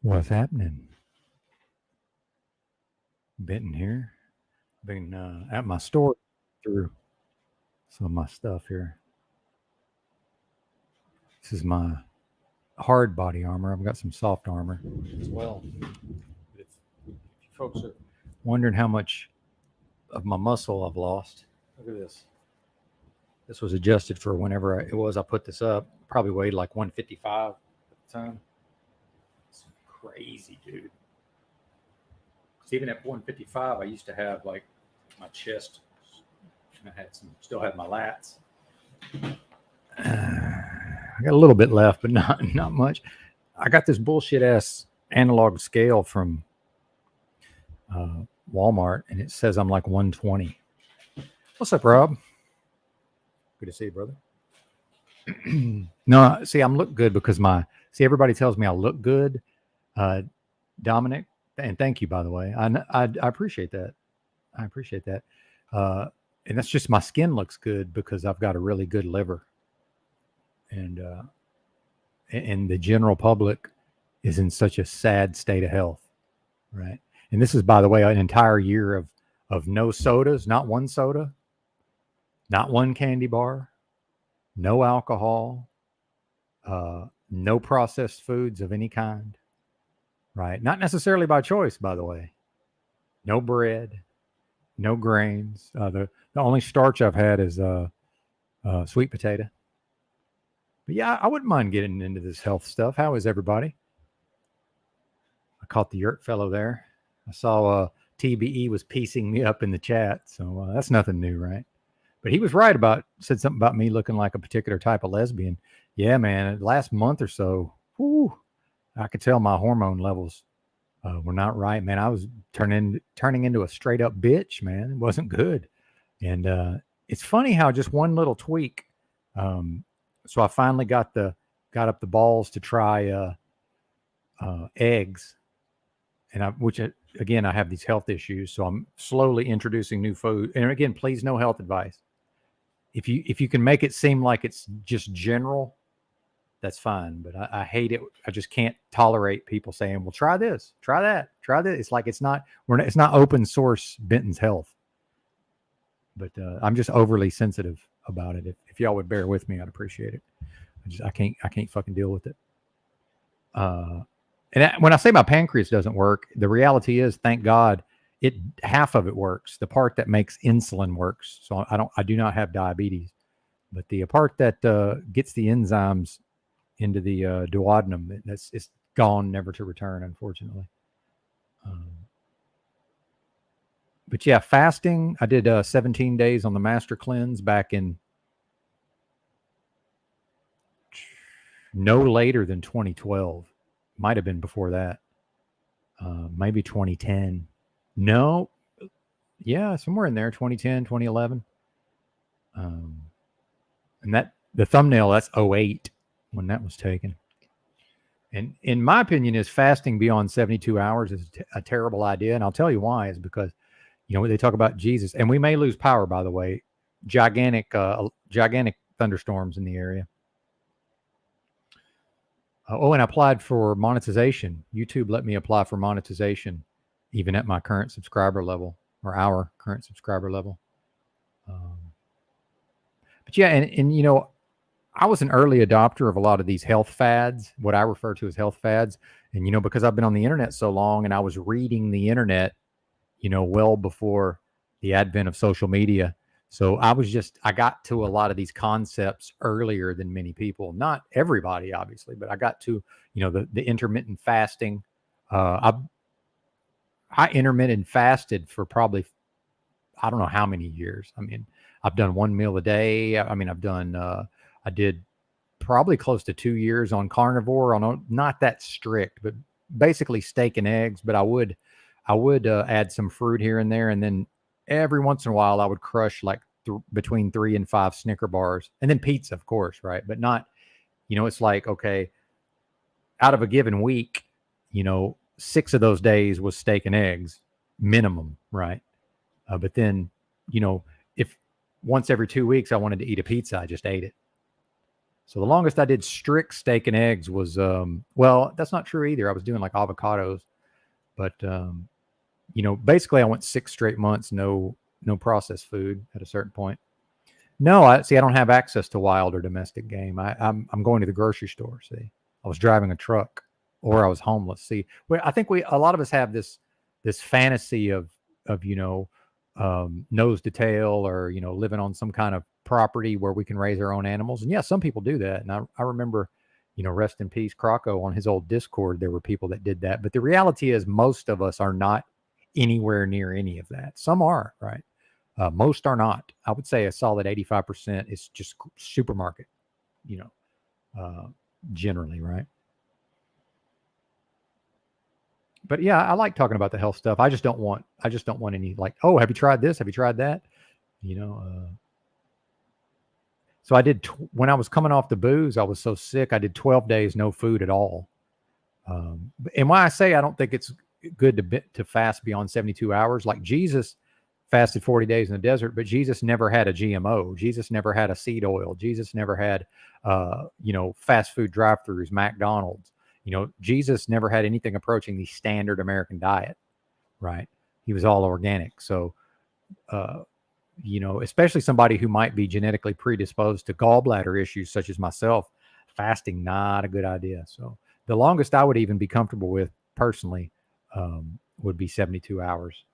What's happening? Benton here. Been at my store through some of my stuff here. This is my hard body armor. I've got some soft armor as well. If you folks are wondering how much of my muscle I've lost, look at this. This was adjusted for whenever I put this up. Probably weighed like 155 at the time. It's crazy, dude. Even at 155, I used to have like my chest, and still had my lats. I got a little bit left, but not much. I got this bullshit ass analog scale from Walmart, and it says I'm like 120. What's up, Rob? Good to see you, brother. No, see, I'm look good because everybody tells me I look good. Dominic, and thank you, by the way. I appreciate that. I appreciate that. And that's just my skin looks good because I've got a really good liver. And the general public is in such a sad state of health, right? And this is, by the way, an entire year of no sodas, not one soda, not one candy bar, no alcohol, no processed foods of any kind, right? Not necessarily by choice, by the way. No bread, no grains. The only starch I've had is sweet potato. But yeah, I wouldn't mind getting into this health stuff. How is everybody? I caught the yurt fellow there. I saw TBE was piecing me up in the chat, so that's nothing new, right? But he was right said something about me looking like a particular type of lesbian. Yeah, man, the last month or so, I could tell my hormone levels were not right, man. I was turning into a straight up bitch, man. It wasn't good. And it's funny how just one little tweak. So I finally got up the balls to try eggs, and which again, I have these health issues, so I'm slowly introducing new food. And again, please, no health advice. If you can make it seem like it's just general, that's fine. But I hate it. I just can't tolerate people saying, "Well, try this, try that, try this." It's like it's not open source Benton's Health. But I'm just overly sensitive about it. If y'all would bear with me, I'd appreciate it. I can't fucking deal with it. When I say my pancreas doesn't work, the reality is, thank God, half of it works. The part that makes insulin works. So I do not have diabetes, but the part that gets the enzymes into the duodenum, it's gone, never to return, unfortunately. But yeah, fasting. I did 17 days on the Master Cleanse back in no later than 2012. Might have been before that. Maybe 2010. No. Yeah, somewhere in there, 2010, 2011. And the thumbnail, that's 08 when that was taken. And in my opinion, is fasting beyond 72 hours is a terrible idea. And I'll tell you why, is because, they talk about Jesus, and we may lose power, by the way. Gigantic thunderstorms in the area. And I applied for monetization. YouTube let me apply for monetization, even at my current subscriber level, or our current subscriber level. But yeah, and I was an early adopter of a lot of these health fads, what I refer to as health fads. And, because I've been on the internet so long, and I was reading the internet, well before the advent of social media. So I got to a lot of these concepts earlier than many people. Not everybody, obviously, but I got to, the intermittent fasting. I intermittent fasted for probably, I don't know how many years. I mean, I've done one meal a day. I did probably close to 2 years on carnivore, not that strict, but basically steak and eggs. But I would add some fruit here and there. And then every once in a while I would crush like between 3 and 5 Snicker bars, and then pizza, of course. Right. But not, it's like, okay, out of a given week, 6 of those days was steak and eggs minimum. Right. But then, if once every 2 weeks I wanted to eat a pizza, I just ate it. So the longest I did strict steak and eggs was, well, that's not true either. I was doing like avocados, but basically I went 6 straight months, no processed food at a certain point. No, I don't have access to wild or domestic game. I'm going to the grocery store. See, I was driving a truck, or I was homeless. See, I think a lot of us have this fantasy of nose to tail, or living on some kind of property where we can raise our own animals. And yeah, some people do that. And I remember, rest in peace, Croco, on his old Discord, there were people that did that. But the reality is, most of us are not anywhere near any of that. Some are, right? Most are not. I would say a solid 85% is just supermarket, generally, right? But yeah, I like talking about the health stuff. I just don't want any like, oh, have you tried this? Have you tried that? So I did, when I was coming off the booze, I was so sick. I did 12 days, no food at all. And when I say I don't think it's good to fast beyond 72 hours, like Jesus fasted 40 days in the desert, but Jesus never had a GMO. Jesus never had a seed oil. Jesus never had, fast food drive-thrus, McDonald's. Jesus never had anything approaching the standard American diet, right? He was all organic. So, especially somebody who might be genetically predisposed to gallbladder issues, such as myself, fasting, not a good idea. So the longest I would even be comfortable with personally would be 72 hours.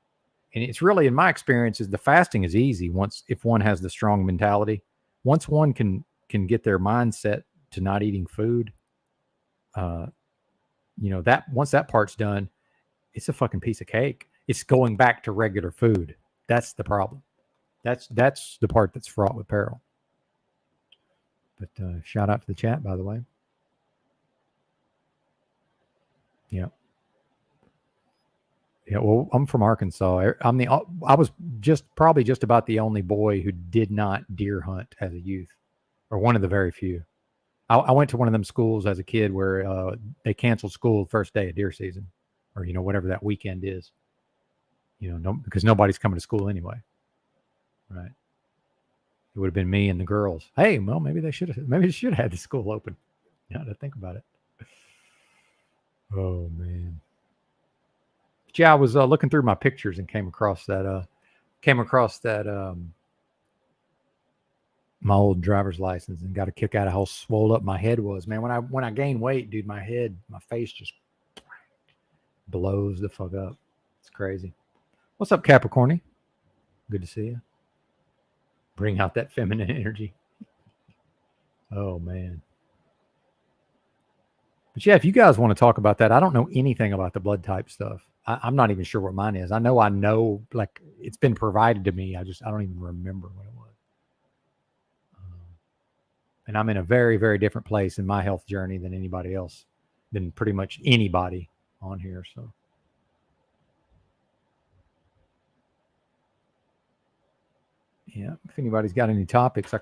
And it's really, in my experience, is the fasting is easy if one has the strong mentality. Once one can get their mindset to not eating food, that once that part's done, it's a fucking piece of cake. It's going back to regular food. That's the problem. That's the part that's fraught with peril. But shout out to the chat, by the way. Yeah. Yeah, well, I'm from Arkansas. I was probably just about the only boy who did not deer hunt as a youth, or one of the very few. I went to one of them schools as a kid where they canceled school the first day of deer season, or whatever that weekend is. Because nobody's coming to school anyway, right? It would have been me and the girls. Hey, well, maybe they should have had the school open. Now to think about it. Oh man. But yeah, I was looking through my pictures and came across that my old driver's license, and got a kick out of how swole up my head was. Man, when I gain weight, dude, my face just blows the fuck up. It's crazy. What's up, Capricorny? Good to see you. Bring out that feminine energy. Oh man. But yeah, if you guys want to talk about that, I don't know anything about the blood type stuff. I'm not even sure what mine is. I know, like, it's been provided to me. I don't even remember what it was. And I'm in a very, very different place in my health journey than anybody else, than pretty much anybody on here. So, yeah, if anybody's got any topics, I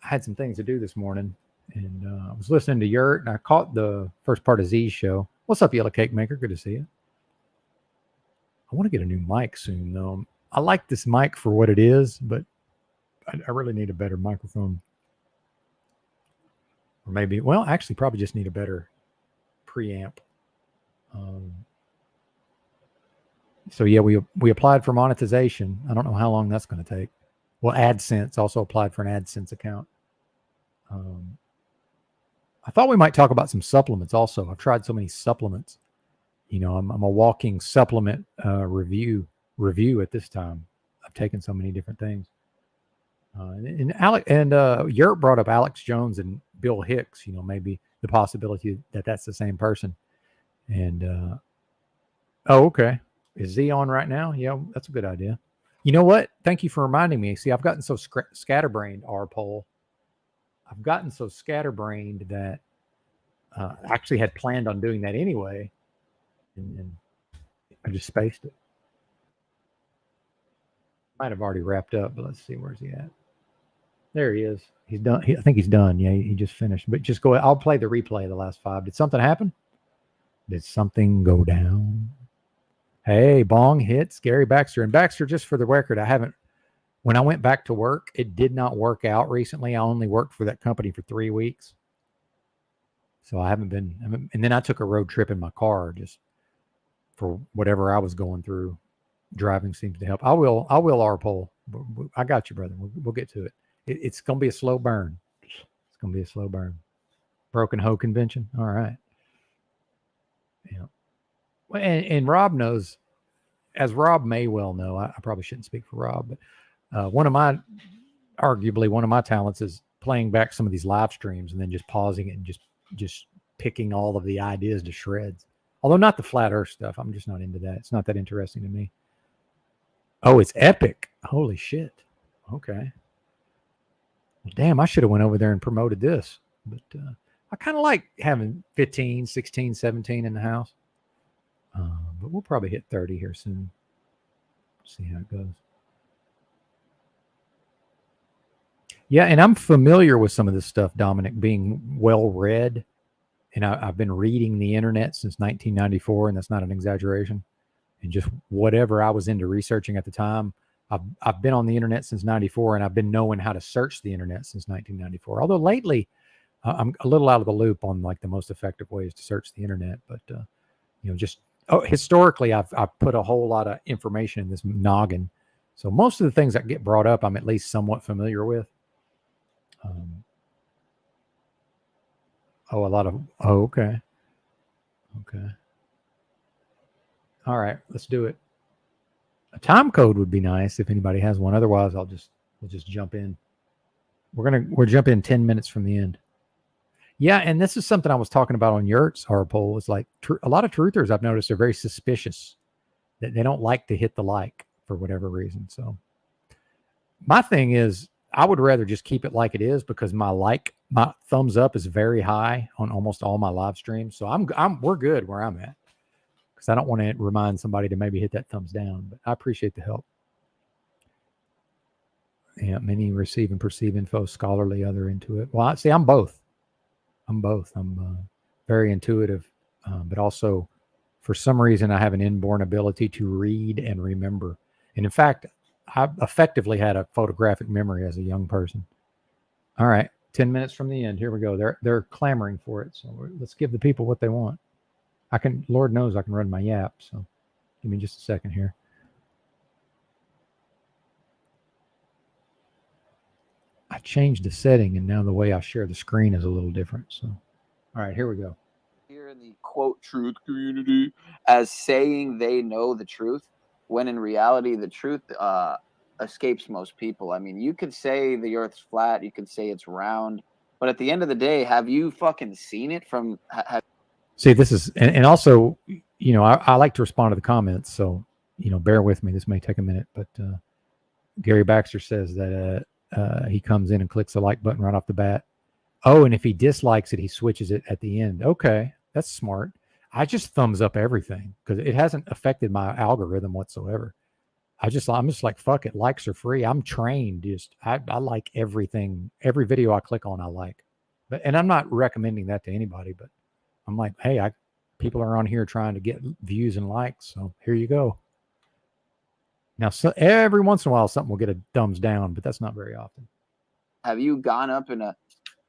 had some things to do this morning, and I was listening to Yurt, and I caught the first part of Z's show. What's up, Yellow Cake Maker? Good to see you. I want to get a new mic soon, though. I like this mic for what it is, but I really need a better microphone. Or maybe, well, actually, probably just need a better preamp. So yeah, we applied for monetization. I don't know how long that's going to take. Well, AdSense also applied for an AdSense account. I thought we might talk about some supplements also. I've tried so many supplements. I'm a walking supplement review at this time. I've taken so many different things. Yurt brought up Alex Jones and Bill Hicks. Maybe the possibility that that's the same person. And oh, okay. Is Z on right now? Yeah, that's a good idea. You know what? Thank you for reminding me. See, I've gotten so scatterbrained, R-Pole. I've gotten so scatterbrained that I actually had planned on doing that anyway. And I just spaced it. Might have already wrapped up, but let's see. Where's he at? There he is. He's done. I think he's done. Yeah, he just finished. But just go ahead. I'll play the replay of the last 5. Did something happen? Did something go down? Hey, bong hits Gary Baxter. And Baxter, just for the record, I haven't When I went back to work, it did not work out recently. I only worked for that company for 3 weeks. So I haven't been, and then I took a road trip in my car just for whatever I was going through. Driving seems to help. I will R-pole. I got you, brother. We'll get to it. It's going to be a slow burn. It's going to be a slow burn. Broken Hoe convention. All right. Yeah. Well, and Rob knows, as Rob may well know, I probably shouldn't speak for Rob, but arguably one of my talents is playing back some of these live streams and then just pausing it and just picking all of the ideas to shreds. Although not the flat earth stuff. I'm just not into that. It's not that interesting to me. Oh, it's epic. Holy shit. Okay. Well, damn, I should have went over there and promoted this. But I kind of like having 15, 16, 17 in the house. But we'll probably hit 30 here soon. See how it goes. Yeah, and I'm familiar with some of this stuff, Dominic, being well read. And I've been reading the internet since 1994, and that's not an exaggeration. And just whatever I was into researching at the time, I've been on the internet since 94, and I've been knowing how to search the internet since 1994. Although lately, I'm a little out of the loop on like the most effective ways to search the internet. But just historically, I've put a whole lot of information in this noggin. So most of the things that get brought up, I'm at least somewhat familiar with. Okay. All right, let's do it. A time code would be nice if anybody has one. Otherwise, we'll just jump in. We're jumping 10 minutes from the end. Yeah, and this is something I was talking about on Yurt's poll. It's like a lot of truthers I've noticed are very suspicious. That they don't like to hit the like for whatever reason. So my thing is, I would rather just keep it like it is because my thumbs up is very high on almost all my live streams. So we're good where I'm at. Because I don't want to remind somebody to maybe hit that thumbs down, but I appreciate the help. Yeah, many receive and perceive info, scholarly, other intuitive. Well, see, I'm both. I'm very intuitive, but also, for some reason, I have an inborn ability to read and remember. And in fact, I effectively had a photographic memory as a young person. All right, 10 minutes from the end. Here we go. They're clamoring for it. So let's give the people what they want. Lord knows I can run my yap. So give me just a second here. I changed the setting and now the way I share the screen is a little different. So, all right, here we go. Here in the quote truth community as saying they know the truth, when in reality, the truth escapes most people. I mean, you could say the earth's flat, you could say it's round, but at the end of the day, have you fucking seen it from... See, this is, and also, I like to respond to the comments, so, bear with me. This may take a minute, but Gary Baxter says that he comes in and clicks the like button right off the bat. Oh, and if he dislikes it, he switches it at the end. Okay, that's smart. I just thumbs up everything because it hasn't affected my algorithm whatsoever. I'm just like, fuck it, likes are free. I'm trained. I like everything. Every video I click on, I like. And I'm not recommending that to anybody, but I'm like, hey, people are on here trying to get views and likes, so here you go. Now, every once in a while, something will get a thumbs down, but that's not very often. Have you gone up in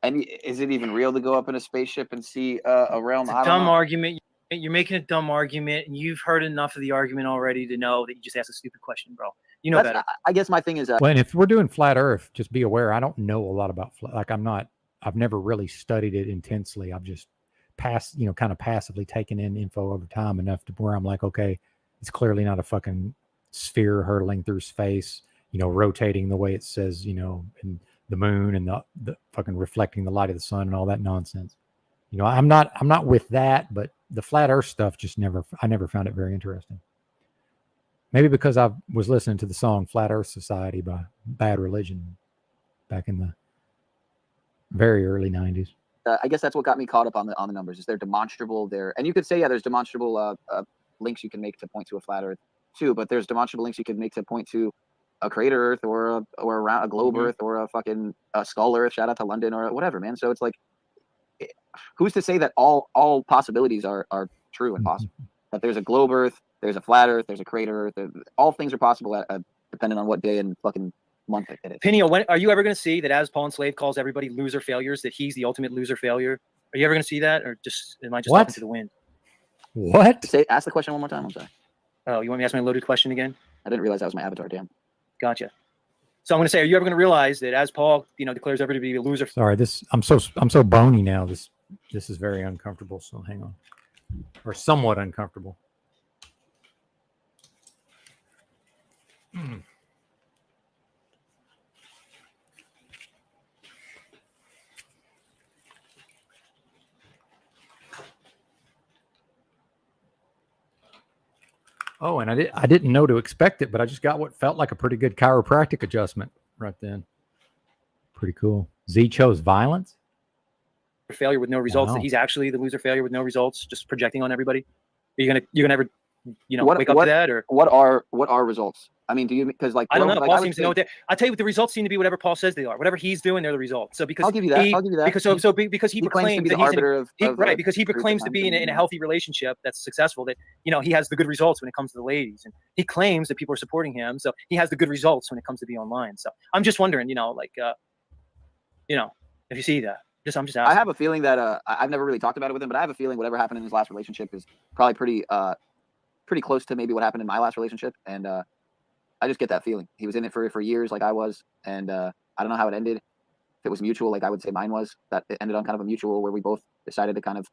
and is it even real to go up in a spaceship and see a realm? It's a dumb argument. You're making a dumb argument, and you've heard enough of the argument already to know that you just asked a stupid question, bro. You know better. I guess my thing is... well, and if we're doing flat Earth, just be aware, I don't know a lot about I've never really studied it intensely. I've just kind of passively taken in info over time enough to where I'm like, okay, it's clearly not a fucking sphere hurtling through space, rotating the way it says, and the moon and the fucking reflecting the light of the sun and all that nonsense. I'm not with that, but the flat Earth stuff I never found it very interesting. Maybe because I was listening to the song Flat Earth Society by Bad Religion back in the very early 90s. I guess that's what got me caught up on the numbers. Is they're demonstrable there, and you could say, yeah, there's demonstrable links you can make to point to a flat Earth too, but there's demonstrable links you can make to point to a crater Earth or around a globe Earth or a fucking skull Earth. Shout out to London or whatever, man. So it's like, who's to say that all possibilities are true and possible? That there's a globe Earth, there's a flat Earth, there's a crater Earth. All things are possible depending on what day and fucking month it is. Piniel, when are you ever going to see that as Paul Enslaved calls everybody loser failures, that he's the ultimate loser failure? Are you ever going to see that, or just am I just talking to the wind? What? Ask the question one more time. I'm sorry. Oh, you want me to ask my loaded question again? I didn't realize that was my avatar. Damn. Gotcha. So I'm going to say, are you ever going to realize that as Paul, declares everybody to be a loser? Sorry, I'm so bony now. This is very uncomfortable. So hang on, or somewhat uncomfortable. Oh, and I didn't know to expect it, but I just got what felt like a pretty good chiropractic adjustment right then. Pretty cool. Z chose violence. Failure with no results. Wow. That he's actually the loser failure with no results, just projecting on everybody. You're gonna ever, wake up to that, or what are results? I mean, do you, because like I don't know. like, Paul seems to know what I'll tell you what the results seem to be. Whatever Paul says they are. Whatever he's doing, they're the results. So because I'll give you that. Because he proclaims that he's because he proclaims to be in a healthy relationship that's successful. That he has the good results when it comes to the ladies, and he claims that people are supporting him. So he has the good results when it comes to be online. So I'm just wondering, if you see that. I'm just asking. I have a feeling that I've never really talked about it with him, but I have a feeling whatever happened in his last relationship is probably pretty close to maybe what happened in my last relationship, and I just get that feeling. He was in it for years, like I was, and I don't know how it ended. If it was mutual, like I would say mine was, that it ended on kind of a mutual where we both decided to kind of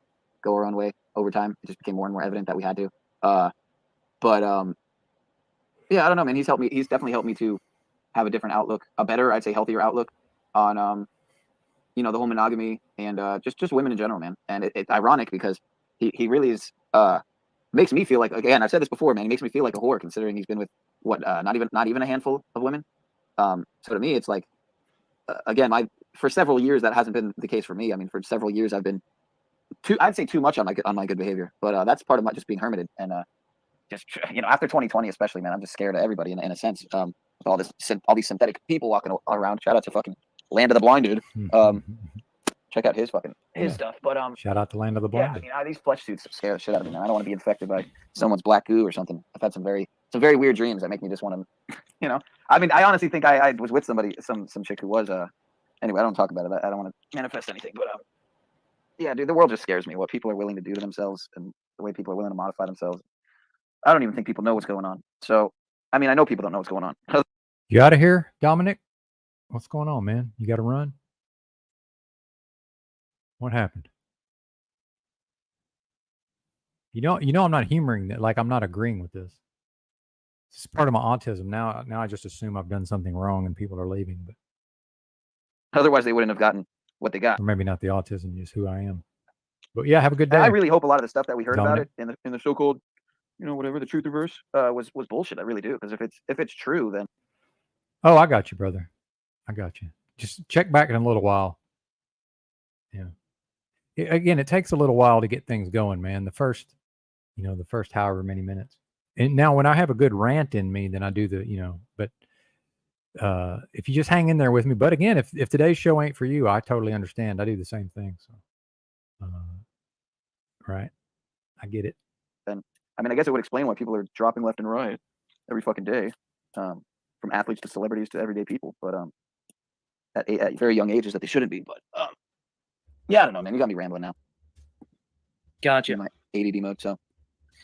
go our own way over time. It just became more and more evident that we had to. Yeah, I don't know, man. He's definitely helped me to have a different outlook, a better, I'd say, healthier outlook on the whole monogamy and just women in general, man. And it's ironic because he really is makes me feel like, again, I've said this before, man, he makes me feel like a whore considering he's been with not even a handful of women. So to me, it's like again, for several years that hasn't been the case for me. I mean, for several years I've been I'd say too much on my good behavior, but that's part of my just being hermited and just after 2020 especially, man, I'm just scared of everybody in a sense, with all these synthetic people walking around. Shout out to fucking Land of the Blind, dude. Check out his stuff. But shout out to Land of the Blind. Yeah, I mean, these flesh suits scare the shit out of me, man. I don't want to be infected by someone's black goo or something. I've had some very weird dreams that make me just want to, I mean, I honestly think I was with somebody, some chick who was anyway, I don't talk about it. I don't want to manifest anything, but yeah, dude, the world just scares me. What people are willing to do to themselves and the way people are willing to modify themselves. I don't even think people know what's going on. So, I mean, I know people don't know what's going on. You out of here, Dominic? What's going on, man? You got to run? What happened? I'm not humoring that. Like, I'm not agreeing with this. It's part of my autism. Now I just assume I've done something wrong and people are leaving. But otherwise, they wouldn't have gotten what they got. Or maybe not the autism, just who I am. But yeah, have a good day. I really hope a lot of the stuff that we heard about it in the so-called, whatever, the truth reverse was bullshit. I really do, because if it's true, then. Oh, I got you, brother. I got you. Just check back in a little while. Yeah. Again, it takes a little while to get things going, man. The first however many minutes. And now when I have a good rant in me, then I do but if you just hang in there with me. But again, if today's show ain't for you, I totally understand. I do the same thing. So, right. I get it. Then, I mean, I guess it would explain why people are dropping left and right every fucking day, from athletes to celebrities to everyday people. But at very young ages that they shouldn't be. But yeah, I don't know, man. You got me rambling now. Gotcha. In my ADD mode. So,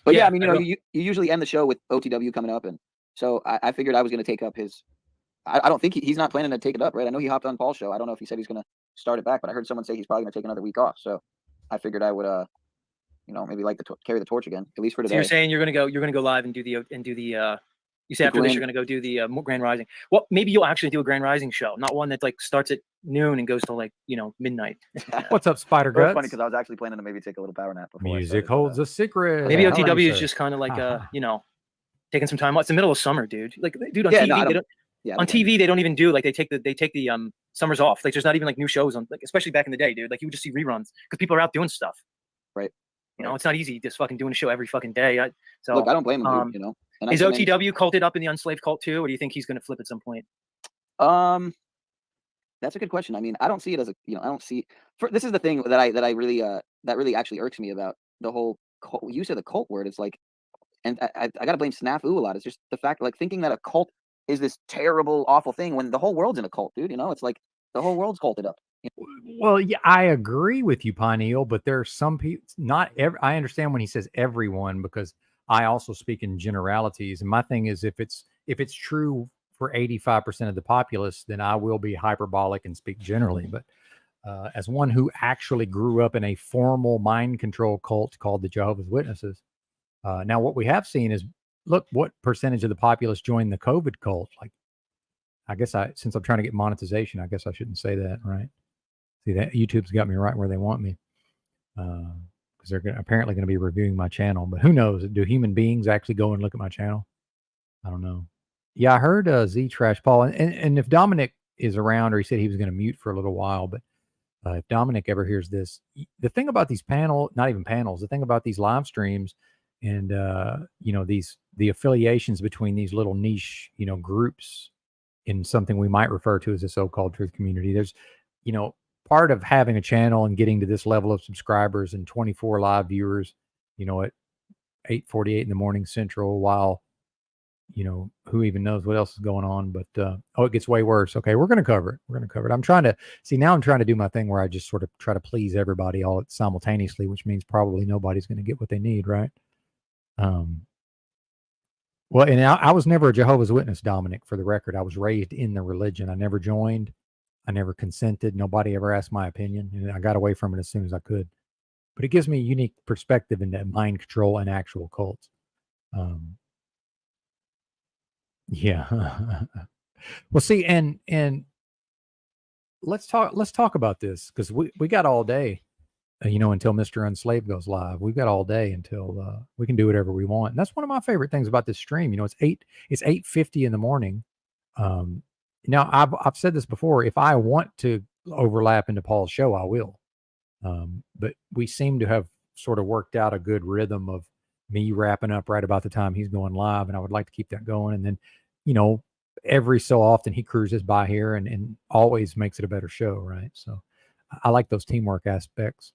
but yeah, I mean, you usually end the show with OTW coming up, and so I figured I was going to take up his. I don't think he's not planning to take it up, right? I know he hopped on Paul's show. I don't know if he said he's going to start it back, but I heard someone say he's probably going to take another week off. So I figured I would, maybe carry the torch again, at least for today. So you're saying you're gonna go live and do the. You say after this you're gonna go do the Grand Rising. Well, maybe you'll actually do a Grand Rising show, not one that starts at noon and goes till midnight. What's up, Spider Guts? It's funny because I was actually planning to maybe take a little power nap before. Music holds a secret. Maybe OTW is just kind of taking some time. It's the middle of summer, dude. Dude, on TV, on TV they don't even do they take the summers off. There's not even new shows on, especially back in the day, dude. You would just see reruns because people are out doing stuff. Right. It's not easy just fucking doing a show every fucking day. Look, I don't blame him, dude, Is OTW culted up in the unslaved cult too, or do you think he's going to flip at some point? That's a good question. I mean, I don't see it as I don't see. This is the thing that I really that really actually irks me about the whole use of the cult word. It's and I got to blame snafu a lot. It's just the fact thinking that a cult is this terrible, awful thing when the whole world's in a cult, dude. You know, it's like the whole world's culted up. Well, yeah, I agree with you, Pineal, but there are some people, not every, I understand when he says everyone, because I also speak in generalities. And my thing is, if it's true for 85% of the populace, then I will be hyperbolic and speak generally. But as one who actually grew up in a formal mind control cult called the Jehovah's Witnesses, now what we have seen is, look, what percentage of the populace joined the COVID cult? Like, I guess since I'm trying to get monetization, I guess I shouldn't say that, right? See, that YouTube's got me right where they want me, because they're apparently going to be reviewing my channel. But who knows? Do human beings actually go and look at my channel? I don't know. Yeah, I heard Z Trash Paul, and if Dominic is around, or he said he was going to mute for a little while, but if Dominic ever hears this, the thing about these not even panels, the thing about these live streams, and the affiliations between these little niche groups in something we might refer to as a so-called truth community. There's part of having a channel and getting to this level of subscribers and 24 live viewers, at 8:48 in the morning Central, while, who even knows what else is going on, but, it gets way worse. Okay. We're going to cover it. I'm trying to do my thing where I just sort of try to please everybody all simultaneously, which means probably nobody's going to get what they need. Right. Well, and I was never a Jehovah's Witness, Dominic, for the record. I was raised in the religion. I never joined. I never consented. Nobody ever asked my opinion, and I got away from it as soon as I could. But it gives me a unique perspective into mind control and actual cults. Yeah. Well, see, and let's talk about this, because we got all day, until Mr. Unslave goes live. We've got all day until we can do whatever we want. And that's one of my favorite things about this stream. It's 8:50 in the morning. Now, I've said this before. If I want to overlap into Paul's show, I will. But we seem to have sort of worked out a good rhythm of me wrapping up right about the time he's going live, and I would like to keep that going. And then, every so often he cruises by here and always makes it a better show, right? So I like those teamwork aspects.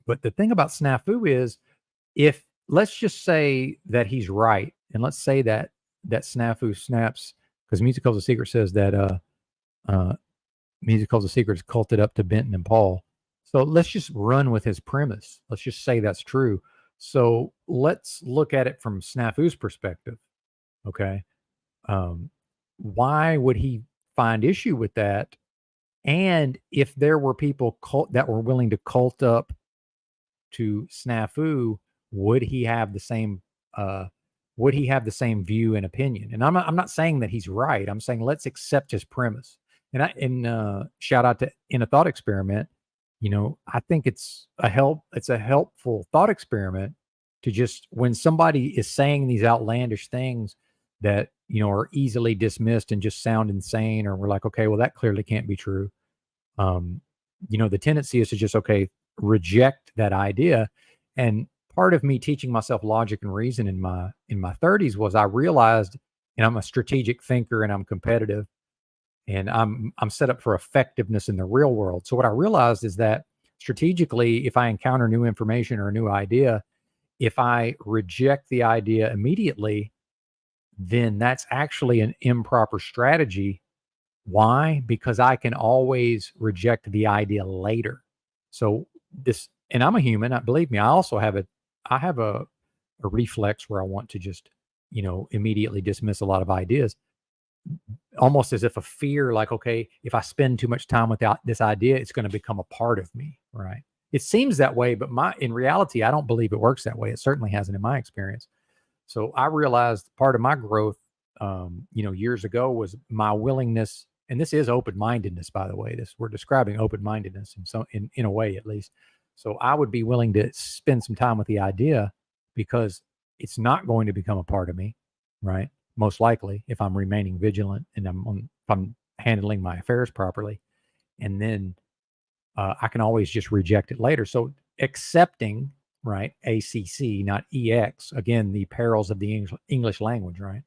But the thing about Snafu is, if let's just say that he's right, and let's say that Snafu snaps, because Music Calls a Secret says that Music Calls a Secret is culted up to Benton and Paul. So let's just run with his premise. Let's just say that's true. So let's look at it from Snafu's perspective. Okay. Why would he find issue with that? And if there were people that were willing to cult up to Snafu, would he have the same view and opinion? And I'm not saying that he's right. I'm saying let's accept his premise. And shout out to In a Thought Experiment. I think it's a helpful thought experiment to just, when somebody is saying these outlandish things that, are easily dismissed and just sound insane, or we're like, okay, well, that clearly can't be true. The tendency is to just, reject that idea. And part of me teaching myself logic and reason in my 30s was, I realized, and I'm a strategic thinker and I'm competitive, and I'm set up for effectiveness in the real world. So what I realized is that strategically, if I encounter new information or a new idea, if I reject the idea immediately, then that's actually an improper strategy. Why? Because I can always reject the idea later. So and I'm a human. Believe me, I also have a reflex where I want to just, immediately dismiss a lot of ideas, almost as if a fear, like, okay, if I spend too much time without this idea, it's going to become a part of me, right? It seems that way, but in reality, I don't believe it works that way. It certainly hasn't in my experience. So I realized part of my growth, years ago, was my willingness, and this is open-mindedness, by the way. We're describing open-mindedness in a way, at least. So I would be willing to spend some time with the idea, because it's not going to become a part of me, right? Most likely, if I'm remaining vigilant and if I'm handling my affairs properly. And then I can always just reject it later. So accepting, right, ACC, not EX, again, the perils of the English language, right?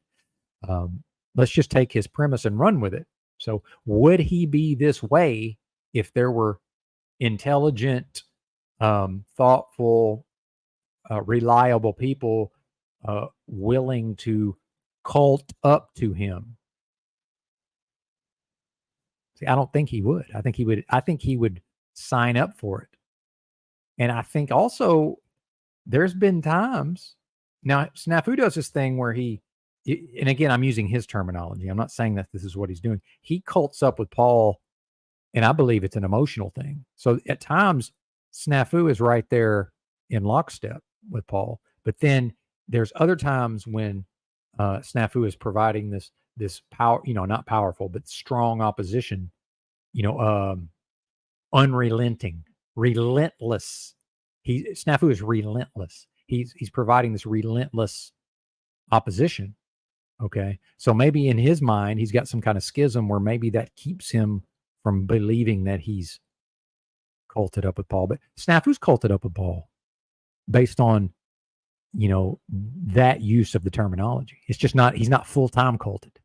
Let's just take his premise and run with it. So would he be this way if there were intelligent, thoughtful, reliable people willing to cult up to him. See, I don't think he would. I think he would sign up for it. And I think also there's been times now Snafu does this thing where and again, I'm using his terminology. I'm not saying that this is what he's doing. He cults up with Paul, and I believe it's an emotional thing. So at times, Snafu is right there in lockstep with Paul. But then there's other times when Snafu is providing this power, not powerful, but strong opposition, unrelenting, relentless. Snafu is relentless. He's providing this relentless opposition. Okay. So maybe in his mind, he's got some kind of schism where maybe that keeps him from believing that he's culted up with Paul. But Snafu's culted up with Paul based on, that use of the terminology. It's just he's not full-time culted.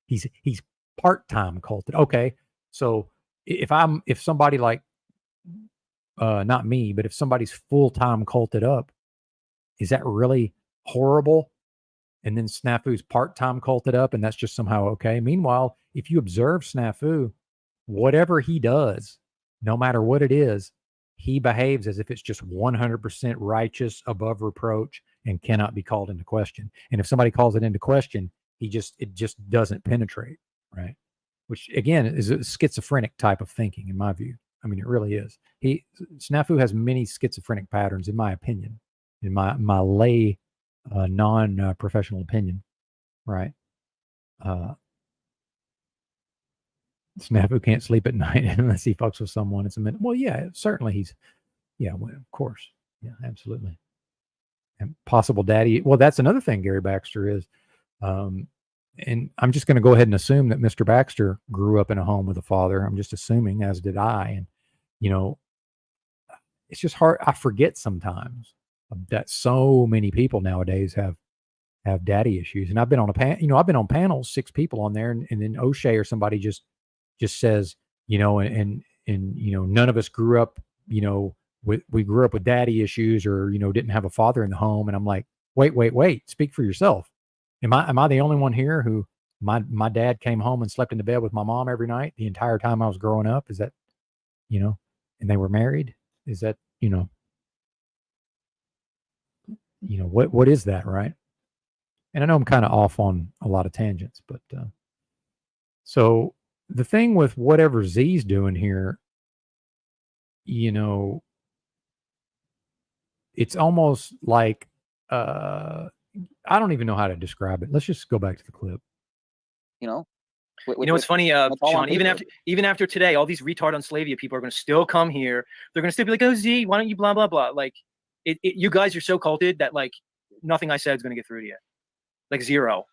He's part-time culted. Okay. So if somebody like, not me, but if somebody's full-time culted up, is that really horrible? And then Snafu's part-time culted up, and that's just somehow okay. Meanwhile, if you observe Snafu, whatever he does, no matter what it is, he behaves as if it's just 100% righteous, above reproach, and cannot be called into question. And if somebody calls it into question, it just doesn't penetrate, right? Which again is a schizophrenic type of thinking, in my view. I mean, it really is. Snafu has many schizophrenic patterns, in my opinion, in my lay, non-professional opinion, right? Snafu can't sleep at night unless he fucks with someone. It's a minute. Well, yeah, certainly well, of course. Yeah, absolutely. And possible daddy. Well, that's another thing Gary Baxter is. And I'm just going to go ahead and assume that Mr. Baxter grew up in a home with a father. I'm just assuming, as did I. And, it's just hard. I forget sometimes that so many people nowadays have daddy issues. And I've been on I've been on panels, 6 people on there, and then O'Shea or somebody just says, and none of us grew up, we grew up with daddy issues or, didn't have a father in the home. And I'm like, wait, speak for yourself. Am I the only one here who my dad came home and slept in the bed with my mom every night the entire time I was growing up? Is that, and they were married? Is that, what is that, right? And I know I'm kind of off on a lot of tangents, but so the thing with whatever Z's doing here, it's almost like I don't even know how to describe it. Let's just go back to the clip. What's funny, Sean, even after today, all these retard on Slavia people are going to still come here. They're going to still be like, "Oh, Z, why don't you blah blah blah?" Like, you guys are so culted that like nothing I said is going to get through to you, like zero.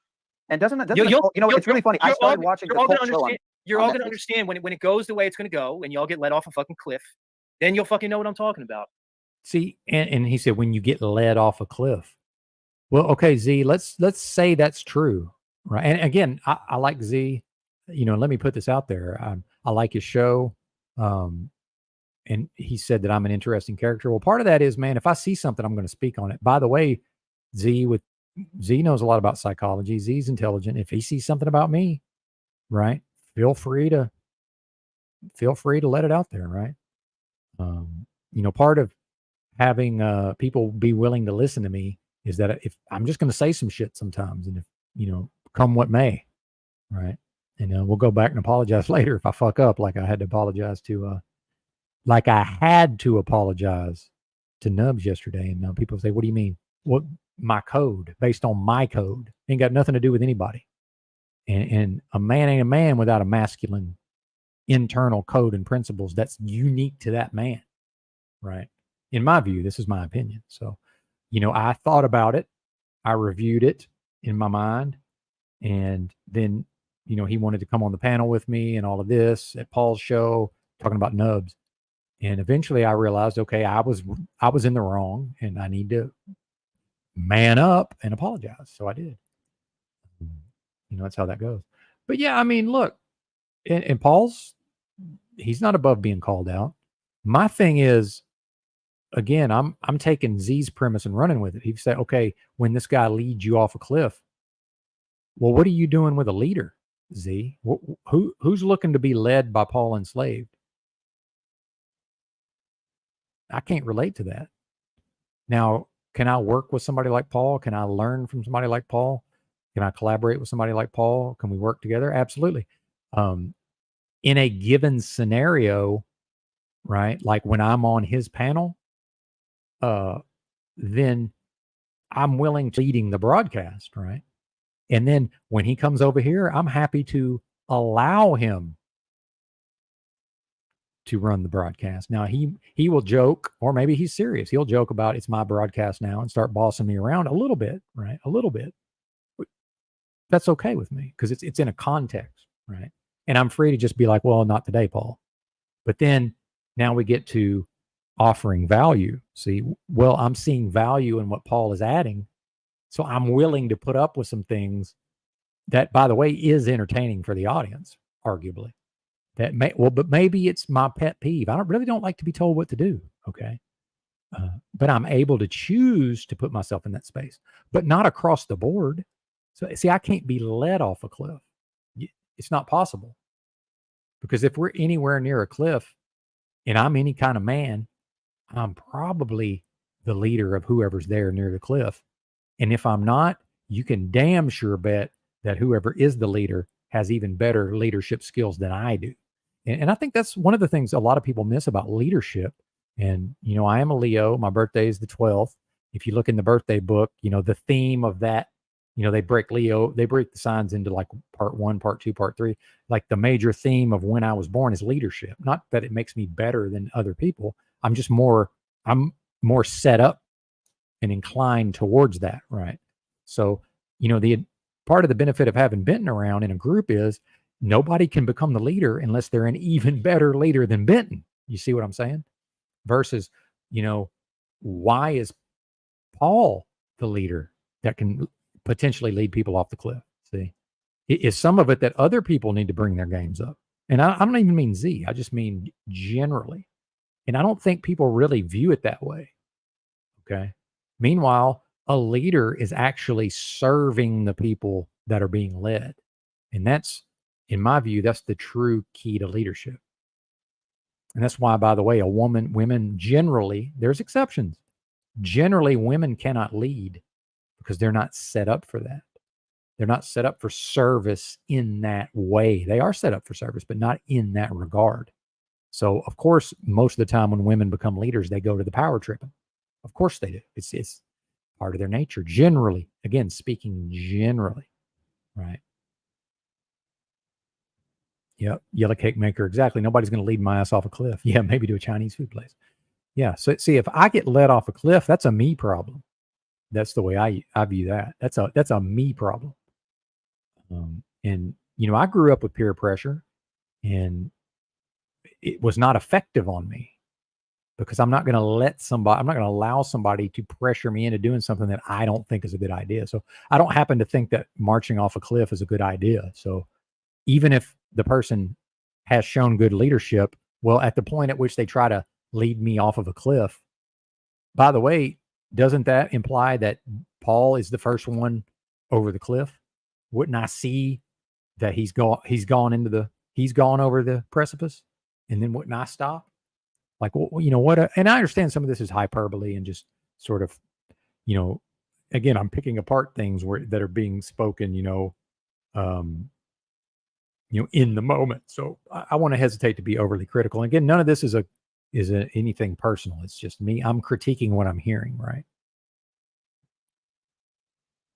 And it's really funny. I started watching the cult show. You're all going to understand when it goes the way it's going to go, and y'all get let off a fucking cliff. Then you'll fucking know what I'm talking about. See, and he said when you get led off a cliff. Well, okay, Z, let's say that's true, right? And again, I like Z. Let me put this out there. I like his show. And he said that I'm an interesting character. Well, part of that is, man, if I see something, I'm going to speak on it. By the way, Z knows a lot about psychology. Z's intelligent. If he sees something about me, right, feel free to let it out there, right? Part of having people be willing to listen to me is that if I'm just going to say some shit sometimes, and if come what may, right? And we'll go back and apologize later if I fuck up, like I had to apologize to Nubs yesterday. And people say, "What do you mean?" What my code, based on my code, ain't got nothing to do with anybody. And a man ain't a man without a masculine internal code and principles that's unique to that man, right? In my view, this is my opinion. So, I thought about it, I reviewed it in my mind, and then, he wanted to come on the panel with me and all of this at Paul's show, talking about Nubs. And eventually I realized, okay, I was in the wrong and I need to man up and apologize. So I did. That's how that goes. But yeah, I mean, look, and Paul's, he's not above being called out. My thing is, again, I'm taking Z's premise and running with it. He said, okay, when this guy leads you off a cliff, well, what are you doing with a leader, Z? Who's looking to be led by Paul enslaved? I can't relate to that. Now, can I work with somebody like Paul? Can I learn from somebody like Paul? Can I collaborate with somebody like Paul? Can we work together? Absolutely. In a given scenario, right? Like when I'm on his panel, then I'm willing to leading the broadcast, right? And then when he comes over here, I'm happy to allow him to run the broadcast. Now he will joke, or maybe he's serious. He'll joke about it's my broadcast now and start bossing me around a little bit, right? A little bit. That's okay with me because it's in a context, right? And I'm free to just be like, well, not today, Paul. But then now we get to offering value. See, well, I'm seeing value in what Paul is adding. So I'm willing to put up with some things that, by the way, is entertaining for the audience, arguably. But maybe it's my pet peeve. I really don't like to be told what to do. Okay. But I'm able to choose to put myself in that space, but not across the board. So see, I can't be led off a cliff. It's not possible, because if we're anywhere near a cliff and I'm any kind of man, I'm probably the leader of whoever's there near the cliff. And if I'm not, you can damn sure bet that whoever is the leader has even better leadership skills than I do. And I think that's one of the things a lot of people miss about leadership. And, I am a Leo. My birthday is the 12th. If you look in the birthday book, the theme of that, they break the signs into like part 1, part 2, part 3. Like the major theme of when I was born is leadership. Not that it makes me better than other people. I'm more set up and inclined towards that. Right. So, the part of the benefit of having Benton around in a group is nobody can become the leader unless they're an even better leader than Benton. You see what I'm saying? Versus, why is Paul the leader that can potentially lead people off the cliff? See, it is some of it that other people need to bring their games up. And I don't even mean Z. I just mean generally. And I don't think people really view it that way. Okay. Meanwhile, a leader is actually serving the people that are being led. And that's, in my view, that's the true key to leadership. And that's why, by the way, women generally, there's exceptions. Generally, women cannot lead because they're not set up for that. They're not set up for service in that way. They are set up for service, but not in that regard. So, of course, most of the time when women become leaders, they go to the power tripping. Of course they do. It's part of their nature. Generally, again, speaking generally, right? Yep. Yellow cake maker. Exactly. Nobody's going to lead my ass off a cliff. Yeah. Maybe to a Chinese food place. Yeah. So see, if I get led off a cliff, that's a me problem. That's the way I view that. That's a me problem. And I grew up with peer pressure, and it was not effective on me because I'm not going to allow somebody to pressure me into doing something that I don't think is a good idea. So I don't happen to think that marching off a cliff is a good idea. So even if the person has shown good leadership, well, at the point at which they try to lead me off of a cliff, by the way, doesn't that imply that Paul is the first one over the cliff? Wouldn't I see that he's gone over the precipice, and then wouldn't I stop? Like, well, what? And I understand some of this is hyperbole and just sort of, again, I'm picking apart things that are being spoken, in the moment. So I want to hesitate to be overly critical. And again, none of this is anything personal. It's just me. I'm critiquing what I'm hearing. Right.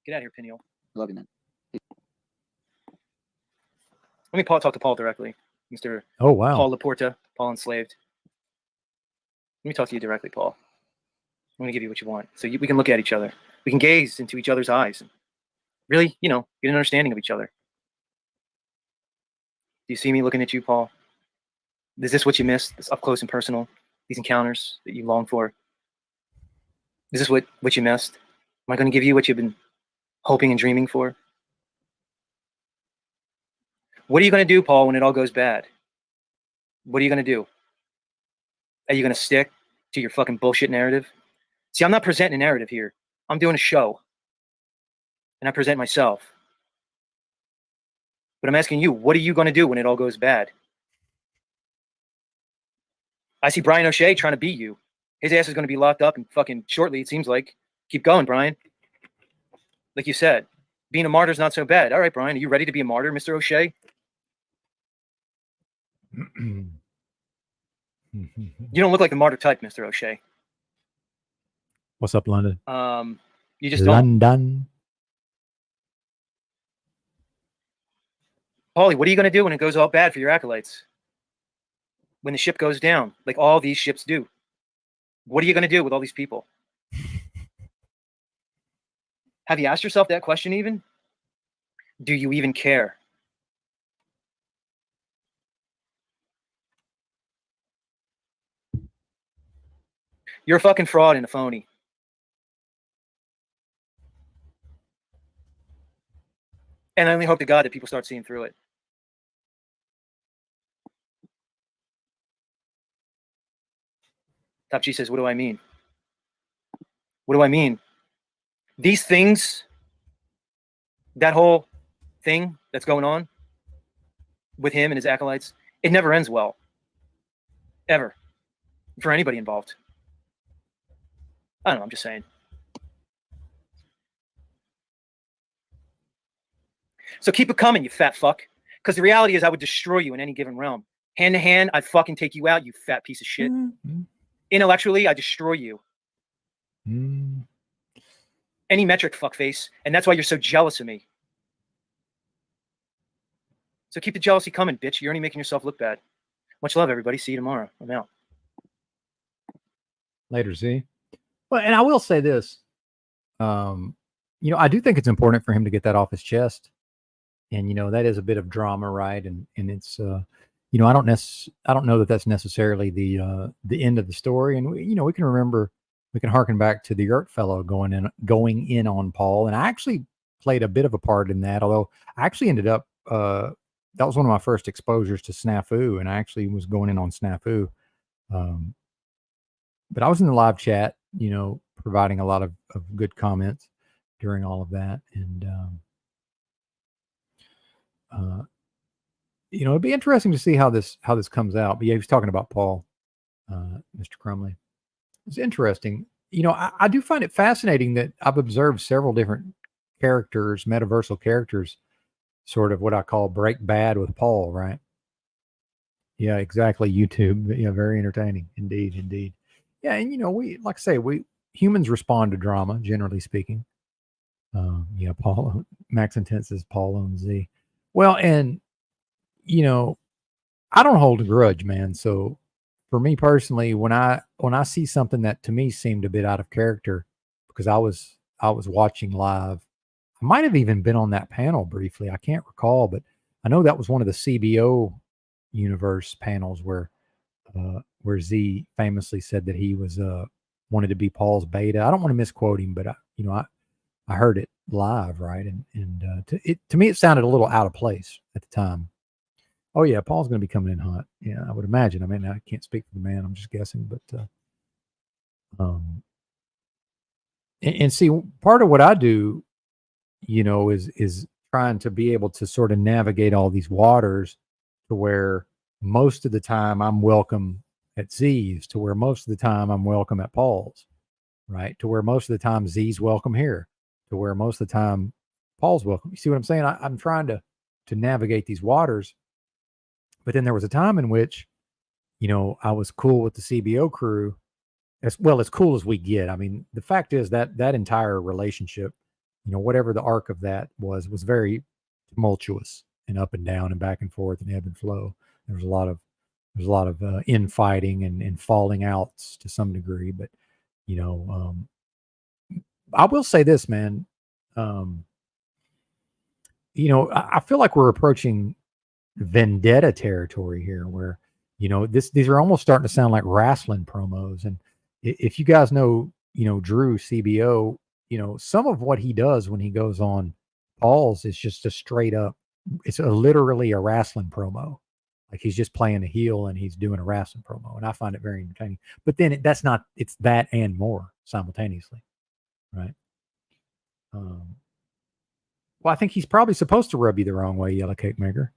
Get out of here, Peniel. Loving it. Let me talk to Paul directly, Mr. Oh, wow. Paul Laporta, Paul Enslaved. Let me talk to you directly, Paul. I'm going to give you what you want. So we can look at each other. We can gaze into each other's eyes and really, get an understanding of each other. Do you see me looking at you, Paul? Is this what you missed? This up close and personal, these encounters that you long for? Is this what you missed? Am I going to give you what you've been hoping and dreaming for? What are you going to do, Paul, when it all goes bad? What are you going to do? Are you going to stick to your fucking bullshit narrative. See, I'm not presenting a narrative here. I'm doing a show. And I present myself. But I'm asking you, what are you going to do when it all goes bad? I see Brian O'Shea trying to beat you. His ass is going to be locked up and fucking shortly, it seems like. Keep going, Brian. Like you said, being a martyr is not so bad. All right, Brian, are you ready to be a martyr, Mr. O'Shea? You don't look like the martyr type, Mr. O'Shea. What's up, London? You just don't. London. Paulie, what are you going to do when it goes all bad for your acolytes? When the ship goes down, like all these ships do? What are you going to do with all these people? Have you asked yourself that question even? Do you even care? You're a fucking fraud and a phony. And I only hope to God that people start seeing through it. Top G says, what do I mean? What do I mean? These things, that whole thing that's going on with him and his acolytes, it never ends well. Ever. For anybody involved. I don't know, I'm just saying. So keep it coming, you fat fuck. Because the reality is I would destroy you in any given realm. Hand to hand, I'd fucking take you out, you fat piece of shit. Mm-hmm. Intellectually, I destroy you. Any metric, fuckface. And that's why you're so jealous of me. So keep the jealousy coming, bitch. You're only making yourself look bad. Much love, everybody. See you tomorrow. I'm out. Later, Z. Well, and I will say this. You know, I do think it's important for him to get that off his chest. And, you know, that is a bit of drama, right? And it's, you know, I don't know that that's necessarily the end of the story. And, you know, we can harken back to the Yurt fellow going in on Paul. And I actually played a bit of a part in that, although I actually ended up, that was one of my first exposures to Snafu. And I actually was going in on Snafu. But I was in the live chat, you know, providing a lot of good comments during all of that. And, you know, it'd be interesting to see how this comes out. But yeah, he was talking about Paul, Mr. Crumley. It's interesting. You know, I do find it fascinating that I've observed several different characters, metaversal characters, sort of what I call break bad with Paul, right? Yeah, exactly. YouTube. Yeah, very entertaining. Indeed. Yeah, and you know, like I say, humans respond to drama, generally speaking. Yeah, Paul, Max Intense says Paul owns Z. Well, and you know, I don't hold a grudge, man. So for me personally, when I see something that to me seemed a bit out of character, because I was watching live, I might have even been on that panel briefly. I can't recall, but I know that was one of the CBO universe panels where Z famously said that he was wanted to be Paul's beta. I don't want to misquote him, but I heard it live, right? And to me, it sounded a little out of place at the time. Oh yeah, Paul's going to be coming in hot. Yeah, I would imagine. I mean, I can't speak for the man. I'm just guessing, but and see, part of what I do, you know, is trying to be able to sort of navigate all these waters to where most of the time I'm welcome at Z's, to where most of the time I'm welcome at Paul's, right? To where most of the time Z's welcome here, to where most of the time Paul's welcome. You see what I'm saying? I'm trying to navigate these waters. But then there was a time in which, you know, I was cool with the CBO crew, as cool as we get. I mean, the fact is that entire relationship, you know, whatever the arc of that was very tumultuous and up and down and back and forth and ebb and flow. There was a lot of infighting and falling outs to some degree. But, you know, I will say this, man. You know, I feel like we're approaching vendetta territory here, where, you know, these are almost starting to sound like wrestling promos. And if you guys know, you know, Drew CBO, you know, some of what he does when he goes on Paul's is just a straight up, it's literally a wrestling promo. Like he's just playing a heel and he's doing a wrestling promo, and I find it very entertaining. But then it's that and more simultaneously, right? Well, I think he's probably supposed to rub you the wrong way, Yellow Cake Maker.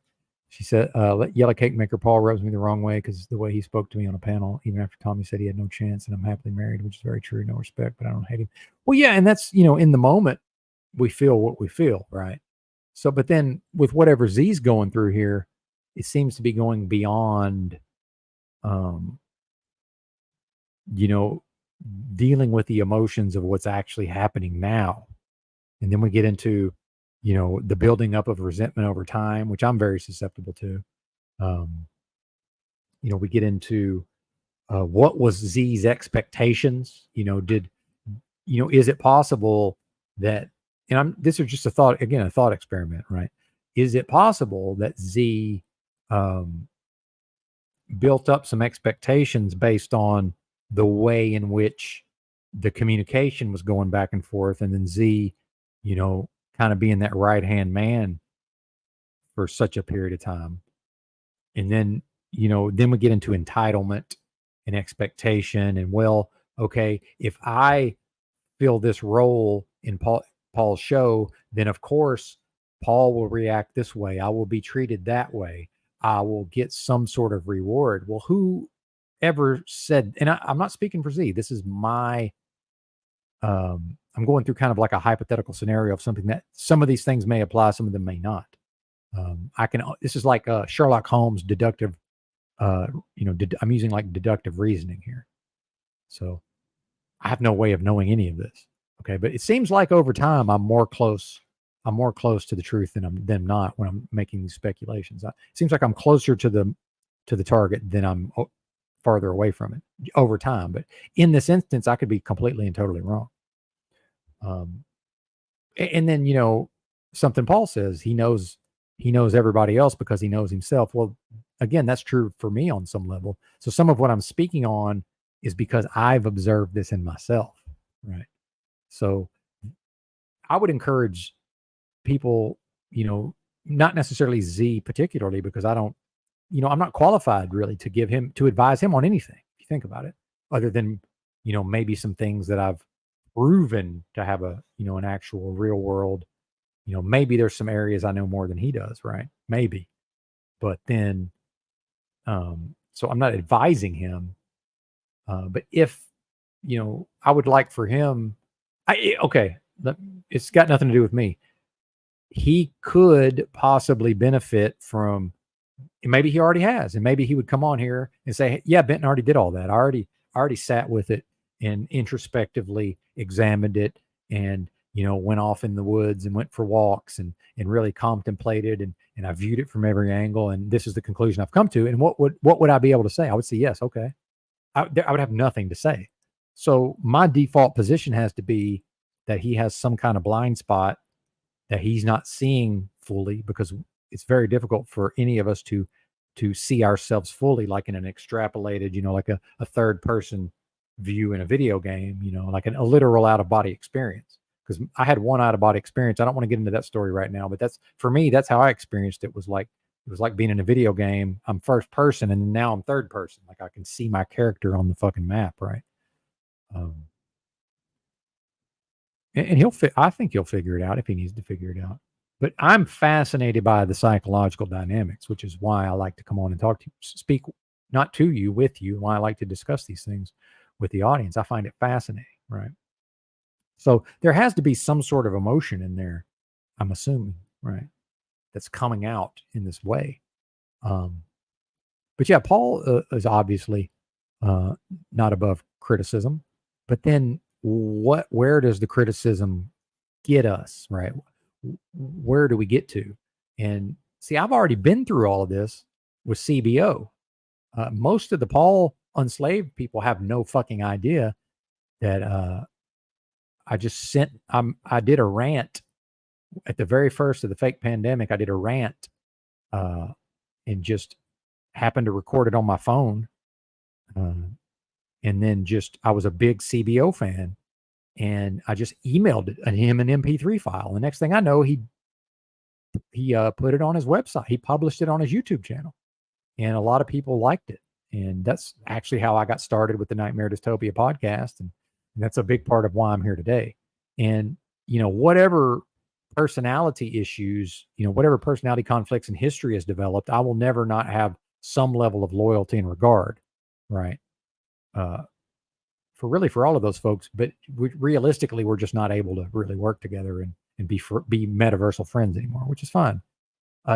She said, Yellow Cake Maker Paul rubs me the wrong way because the way he spoke to me on a panel, even after Tommy said he had no chance and I'm happily married, which is very true, no respect, but I don't hate him. Well, yeah, and that's, in the moment, we feel what we feel, right? So, but then with whatever Z's going through here, it seems to be going beyond, dealing with the emotions of what's actually happening now. And then we get into, the building up of resentment over time, which I'm very susceptible to. We get into what was Z's expectations? Is it possible that, this is just a thought experiment, right? Is it possible that Z built up some expectations based on the way in which the communication was going back and forth, and then Z, kind of being that right-hand man for such a period of time. And then, then we get into entitlement and expectation and, well, okay, if I fill this role in Paul's show, then of course Paul will react this way. I will be treated that way. I will get some sort of reward. Well, who ever said, and I'm not speaking for Z, this is my, I'm going through kind of like a hypothetical scenario of something that some of these things may apply, some of them may not. This is like Sherlock Holmes deductive, I'm using like deductive reasoning here. So I have no way of knowing any of this. Okay. But it seems like over time, I'm more close to the truth than not when I'm making these speculations. It seems like I'm closer to the target than I'm farther away from it over time. But in this instance, I could be completely and totally wrong. And then, something Paul says, he knows everybody else because he knows himself. Well, again, that's true for me on some level. So some of what I'm speaking on is because I've observed this in myself, right? So I would encourage people, not necessarily Z particularly, because I don't, I'm not qualified really to advise him on anything, if you think about it, other than, maybe some things that I've proven to have an actual real world, maybe there's some areas I know more than he does, right? Maybe. But then, so I'm not advising him. But if, I would like for him, it's got nothing to do with me. He could possibly benefit from, maybe he already has, and maybe he would come on here and say, yeah, Benton already did all that. I already sat with it and introspectively examined it and, went off in the woods and went for walks and really contemplated and I viewed it from every angle. And this is the conclusion I've come to. And what would I be able to say? I would say, yes. Okay. I would have nothing to say. So my default position has to be that he has some kind of blind spot that he's not seeing fully, because it's very difficult for any of us to see ourselves fully, like in an extrapolated, like a third person view in a video game, like a literal out of body experience. Because I had one out of body experience. I don't want to get into that story right now, but that's, for me, that's how I experienced it. It was like being in a video game. I'm first person and now I'm third person. Like I can see my character on the fucking map. Right. And I think he'll figure it out if he needs to figure it out. But I'm fascinated by the psychological dynamics, which is why I like to come on and talk to you, speak not to you, with you, why I like to discuss these things with the audience. I find it fascinating, right? So there has to be some sort of emotion in there, I'm assuming, right, that's coming out in this way. But yeah, Paul is obviously not above criticism. But then where does the criticism get us, right? Where do we get to? And see, I've already been through all of this with CBO. Most of the Paul unslaved people have no fucking idea that I did a rant at the very first of the fake pandemic. I did a rant and just happened to record it on my phone. And then I was a big CBO fan. And I just emailed him an MP3 file. The next thing I know, he put it on his website. He published it on his YouTube channel. and a lot of people liked it. And that's actually how I got started with the Nightmare Dystopia podcast. And that's a big part of why I'm here today. And, whatever personality issues, whatever personality conflicts in history has developed, I will never not have some level of loyalty and regard, right? For all of those folks, but realistically, we're just not able to really work together and be metaversal friends anymore, which is fine.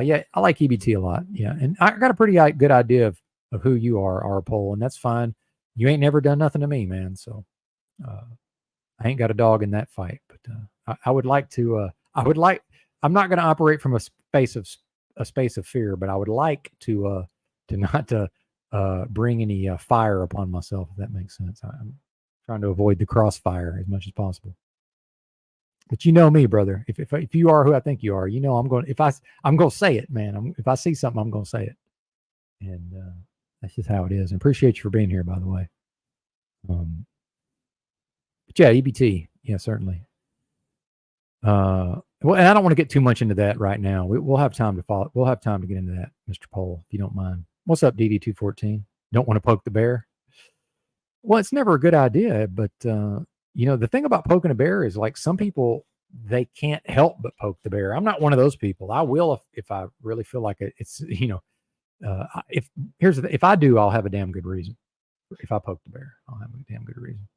Yeah, I like EBT a lot. Yeah, and I got a pretty good idea of who you are, R-Pole, and that's fine. You ain't never done nothing to me, man. So I ain't got a dog in that fight. But I would like to. I'm not going to operate from a space of fear, but I would like to not to bring any fire upon myself, if that makes sense. I'm trying to avoid the crossfire as much as possible. But you know me, brother. If you are who I think you are, I'm going to say it, man. If I see something, I'm going to say it, and that's just how it is. And appreciate you for being here, by the way. But yeah, EBT, yeah, certainly. Well, and I don't want to get too much into that right now. We'll have time to follow. We'll have time to get into that, Mr. Pohl, if you don't mind. What's up, DD214? Don't want to poke the bear? Well, it's never a good idea, but the thing about poking a bear is, like, some people, they can't help but poke the bear. I'm not one of those people. I will if I really feel like it's if I do, I'll have a damn good reason. If I poke the bear, I'll have a damn good reason.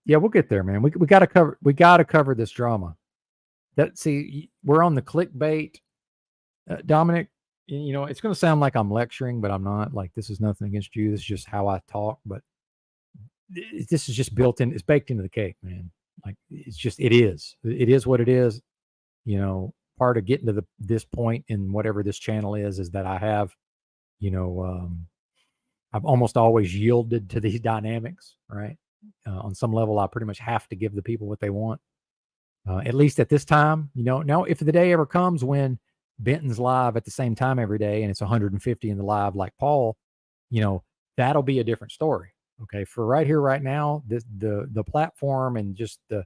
Yeah, we'll get there, man. We got to cover this drama. We're on the clickbait, Dominic. It's going to sound like I'm lecturing, but I'm not. Like, this is nothing against you. This is just how I talk. But this is just built in. It's baked into the cake, man. Like, it is. It is what it is. Part of getting to this point in whatever this channel is that I have, I've almost always yielded to these dynamics, right? On some level, I pretty much have to give the people what they want. At least at this time, now if the day ever comes when Benton's live at the same time every day and it's 150 in the live like Paul, that'll be a different story. Okay. For right here, right now, the platform and just the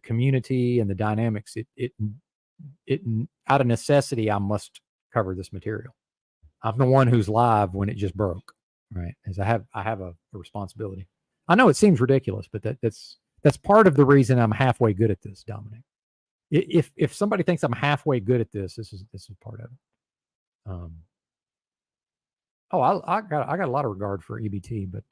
community and the dynamics, it out of necessity, I must cover this material. I'm the one who's live when it just broke, right? As I have a responsibility. I know it seems ridiculous, but that's part of the reason I'm halfway good at this, Dominic. If somebody thinks I'm halfway good at this is part of it. I got a lot of regard for EBT, but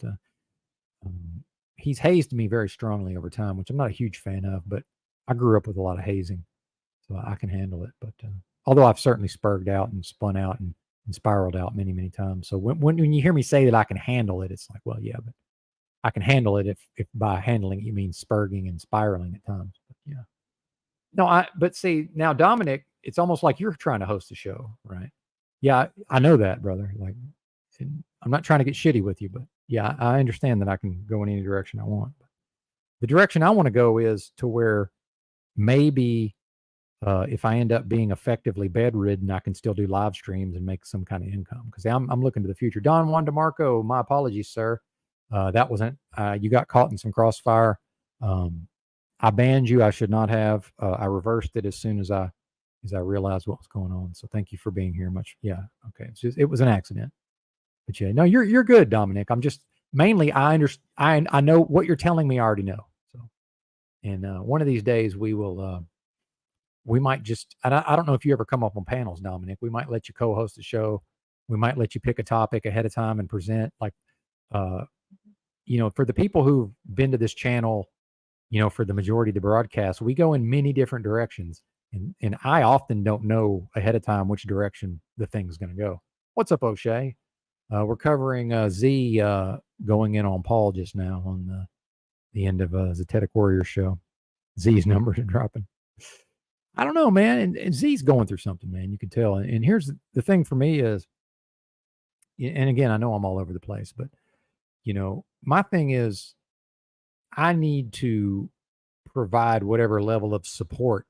he's hazed me very strongly over time, which I'm not a huge fan of. But I grew up with a lot of hazing, so I can handle it. But although I've certainly spurged out and spun out and spiraled out many, many times. So when you hear me say that I can handle it, it's like, well, yeah, but I can handle it if by handling it you mean spurging and spiraling at times. But yeah. No, but see, now, Dominic, it's almost like you're trying to host a show, right? Yeah, I know that, brother. Like, I'm not trying to get shitty with you, but yeah, I understand that I can go in any direction I want. The direction I want to go is to where maybe if I end up being effectively bedridden, I can still do live streams and make some kind of income, because I'm looking to the future. Don Juan DeMarco, my apologies, sir. That wasn't, you got caught in some crossfire. I banned you. I should not have. I reversed it as soon as I realized what was going on. So thank you for being here. Yeah. Okay. It was an accident. But yeah, no, you're good, Dominic. I'm just mainly, I understand. I know what you're telling me. I already know. So, and one of these days we will, we might just, I don't know if you ever come up on panels, Dominic. We might let you co-host the show. We might let you pick a topic ahead of time and present, like, for the people who've been to this channel, for the majority of the broadcast, we go in many different directions. And I often don't know ahead of time which direction the thing's going to go. What's up, O'Shea? We're covering Z going in on Paul just now on the end of the Zetetic Warrior show. Z's numbers are dropping. I don't know, man. And Z's going through something, man. You can tell. And here's the thing for me is, and again, I know I'm all over the place, but, my thing is, I need to provide whatever level of support.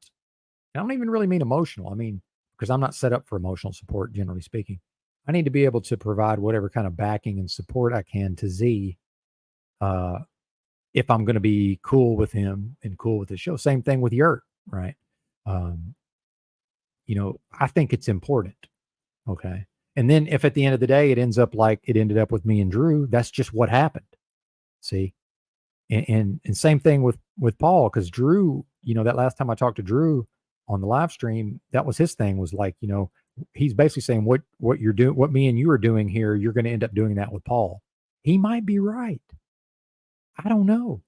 I don't even really mean emotional. I mean, because I'm not set up for emotional support, generally speaking. I need to be able to provide whatever kind of backing and support I can to Z if I'm going to be cool with him and cool with the show. Same thing with Yurt, right? I think it's important. Okay. And then if at the end of the day, it ends up like it ended up with me and Drew, that's just what happened. See? And same thing with Paul, because Drew, that last time I talked to Drew on the live stream, that was his thing, was like, he's basically saying what you're doing, what me and you are doing here, you're going to end up doing that with Paul. He might be right. I don't know.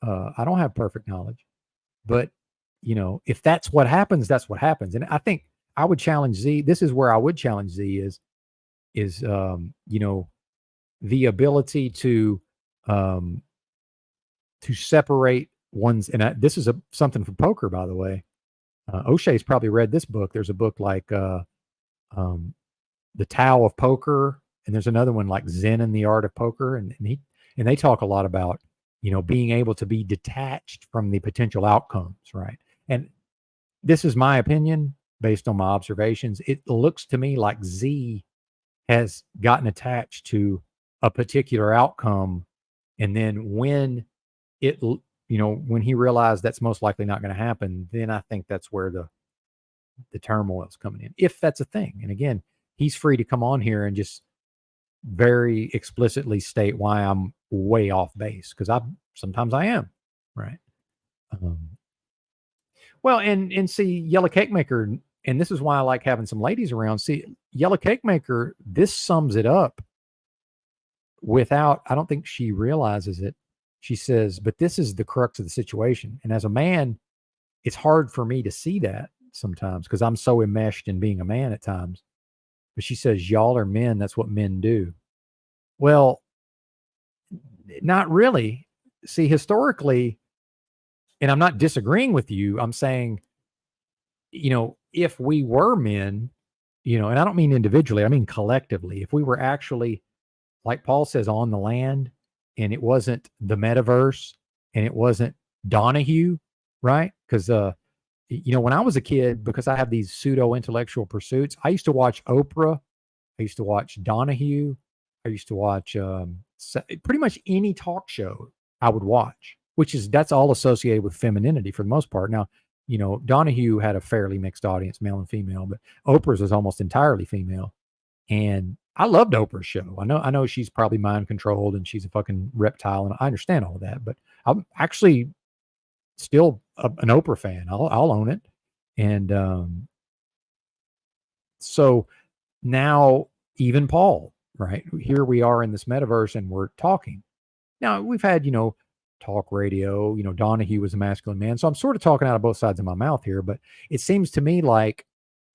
I don't have perfect knowledge, but if that's what happens, that's what happens. And I think I would challenge Z. This is where I would challenge Z is the ability to separate one's, and this is something for poker, by the way. O'Shea's probably read this book. There's a book like The Tao of Poker, and there's another one like Zen and the Art of Poker, and they talk a lot about being able to be detached from the potential outcomes, right? And this is my opinion based on my observations. It looks to me like Z has gotten attached to a particular outcome, and then when when he realized that's most likely not going to happen, then I think that's where the turmoil is coming in, if that's a thing. And again, he's free to come on here and just very explicitly state why I'm way off base, because sometimes I am, right? Well, and see, Yellow Cake Maker, and this is why I like having some ladies around. See, Yellow Cake Maker, this sums it up without, I don't think she realizes it. She says, but this is the crux of the situation. And as a man, it's hard for me to see that sometimes because I'm so enmeshed in being a man at times. But she says, y'all are men. That's what men do. Well, not really. See, historically, and I'm not disagreeing with you, I'm saying, if we were men, and I don't mean individually, I mean collectively, if we were actually, like Paul says, on the land, and it wasn't the metaverse, and it wasn't Donahue, right? Because, when I was a kid, because I have these pseudo intellectual pursuits, I used to watch Oprah. I used to watch Donahue. I used to watch pretty much any talk show I would watch, that's all associated with femininity for the most part. Now, Donahue had a fairly mixed audience, male and female, but Oprah's was almost entirely female. And I loved Oprah's show. I know she's probably mind controlled and she's a fucking reptile, and I understand all of that, but I'm actually still an Oprah fan. I'll own it. And so now even Paul, right? Here we are in this metaverse and we're talking. Now we've had, talk radio, Donahue was a masculine man. So I'm sort of talking out of both sides of my mouth here, but it seems to me like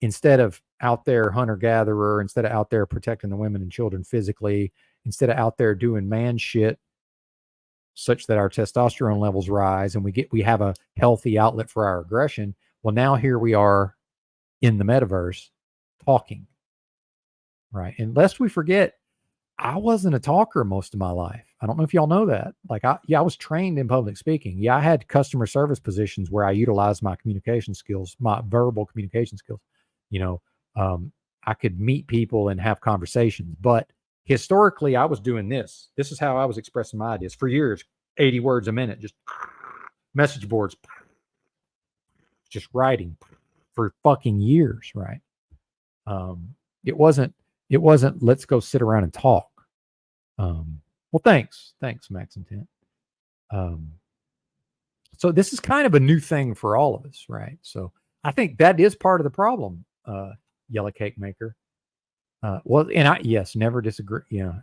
instead of out there hunter-gatherer, instead of out there protecting the women and children physically, instead of out there doing man shit such that our testosterone levels rise and we have a healthy outlet for our aggression. Well, now here we are in the metaverse talking, right? And lest we forget, I wasn't a talker most of my life. I don't know if y'all know that. Like, I was trained in public speaking. Yeah, I had customer service positions where I utilized my communication skills, my verbal communication skills. I could meet people and have conversations, but historically I was doing this. This is how I was expressing my ideas for years, 80 words a minute, just message boards, just writing for fucking years, right? It wasn't, let's go sit around and talk. Well, thanks, Max Intent. So this is kind of a new thing for all of us, right? So I think that is part of the problem, Yellow Cake Maker. Well, and yes, never disagree. Yeah.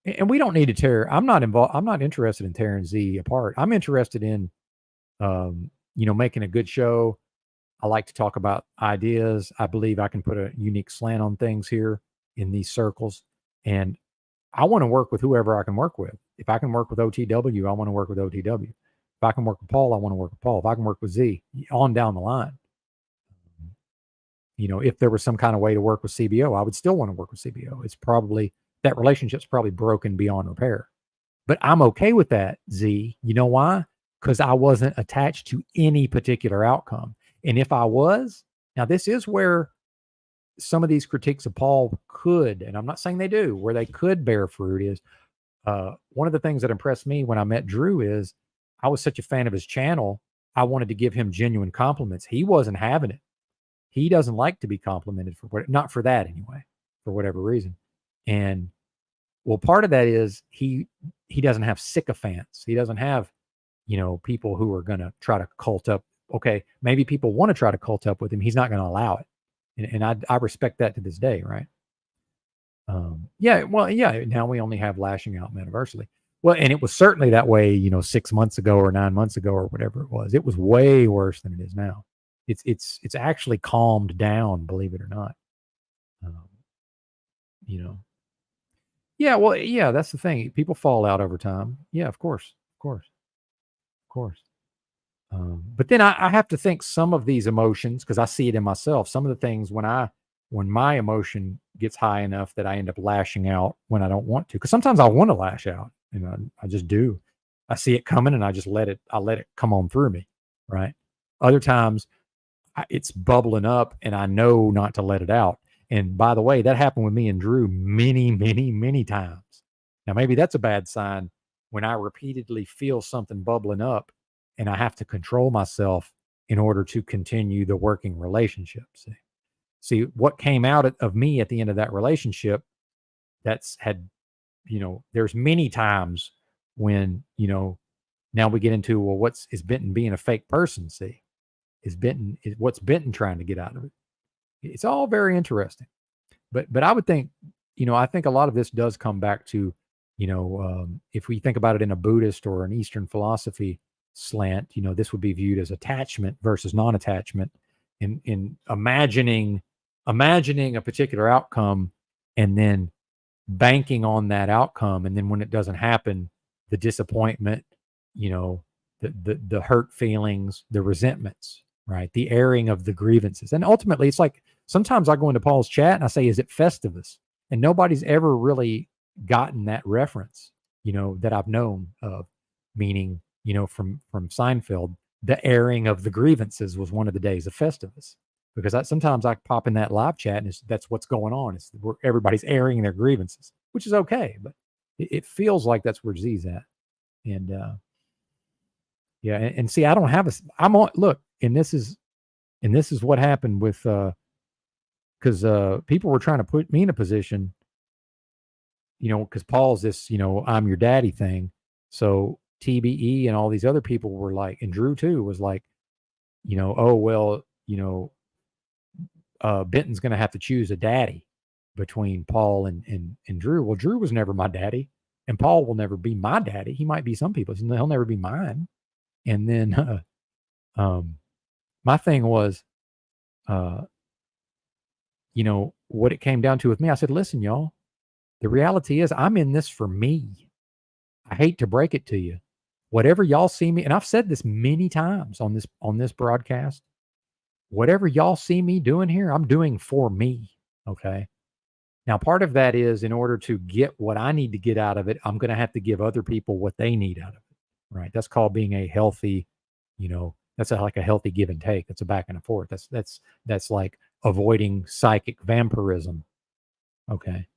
And we don't need to tear. I'm not involved. I'm not interested in tearing Z apart. I'm interested in, making a good show. I like to talk about ideas. I believe I can put a unique slant on things here in these circles. And I want to work with whoever I can work with. If I can work with OTW, I want to work with OTW. If I can work with Paul, I want to work with Paul. If I can work with Z, on down the line. If there was some kind of way to work with CBO, I would still want to work with CBO. It's probably, that relationship's probably broken beyond repair. But I'm okay with that, Z. You know why? Because I wasn't attached to any particular outcome. And if I was, now this is where some of these critiques of Paul could, and I'm not saying they do, where they could bear fruit is, one of the things that impressed me when I met Drew is I was such a fan of his channel I wanted to give him genuine compliments. He wasn't having it. He doesn't like to be complimented not for that anyway, for whatever reason. And well, part of that is he doesn't have sycophants. He doesn't have, people who are going to try to cult up. Okay, maybe people want to try to cult up with him. He's not going to allow it. And I respect that to this day, right? Now we only have lashing out universally. Well, and it was certainly that way, 6 months ago or 9 months ago or whatever it was. It was way worse than it is now. It's actually calmed down, believe it or not. Yeah, well, yeah, that's the thing. People fall out over time. Yeah, of course. But then I have to think some of these emotions, because I see it in myself. Some of the things when my emotion gets high enough that I end up lashing out when I don't want to, because sometimes I want to lash out, and I just do. I see it coming, and I let it come on through me, right? Other times, it's bubbling up, and I know not to let it out. And by the way, that happened with me and Drew many, many, many times. Now, maybe that's a bad sign when I repeatedly feel something bubbling up and I have to control myself in order to continue the working relationship. See what came out of me at the end of that relationship, there's many times when, now we get into, well, is Benton being a fake person? What's Benton trying to get out of it? It's all very interesting, but I would think, I think a lot of this does come back to, if we think about it in a Buddhist or an Eastern philosophy slant, this would be viewed as attachment versus non-attachment, in imagining a particular outcome and then banking on that outcome. And then when it doesn't happen, the disappointment, the hurt feelings, the resentments, right? The airing of the grievances. And ultimately, it's like, sometimes I go into Paul's chat and I say, is it Festivus? And nobody's ever really gotten that reference, that I've known of, meaning, from Seinfeld, the airing of the grievances was one of the days of Festivus. Because sometimes I pop in that live chat and that's what's going on. It's where everybody's airing their grievances, which is okay. But it feels like that's where Z's at. And and see, I don't have I'm on, look, and this is what happened with, because people were trying to put me in a position, because Paul's this, I'm your daddy thing. So TBE and all these other people were like, and Drew too was like, oh, well, Benton's going to have to choose a daddy between Paul and Drew. Well, Drew was never my daddy, and Paul will never be my daddy. He might be some people's, and he'll never be mine. And then, my thing was, what it came down to with me, I said, listen, y'all, the reality is I'm in this for me. I hate to break it to you. Whatever y'all see me, and I've said this many times on this broadcast, whatever y'all see me doing here, I'm doing for me. Okay. Now, part of that is in order to get what I need to get out of it, I'm going to have to give other people what they need out of it. Right. That's called being a healthy, that's like a healthy give and take. That's a back and forth. That's like avoiding psychic vampirism. Okay.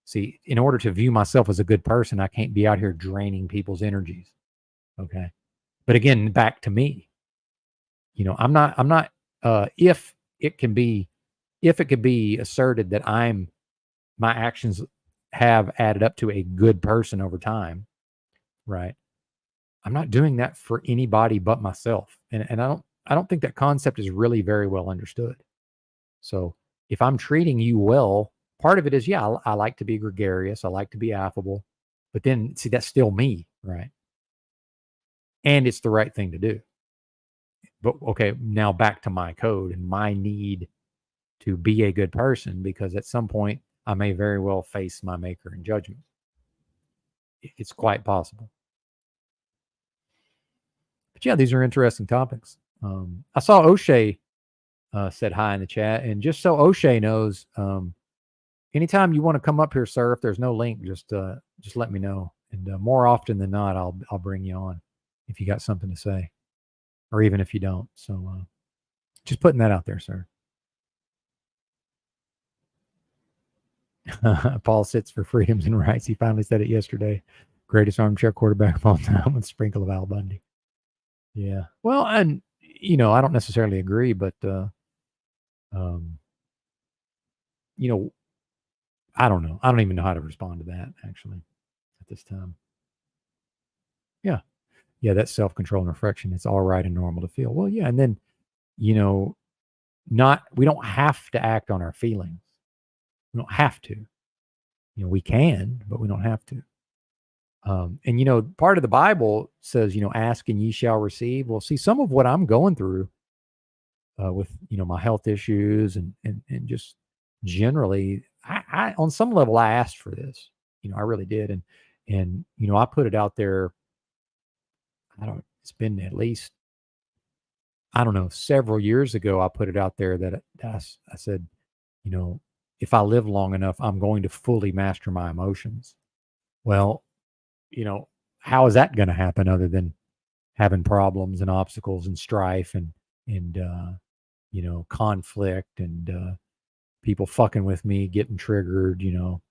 See, in order to view myself as a good person, I can't be out here draining people's energies. Okay. But again, back to me, I'm not, if it could be asserted that my actions have added up to a good person over time, right? I'm not doing that for anybody but myself. And I don't think that concept is really very well understood. So if I'm treating you well, part of it is, I like to be gregarious. I like to be affable, but then see, that's still me, right? And it's the right thing to do. But okay, now back to my code and my need to be a good person, because at some point I may very well face my maker in judgment. It's quite possible. But yeah, these are interesting topics. I saw O'Shea said hi in the chat, and just so O'Shea knows, anytime you want to come up here, sir, if there's no link, just let me know, and more often than not, I'll bring you on if you got something to say, or even if you don't. So just putting that out there, sir. Paul sits for freedoms and rights. He finally said it yesterday. Greatest armchair quarterback of all time with a sprinkle of Al Bundy. Yeah. Well, and you know, I don't necessarily agree, but you know, I don't know. I don't even know how to respond to that actually at this time. Yeah. Yeah, that's self-control and reflection. It's all right and normal to feel. Well, yeah, and then, you know, not we don't have to act on our feelings. We don't have to. You know, we can, but we don't have to. And you know, part of the Bible says, you know, ask and ye shall receive. Well, see, some of what I'm going through with you know my health issues and just generally, I on some level I asked for this. You know, I really did, and you know I put it out there. I don't. It's been at least I don't know several years ago. I put it out there that I said, you know, if I live long enough, I'm going to fully master my emotions. Well, you know, how is that going to happen other than having problems and obstacles and strife and you know conflict and people fucking with me, getting triggered, you know,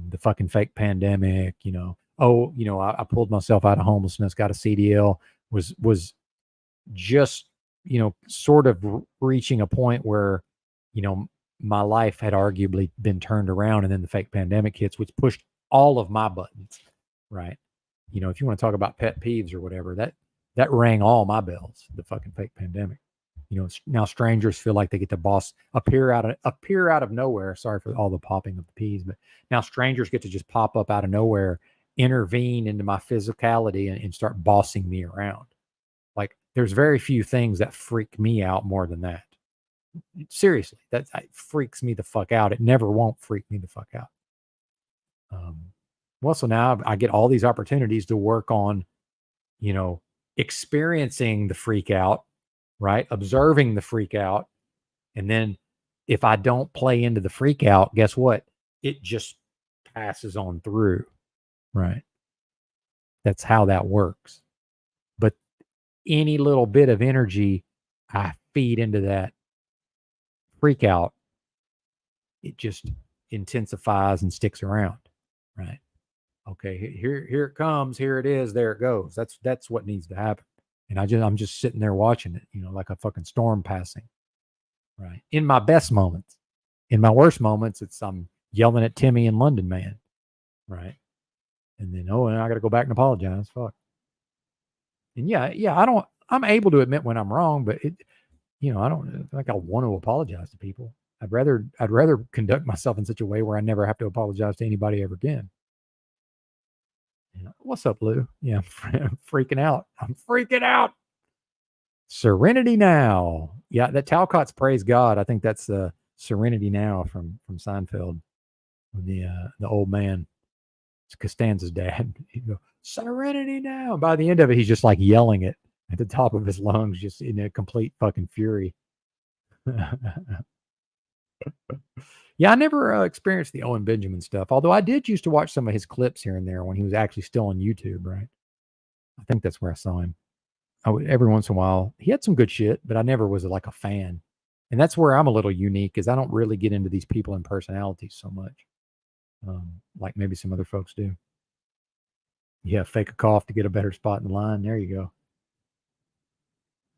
the fucking fake pandemic, you know. Oh, you know, I pulled myself out of homelessness, got a CDL, was just, you know, sort of reaching a point where, you know, my life had arguably been turned around, and then the fake pandemic hits, which pushed all of my buttons, right? You know, if you want to talk about pet peeves or whatever, that rang all my bells, the fucking fake pandemic. You know, now strangers feel like they get to appear out of nowhere. Sorry for all the popping of the peas, but now strangers get to just pop up out of nowhere, intervene into my physicality and start bossing me around. Like there's very few things that freak me out more than that. Seriously, that freaks me the fuck out. It never won't freak me the fuck out. Um, well, so now I get all these opportunities to work on, you know, experiencing the freak out, right? Observing the freak out. And then if I don't play into the freak out, guess what? It just passes on through, right? That's how that works. But any little bit of energy I feed into that freak out, it just intensifies and sticks around, right? Okay, here it comes, here it is, there it goes. That's what needs to happen. And I'm just sitting there watching it, you know, like a fucking storm passing, right? In my best moments. In my worst moments, it's I'm yelling at Timmy and London Man, right? And then and I got to go back and apologize. Fuck. And yeah, I'm able to admit when I'm wrong, but you know, I don't like I want to apologize to people. I'd rather conduct myself in such a way where I never have to apologize to anybody ever again. Yeah. What's up, Lou? Yeah, I'm freaking out. I'm freaking out. Serenity Now. Yeah, that Talcott's Praise God. I think that's Serenity Now from Seinfeld. The old man, it's Costanza's dad. He'd go, Serenity Now. And by the end of it, he's just like yelling it at the top of his lungs, just in a complete fucking fury. Yeah, I never experienced the Owen Benjamin stuff, although I did used to watch some of his clips here and there when he was actually still on YouTube, right? I think that's where I saw him. Every once in a while, he had some good shit, but I never was like a fan. And that's where I'm a little unique, is I don't really get into these people and personalities so much, like maybe some other folks do. Yeah, fake a cough to get a better spot in the line. There you go.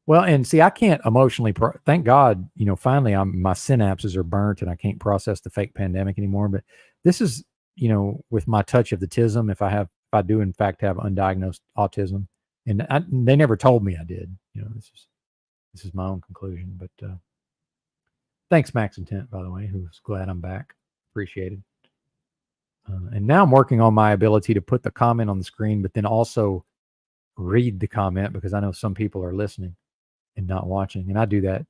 Well, and see, I can't emotionally. Thank God, you know. Finally, my synapses are burnt, and I can't process the fake pandemic anymore. But this is, you know, with my touch of the tism. If I do in fact have undiagnosed autism, and they never told me I did. You know, this is my own conclusion. But thanks, Max Intent, by the way, who's glad I'm back. Appreciated. And now I'm working on my ability to put the comment on the screen, but then also read the comment, because I know some people are listening and not watching. And I do that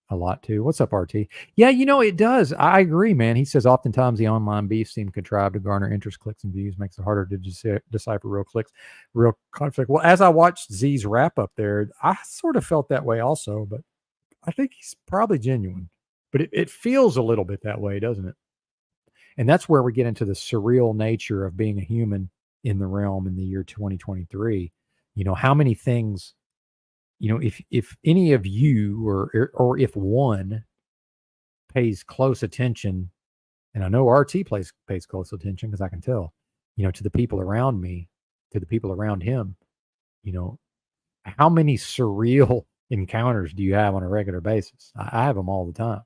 a lot too. What's up, RT? Yeah, you know, it does. I agree, man. He says oftentimes the online beef seem contrived to garner interest, clicks, and views, makes it harder to decipher real clicks, real conflict. Well, as I watched Z's wrap up there, I sort of felt that way also, but I think he's probably genuine. But it feels a little bit that way, doesn't it? And that's where we get into the surreal nature of being a human in the realm in the year 2023. You know, how many things, you know, if any of you or if one pays close attention, and I know RT pays close attention because I can tell, you know, to the people around me, to the people around him, you know, how many surreal encounters do you have on a regular basis? I have them all the time.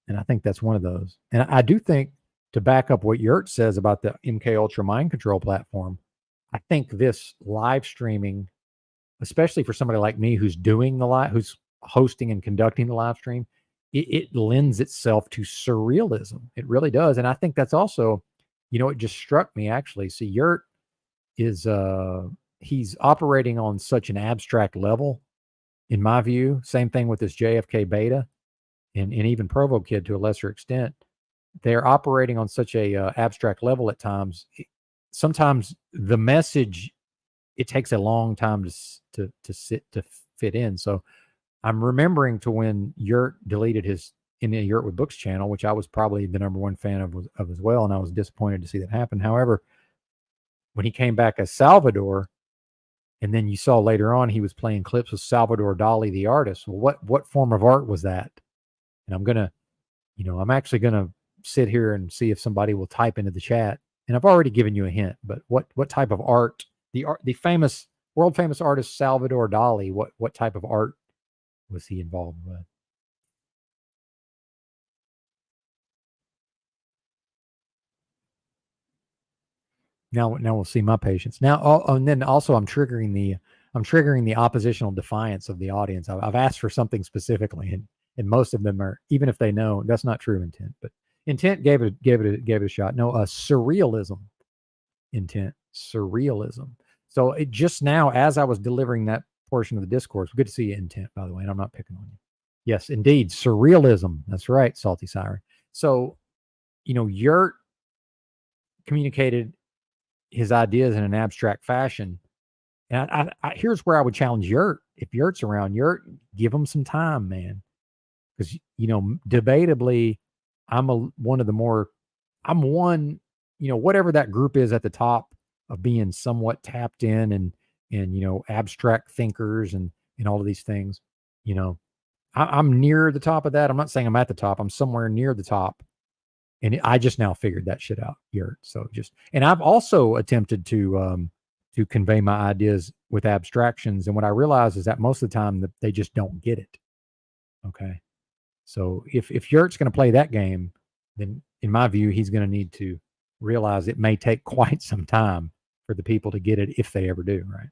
And I think that's one of those. And I do think, to back up what Yurt says about the MK Ultra mind control platform, I think this live streaming, especially for somebody like me who's doing the live, who's hosting and conducting the live stream, it lends itself to surrealism. It really does. And I think that's also, it just struck me actually. See, Yurt is he's operating on such an abstract level, in my view. Same thing with this JFK beta and even Provo Kid to a lesser extent. They're operating on such a abstract level at times. Sometimes the message, it takes a long time to fit in. So I'm remembering to when Yurt deleted his in the Yurt with Books channel, which I was probably the number one fan of as well, and I was disappointed to see that happen. However, when he came back as Salvador, and then you saw later on he was playing clips with Salvador Dali, the artist. Well, what form of art was that? And I'm actually gonna sit here and see if somebody will type into the chat. And I've already given you a hint, but what type of art? The world famous artist Salvador Dali. What type of art was he involved with? Now we'll see my patience. Now, and then also I'm triggering the oppositional defiance of the audience. I've asked for something specifically, and most of them are, even if they know that's not true intent, but intent gave it a shot. No, surrealism intent, surrealism. So it just now, as I was delivering that portion of the discourse, good to see you, intent, by the way, and I'm not picking on you. Yes, indeed, surrealism. That's right, Salty Siren. So, Yurt communicated his ideas in an abstract fashion. And I here's where I would challenge Yurt. If Yurt's around, Yurt, give him some time, man. Because, debatably, I'm one, whatever that group is at the top of being somewhat tapped in and abstract thinkers and all of these things, I'm near the top of that. I'm not saying I'm at the top. I'm somewhere near the top. And I just now figured that shit out, Yurt. So and I've also attempted to convey my ideas with abstractions. And what I realize is that most of the time they just don't get it. Okay. So if Yurt's going to play that game, then in my view, he's going to need to realize it may take quite some time for the people to get it, if they ever do, right?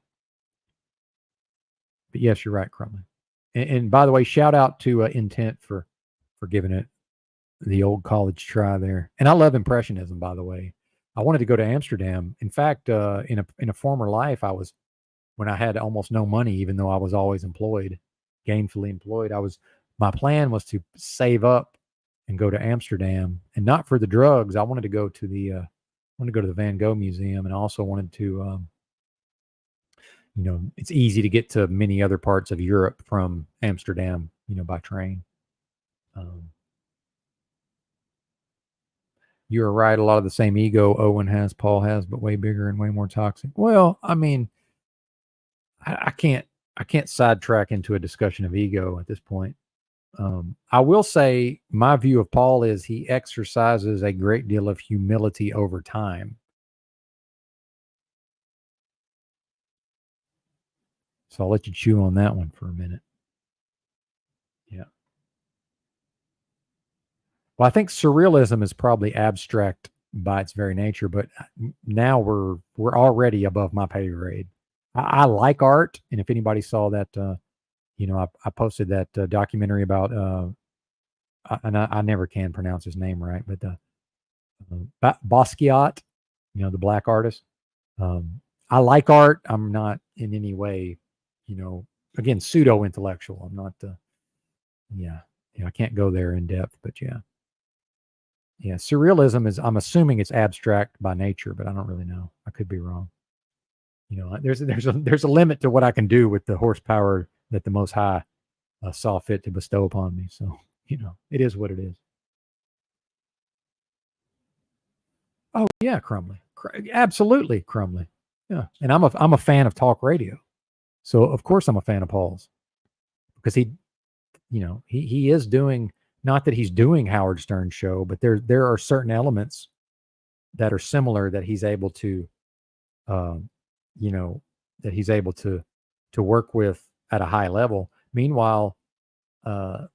But yes, you're right, Crumley. And by the way, shout out to Intent for giving it the old college try there. And I love Impressionism, by the way. I wanted to go to Amsterdam. In fact, in a former life, when I had almost no money, even though I was always employed, gainfully employed, my plan was to save up and go to Amsterdam, and not for the drugs. I wanted to go to the Van Gogh Museum, and I also wanted to, it's easy to get to many other parts of Europe from Amsterdam, by train. You're right. A lot of the same ego Owen has, Paul has, but way bigger and way more toxic. Well, I mean, I can't sidetrack into a discussion of ego at this point. I will say my view of Paul is he exercises a great deal of humility over time. So I'll let you chew on that one for a minute. Yeah. Well, I think surrealism is probably abstract by its very nature, but now we're already above my pay grade. I like art, and if anybody saw that, I posted that documentary about, and I never can pronounce his name right, but Basquiat, the black artist. I like art. I'm not in any way, again, pseudo intellectual. I'm not. I can't go there in depth, but yeah. Surrealism is. I'm assuming it's abstract by nature, but I don't really know. I could be wrong. There's a limit to what I can do with the horsepower that the Most High saw fit to bestow upon me. So, it is what it is. Oh yeah, Crumley. Absolutely, Crumley. Yeah, and I'm a fan of talk radio, so of course I'm a fan of Paul's, because he is doing, not that he's doing Howard Stern's show, but there are certain elements that are similar that he's able to, that he's able to work with at a high level. Meanwhile, I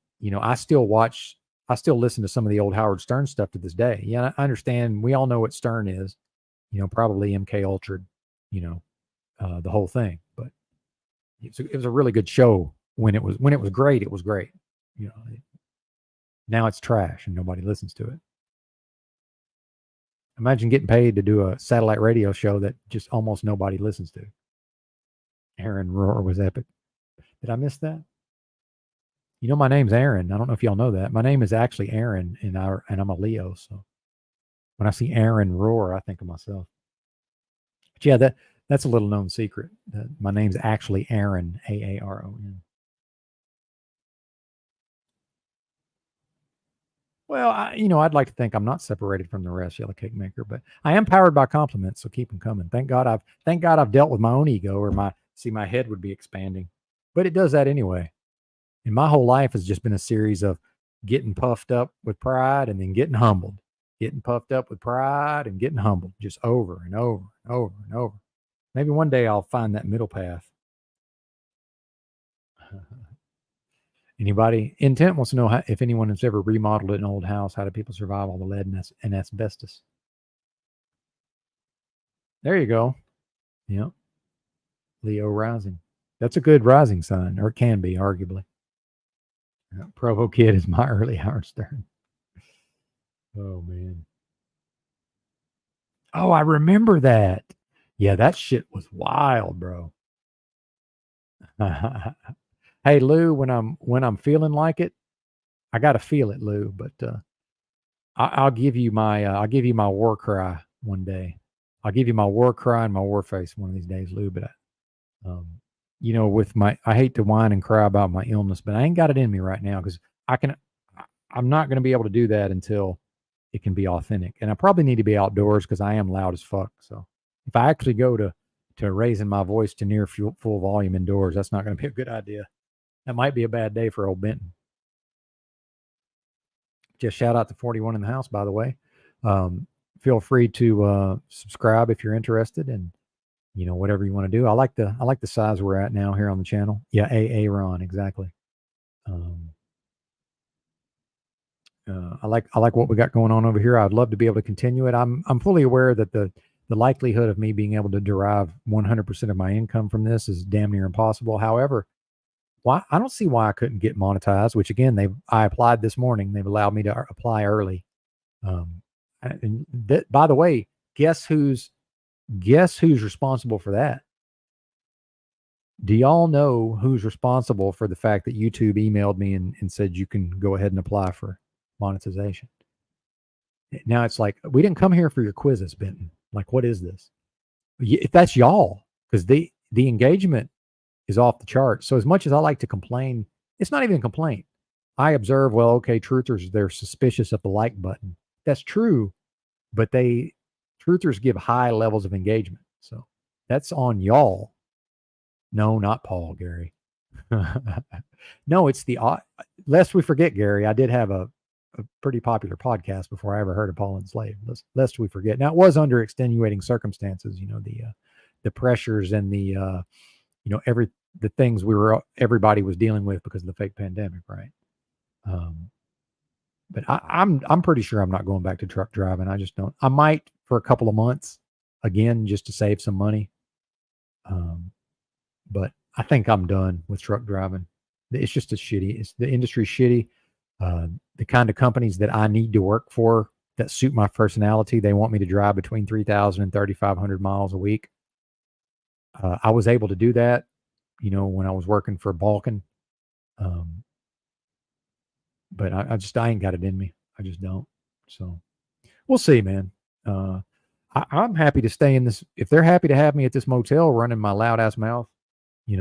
still listen to some of the old Howard Stern stuff to this day. Yeah, I understand. We all know what Stern is, probably MK Ultra, the whole thing. But it was a really good show when it was great. It was great. Now it's trash and nobody listens to it. Imagine getting paid to do a satellite radio show that just almost nobody listens to. Aaron Rohr was epic. Did I miss that? My name's Aaron. I don't know if y'all know that. My name is actually Aaron, and I'm a Leo. So when I see Aaron Rohr, I think of myself. But yeah, that's a little known secret. My name's actually Aaron, Aaron. Well, I'd like to think I'm not separated from the rest, Yellow Cake Maker, but I am powered by compliments, so keep them coming. Thank God I've dealt with my own ego, or my head would be expanding, but it does that anyway. And my whole life has just been a series of getting puffed up with pride and then getting humbled, getting puffed up with pride and getting humbled, just over and over and over and over. Maybe one day I'll find that middle path. Anybody? Intent wants to know if anyone has ever remodeled an old house. How do people survive all the lead and asbestos? There you go. Yep. Leo rising. That's a good rising sign, or it can be, arguably. Provo Kid is my early Howard Stern. Oh, man. Oh, I remember that. Yeah, that shit was wild, bro. Hey, Lou, when I'm feeling like it, I got to feel it, Lou, but I'll give you my war cry one day. I'll give you my war cry and my war face one of these days, Lou, but I hate to whine and cry about my illness, but I ain't got it in me right now because I'm not going to be able to do that until it can be authentic. And I probably need to be outdoors because I am loud as fuck. So if I actually go to raising my voice to near full volume indoors, that's not going to be a good idea. That might be a bad day for old Benton. Just shout out to 41 in the house, by the way. Feel free to subscribe if you're interested, and whatever you want to do. I like the size we're at now here on the channel. Yeah, Ron, exactly. I like what we got going on over here. I'd love to be able to continue it. I'm fully aware that the likelihood of me being able to derive 100% of my income from this is damn near impossible. However, I don't see why I couldn't get monetized, which again, I applied this morning. They've allowed me to apply early. By the way, guess who's responsible for that? Do y'all know who's responsible for the fact that YouTube emailed me and said you can go ahead and apply for monetization? Now it's like, we didn't come here for your quizzes, Benton. Like, what is this? If that's y'all, because the engagement is off the chart. So as much as I like to complain, it's not even a complaint. I observe, well, okay, truthers, they're suspicious of the like button. That's true, but truthers give high levels of engagement. So that's on y'all. No, not Paul, Gary. No, it's lest we forget, Gary, I did have a pretty popular podcast before I ever heard of Paul Enslaved. Lest we forget. Now, it was under extenuating circumstances, the pressures and the things everybody was dealing with because of the fake pandemic, right? But I'm pretty sure I'm not going back to truck driving. I just don't. I might for a couple of months again, just to save some money. But I think I'm done with truck driving. It's just the industry's shitty. The kind of companies that I need to work for that suit my personality, they want me to drive between 3,000 and 3,500 miles a week. I was able to do that, when I was working for Balkan. But I ain't got it in me. I just don't. So we'll see, man. I'm happy to stay in this. If they're happy to have me at this motel running my loud ass mouth,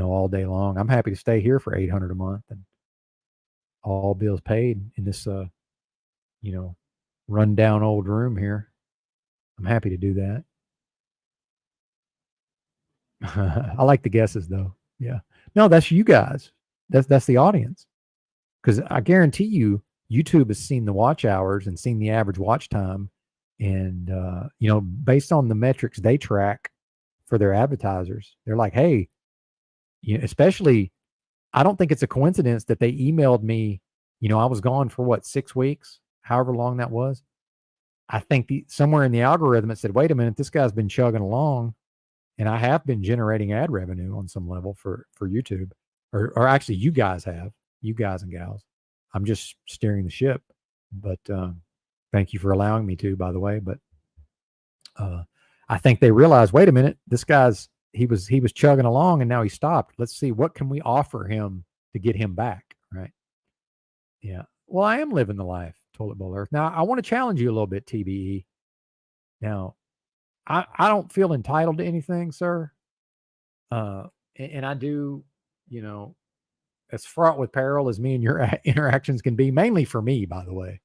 all day long, I'm happy to stay here for $800 a month and all bills paid in this, run down old room here. I'm happy to do that. I like the guesses though. Yeah. No, that's you guys. That's the audience. Because I guarantee you, YouTube has seen the watch hours and seen the average watch time. And, based on the metrics they track for their advertisers. They're like, hey, especially, I don't think it's a coincidence that they emailed me. I was gone for what, 6 weeks, however long that was. I think somewhere in the algorithm it said, wait a minute, this guy's been chugging along, and I have been generating ad revenue on some level for YouTube, or actually you guys and gals. I'm just steering the ship, but thank you for allowing me to, by the way. But I think they realized, wait a minute, this guy's he was chugging along and now he stopped. Let's see, what can we offer him to get him back, right? Yeah. Well, I am living the life, Toilet Bowl Earth. Now, I want to challenge you a little bit, TBE. Now, I don't feel entitled to anything, sir. And I do, as fraught with peril as me and your interactions can be, mainly for me, by the way.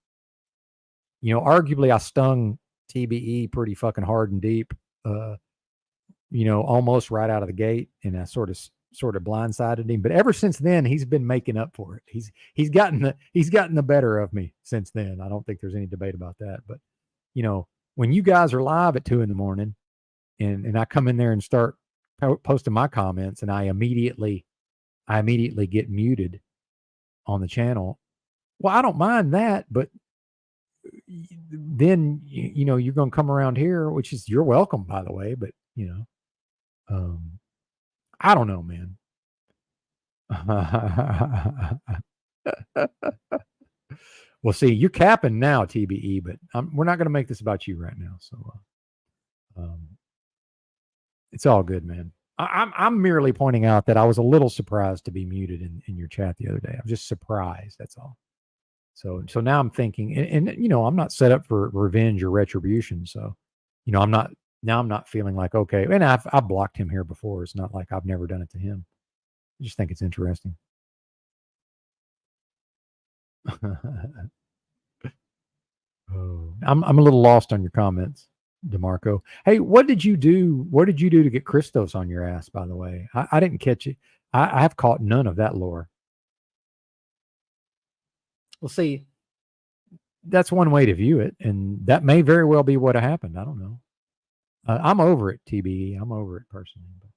Arguably I stung TBE pretty fucking hard and deep, almost right out of the gate, and I sort of blindsided him. But ever since then, he's been making up for it. He's gotten the better of me since then. I don't think there's any debate about that. But when you guys are live at 2 a.m. and I come in there and start posting my comments, and I immediately get muted on the channel. Well, I don't mind that, but then you're going to come around here, which is, you're welcome, by the way, but I don't know, man. Well, see, you're capping now, TBE, but we're not going to make this about you right now. So it's all good, man. I'm merely pointing out that I was a little surprised to be muted in your chat the other day. I'm just surprised. That's all. So now I'm thinking, and I'm not set up for revenge or retribution. So, I'm not feeling like, okay. And I've blocked him here before. It's not like I've never done it to him. I just think it's interesting. Oh, I'm a little lost on your comments, DeMarco. Hey, what did you do? What did you do to get Christos on your ass, by the way? I didn't catch it. I have caught none of that lore. Well, see, that's one way to view it, and that may very well be what happened. I don't know. I'm over it, TBE. I'm over it personally. But,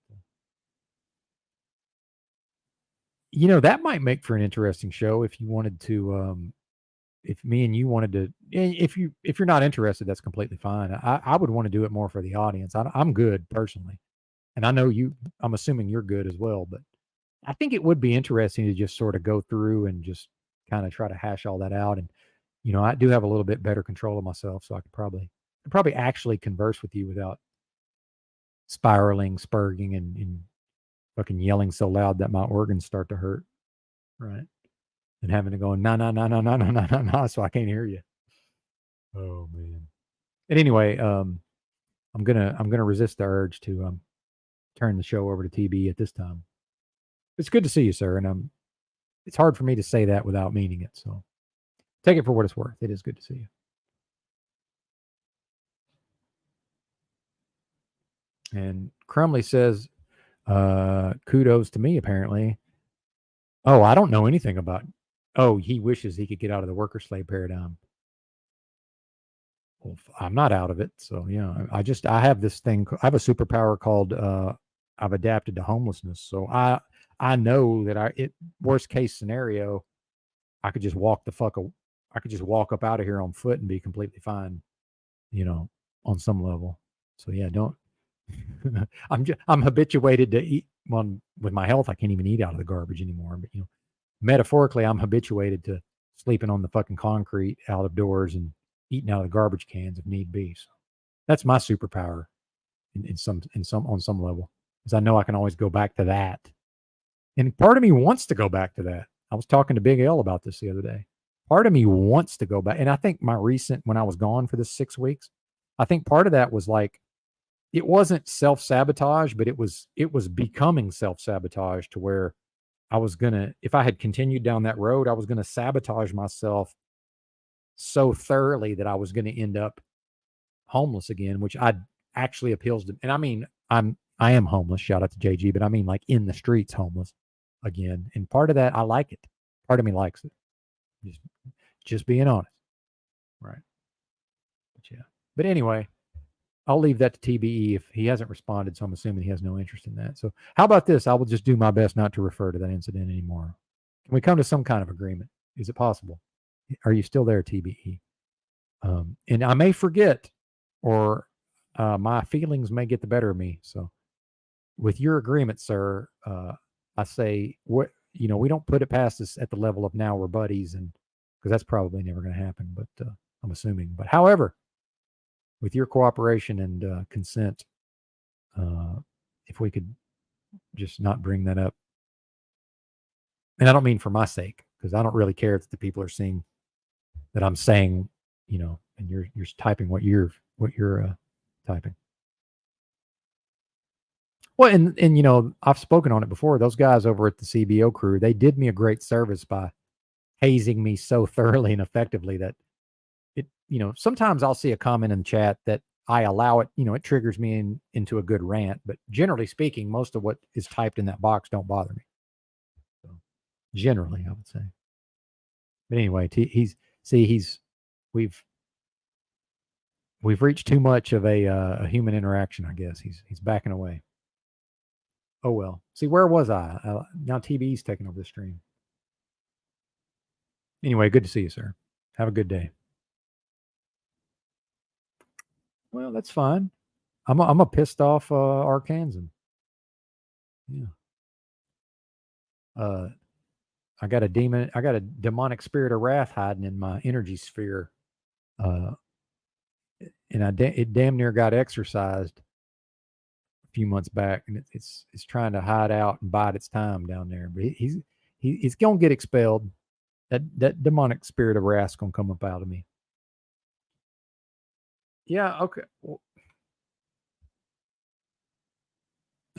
that might make for an interesting show if you wanted to. If me and you wanted to, if you're not interested, that's completely fine. I would want to do it more for the audience. I'm good personally, and I know I'm assuming you're good as well. But I think it would be interesting to just sort of go through and just kind of try to hash all that out. And I do have a little bit better control of myself, so I could probably actually converse with you without spiraling, spurging, and fucking yelling so loud that my organs start to hurt, right? And having to go no, so I can't hear you. Oh man. And anyway, I'm gonna resist the urge to turn the show over to TB at this time. It's good to see you, sir, and it's hard for me to say that without meaning it. So take it for what it's worth. It is good to see you. And Crumley says, kudos to me, apparently. Oh, I don't know anything about. Oh, he wishes he could get out of the worker slave paradigm. Well, I'm not out of it. So, I have this thing. I have a superpower called I've adapted to homelessness. So I know that worst case scenario, I could just walk up out of here on foot and be completely fine, on some level. So yeah, don't. I'm habituated to eat. Well, with my health, I can't even eat out of the garbage anymore. But metaphorically, I'm habituated to sleeping on the fucking concrete out of doors and eating out of the garbage cans if need be. So that's my superpower on some level, because I know I can always go back to that. And part of me wants to go back to that. I was talking to Big L about this the other day. Part of me wants to go back. And I think when I was gone for this 6 weeks, I think part of that was like, it wasn't self-sabotage, but it was becoming self-sabotage to where I was if I had continued down that road, I was going to sabotage myself so thoroughly that I was going to end up homeless again, which actually appeals to. And I mean, I am homeless. Shout out to JG, but I mean like in the streets homeless again. And part of that, I like it. Part of me likes it. Just being honest. Right. But yeah. But anyway, I'll leave that to TBE if he hasn't responded. So I'm assuming he has no interest in that. So how about this? I will just do my best not to refer to that incident anymore. Can we come to some kind of agreement? Is it possible? Are you still there, TBE? And I may forget, or my feelings may get the better of me. So with your agreement, sir, I say, what, we don't put it past us at the level of now we're buddies, and because that's probably never going to happen, but I'm assuming. But however, with your cooperation and consent, if we could just not bring that up. And I don't mean for my sake, because I don't really care if the people are seeing that I'm saying, and you're typing what you're typing. Well, and I've spoken on it before. Those guys over at the CBO crew, they did me a great service by hazing me so thoroughly and effectively that it, sometimes I'll see a comment in the chat that I allow it, it triggers me into a good rant. But generally speaking, most of what is typed in that box don't bother me. So generally, I would say. But anyway, we've reached too much of a human interaction, I guess. He's backing away. Oh, well. See, where was I? Now TB's taking over the stream. Anyway, good to see you, sir. Have a good day. Well, that's fine. I'm a pissed off Arkansan. Yeah. I got a demonic spirit of wrath hiding in my energy sphere. And it damn near got exorcised a few months back, and it's trying to hide out and bide its time down there. But he's gonna get expelled. That demonic spirit of wrath's gonna come up out of me. Yeah. Okay.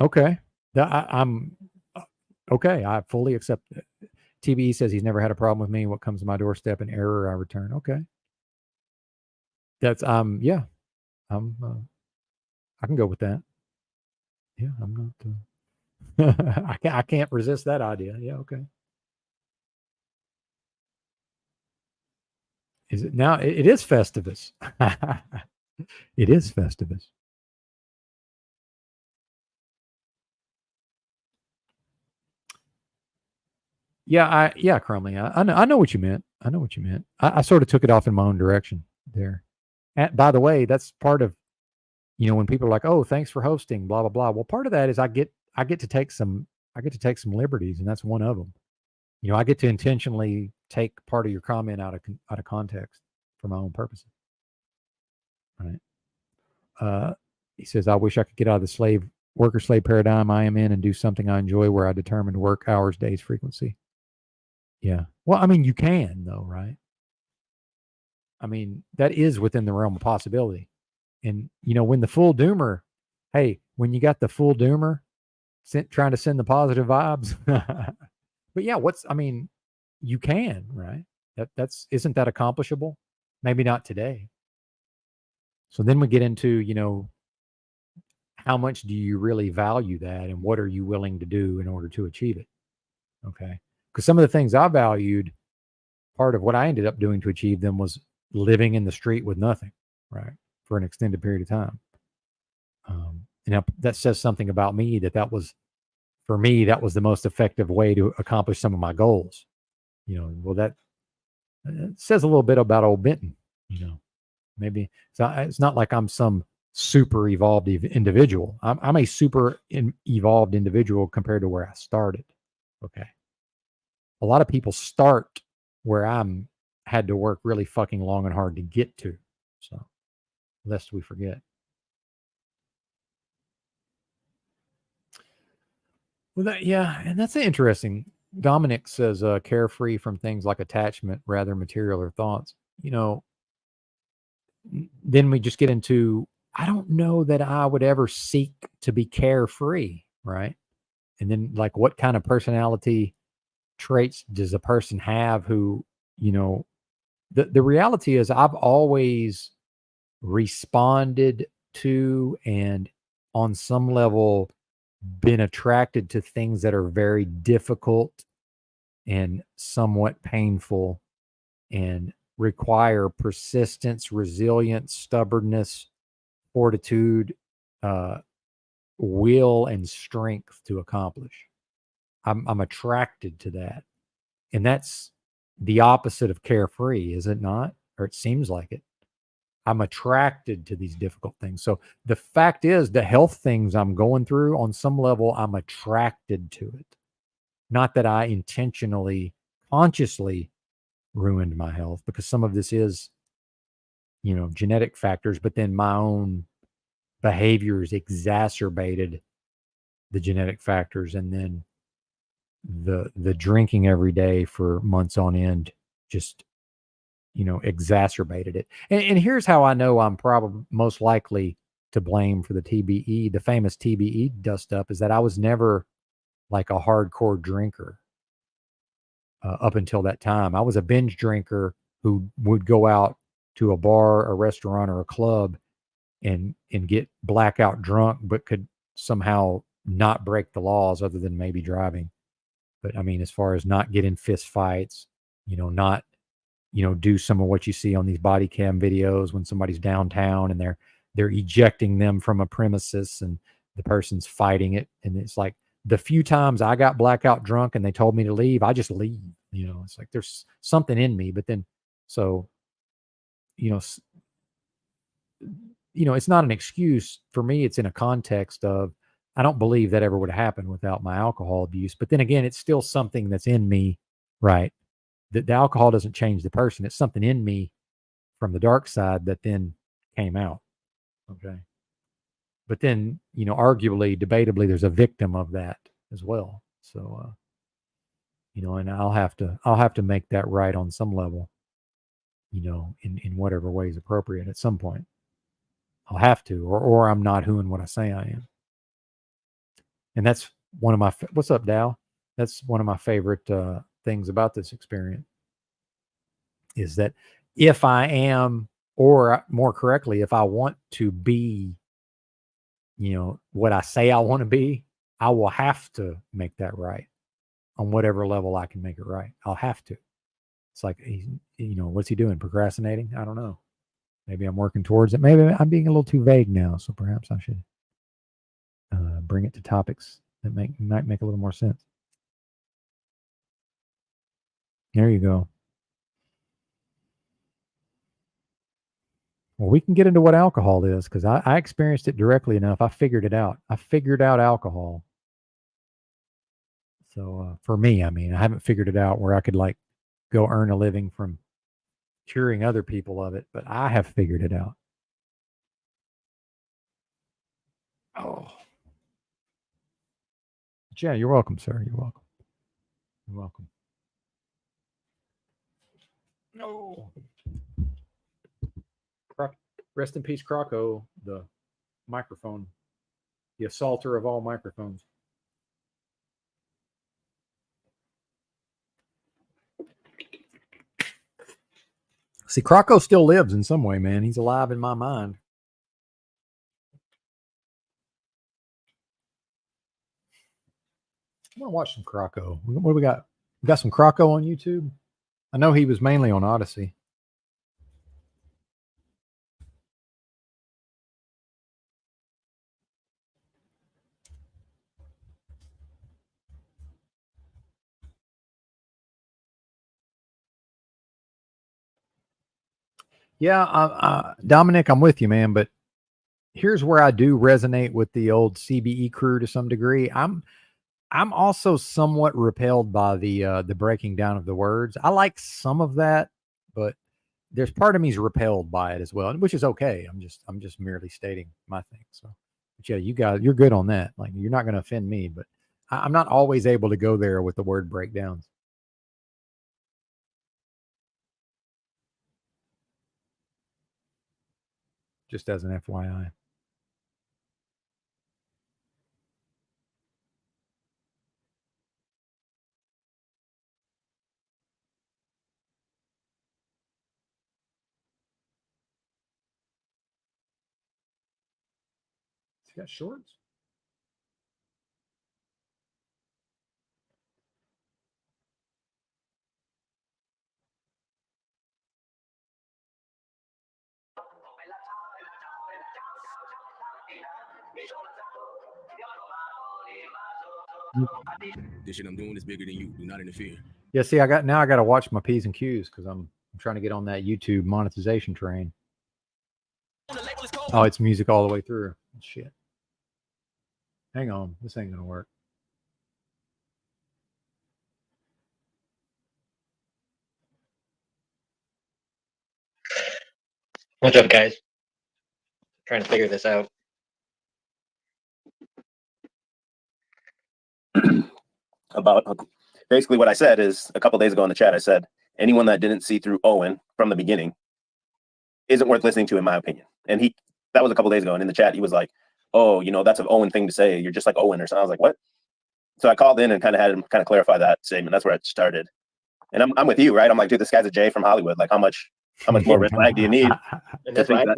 Okay. I'm okay. I fully accept it. TBE says he's never had a problem with me. What comes to my doorstep, an error, I return. Okay. That's yeah. I can go with that. Yeah, I'm not. I can't resist that idea. Yeah, okay. Is it now? It is Festivus. It is Festivus. Yeah, Crumley. I know what you meant. I know what you meant. I sort of took it off in my own direction there. And by the way, that's part of, when people are like, "Oh, thanks for hosting," blah blah blah. Well, part of that is I get to take some liberties, and that's one of them. I get to intentionally take part of your comment out of context for my own purposes. Right. He says, "I wish I could get out of the worker-slave paradigm I am in and do something I enjoy, where I determine work hours, days, frequency." Yeah. Well, I mean, you can though, right? I mean, that is within the realm of possibility. And when the full doomer, when you got the full doomer trying to send the positive vibes, but yeah, you can, right? Isn't that accomplishable? Maybe not today. So then we get into, how much do you really value that, and what are you willing to do in order to achieve it? Okay. Because some of the things I valued, part of what I ended up doing to achieve them was living in the street with nothing, right, for an extended period of time. That says something about me that was, for me, that was the most effective way to accomplish some of my goals. Well, that says a little bit about old Benton. Maybe it's not like I'm some super evolved individual. I'm a super evolved individual compared to where I started. Okay. A lot of people start where had to work really fucking long and hard to get to. So, lest we forget. Well, and that's interesting. Dominic says, carefree from things like attachment, rather material or thoughts. Then we just get into, I don't know that I would ever seek to be carefree, right? And then, like, what kind of personality traits does a person have who, the reality is I've always responded to and on some level been attracted to things that are very difficult and somewhat painful and require persistence, resilience, stubbornness, fortitude, will, and strength to accomplish. I'm attracted to that. And that's the opposite of carefree, is it not? Or it seems like it. I'm attracted to these difficult things. So the fact is, the health things I'm going through, on some level, I'm attracted to it. Not that I intentionally, consciously ruined my health, because some of this is, genetic factors, but then my own behaviors exacerbated the genetic factors, and then the drinking every day for months on end just exacerbated it. And here's how I know I'm probably most likely to blame for the TBE, the famous TBE dust up, is that I was never like a hardcore drinker up until that time. I was a binge drinker who would go out to a bar, a restaurant, or a club and get blackout drunk, but could somehow not break the laws other than maybe driving. But I mean, as far as not get in fist fights, not, do some of what you see on these body cam videos when somebody's downtown and they're ejecting them from a premises and the person's fighting it. And it's like, the few times I got blackout drunk and they told me to leave, I just leave. It's like there's something in me. But then, so, it's not an excuse for me. It's in a context of, I don't believe that ever would have happened without my alcohol abuse. But then again, it's still something that's in me, right? The alcohol doesn't change the person. It's something in me from the dark side that then came out. Okay. But then, arguably, debatably, there's a victim of that as well. So, and I'll have to make that right on some level, in whatever way is appropriate at some point. I'll have to, or I'm not who and what I say I am. And that's one of my, what's up, Dow? That's one of my favorite things about this experience, is that if I am, or more correctly, if I want to be, what I say I want to be, I will have to make that right on whatever level I can make it right. I'll have to. It's like, what's he doing? Procrastinating? I don't know. Maybe I'm working towards it. Maybe I'm being a little too vague now. So perhaps I should bring it to topics that might make a little more sense. There you go. Well, we can get into what alcohol is, because I experienced it directly enough. I figured it out. I figured out alcohol. So for me, I mean, I haven't figured it out where I could like go earn a living from curing other people of it, but I have figured it out. Oh, yeah, you're welcome, sir. You're welcome. You're welcome. No. Rest in peace, Croco, the microphone, the assaulter of all microphones. See, Croco still lives in some way, man. He's alive in my mind. I want to watch some Croco. What do we got? We got some Croco on YouTube? I know he was mainly on Odyssey. Yeah, Dominic, I'm with you, man. But here's where I do resonate with the old CBE crew to some degree. I'm also somewhat repelled by the breaking down of the words. I like some of that, but there's part of me is repelled by it as well, which is okay. I'm just merely stating my thing. So, but yeah, you're good on that. Like, you're not going to offend me, but I'm not always able to go there with the word breakdowns. Just as an FYI. He got shorts. This shit I'm doing is bigger than you. Do not interfere. Yeah, see, I got to watch my P's and Q's because I'm trying to get on that YouTube monetization train. Oh, it's music all the way through. Shit. Hang on, this ain't gonna work. What's up, guys? Trying to figure this out. About basically what I said is a couple days ago in the chat, I said anyone that didn't see through Owen from the beginning isn't worth listening to, in my opinion. And that was a couple days ago, and in the chat he was like, "Oh, you know, that's an Owen thing to say. You're just like Owen," or something. I was like, "What?" So I called in and kind of had him kind of clarify that statement. That's where it started. And I'm with you, right? I'm like, dude, this guy's a Jay from Hollywood. Like, how much more red flag do you need? And that's why I said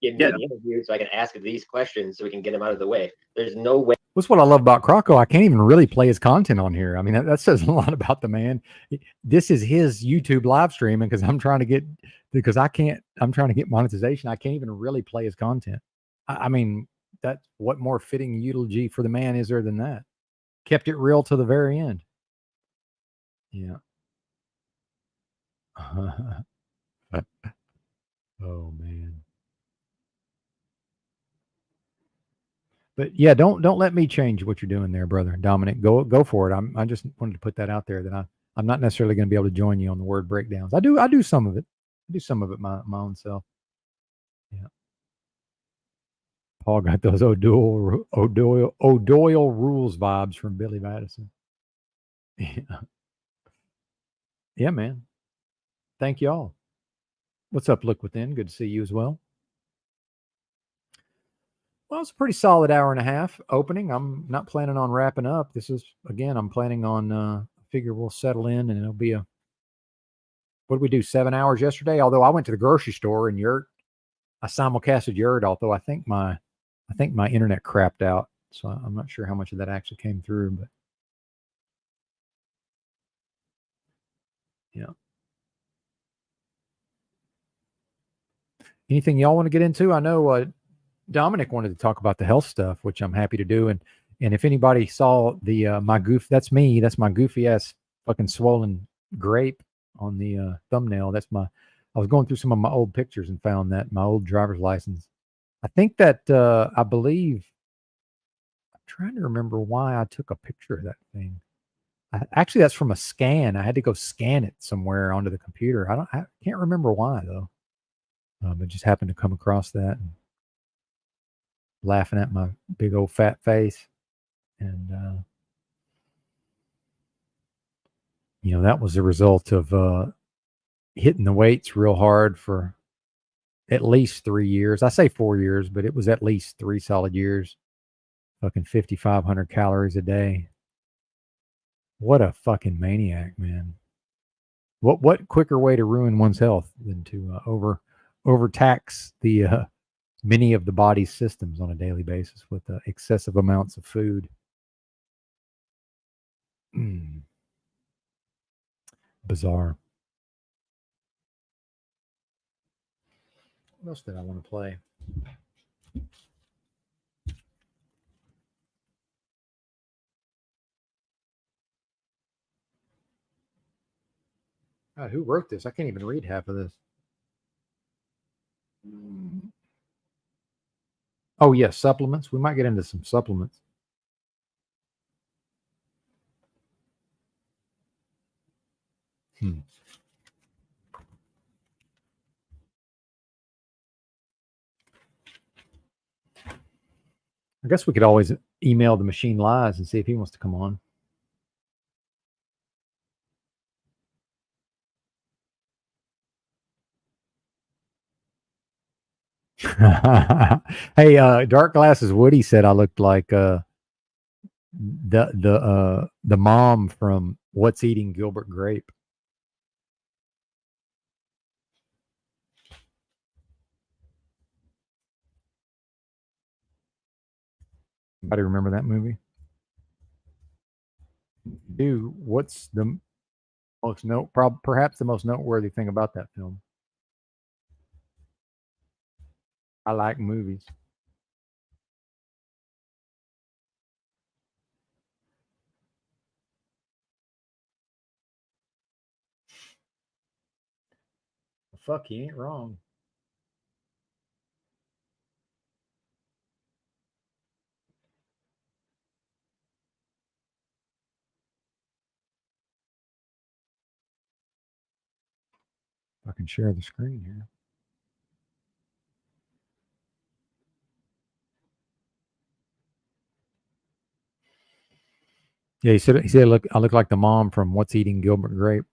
get me the interview so I can ask these questions so we can get them out of the way. There's no way. What's what I love about Croco? I can't even really play his content on here. I mean, that says a lot about the man. This is his YouTube live streaming because I'm trying to get monetization. I can't even really play his content. I mean, that's what more fitting eulogy for the man is there than that? Kept it real to the very end. Yeah. Oh man. But yeah, don't let me change what you're doing there, brother Dominic. Go for it. I just wanted to put that out there that I'm not necessarily going to be able to join you on the word breakdowns. I do some of it. I do some of it my own self. Yeah. Paul got those O'Doyle rules vibes from Billy Madison. Yeah. Yeah, man. Thank y'all. What's up, Look Within? Good to see you as well. Well, it's a pretty solid hour and a half opening. I'm not planning on wrapping up. This is, again, I'm planning on, figure we'll settle in and it'll be what did we do, 7 hours yesterday? Although I went to the grocery store and I simulcasted Yurt, although I think my internet crapped out. So I'm not sure how much of that actually came through, but yeah. Anything y'all want to get into? I know, Dominic wanted to talk about the health stuff, which I'm happy to do. And if anybody saw the that's me. That's my goofy ass fucking swollen grape on the thumbnail. I was going through some of my old pictures and found that my old driver's license. I think that I believe I'm trying to remember why I took a picture of that thing. Actually, that's from a scan. I had to go scan it somewhere onto the computer. I can't remember why though. But just happened to come across that. And laughing at my big old fat face. And, that was a result of hitting the weights real hard for at least 3 years. I say 4 years, but it was at least 3 solid years. Fucking 5,500 calories a day. What a fucking maniac, man. What quicker way to ruin one's health than to overtax the many of the body's systems on a daily basis with excessive amounts of food. Bizarre. What else did I want to play? God, who wrote this? I can't even read half of this. Oh, yes, supplements. We might get into some supplements. I guess we could always email the Machine Lies and see if he wants to come on. Hey, Dark Glasses Woody said I looked like the mom from What's Eating Gilbert Grape. Anybody remember that movie? Dude, what's the most perhaps the most noteworthy thing about that film? I like movies. Fuck, he ain't wrong. I can share the screen here. Yeah, he said, look, I look like the mom from What's Eating Gilbert Grape.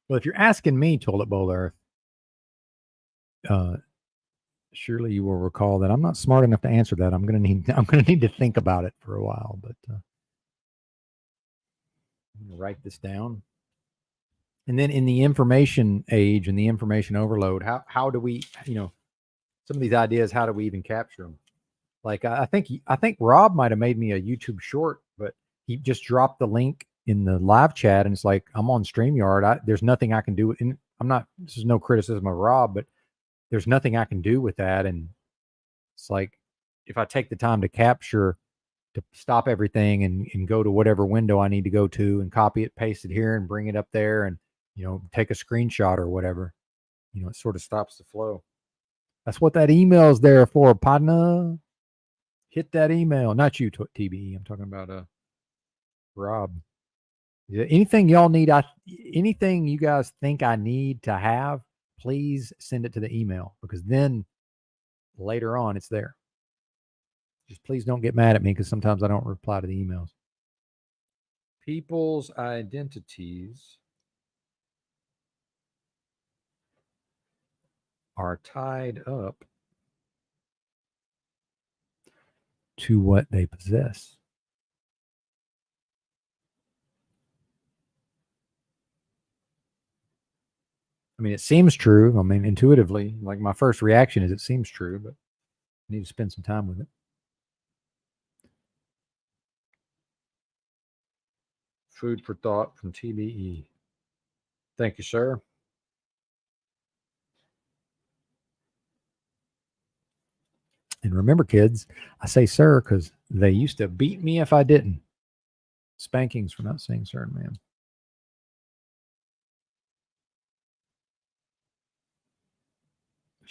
Well, if you're asking me, Toilet Bowl Earth, surely you will recall that I'm not smart enough to answer that. I'm gonna need to think about it for a while. But I'm gonna write this down. And then in the information age and the information overload, how do we, some of these ideas, how do we even capture them? Like I think Rob might have made me a YouTube short, but he just dropped the link in the live chat, and it's like I'm on StreamYard. There's nothing I can do. And this is no criticism of Rob, but there's nothing I can do with that. And it's like if I take the time to stop everything and go to whatever window I need to go to and copy it, paste it here, and bring it up there, and take a screenshot or whatever, it sort of stops the flow. That's what that email is there for, partner. Hit that email. Not you, TBE. I'm talking about Rob. Anything y'all need, anything you guys think I need to have, please send it to the email, because then later on it's there. Just please don't get mad at me, because sometimes I don't reply to the emails. People's identities are tied up to what they possess. I mean, it seems true. I mean, intuitively, like my first reaction is it seems true, but I need to spend some time with it. Food for thought from TBE. Thank you, sir. And remember, kids, I say sir because they used to beat me if I didn't. Spankings for not saying sir, ma'am.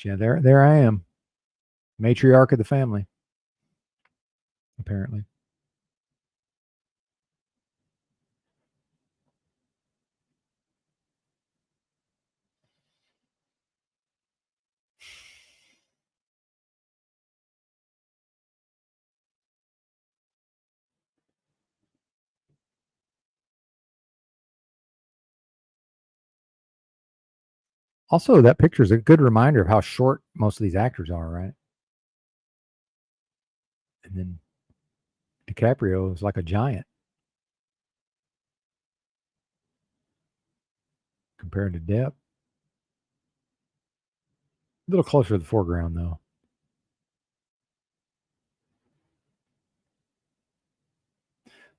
Yeah, there I am. Matriarch of the family, apparently. Also, that picture is a good reminder of how short most of these actors are, right? And then DiCaprio is like a giant compared to Depp. A little closer to the foreground, though.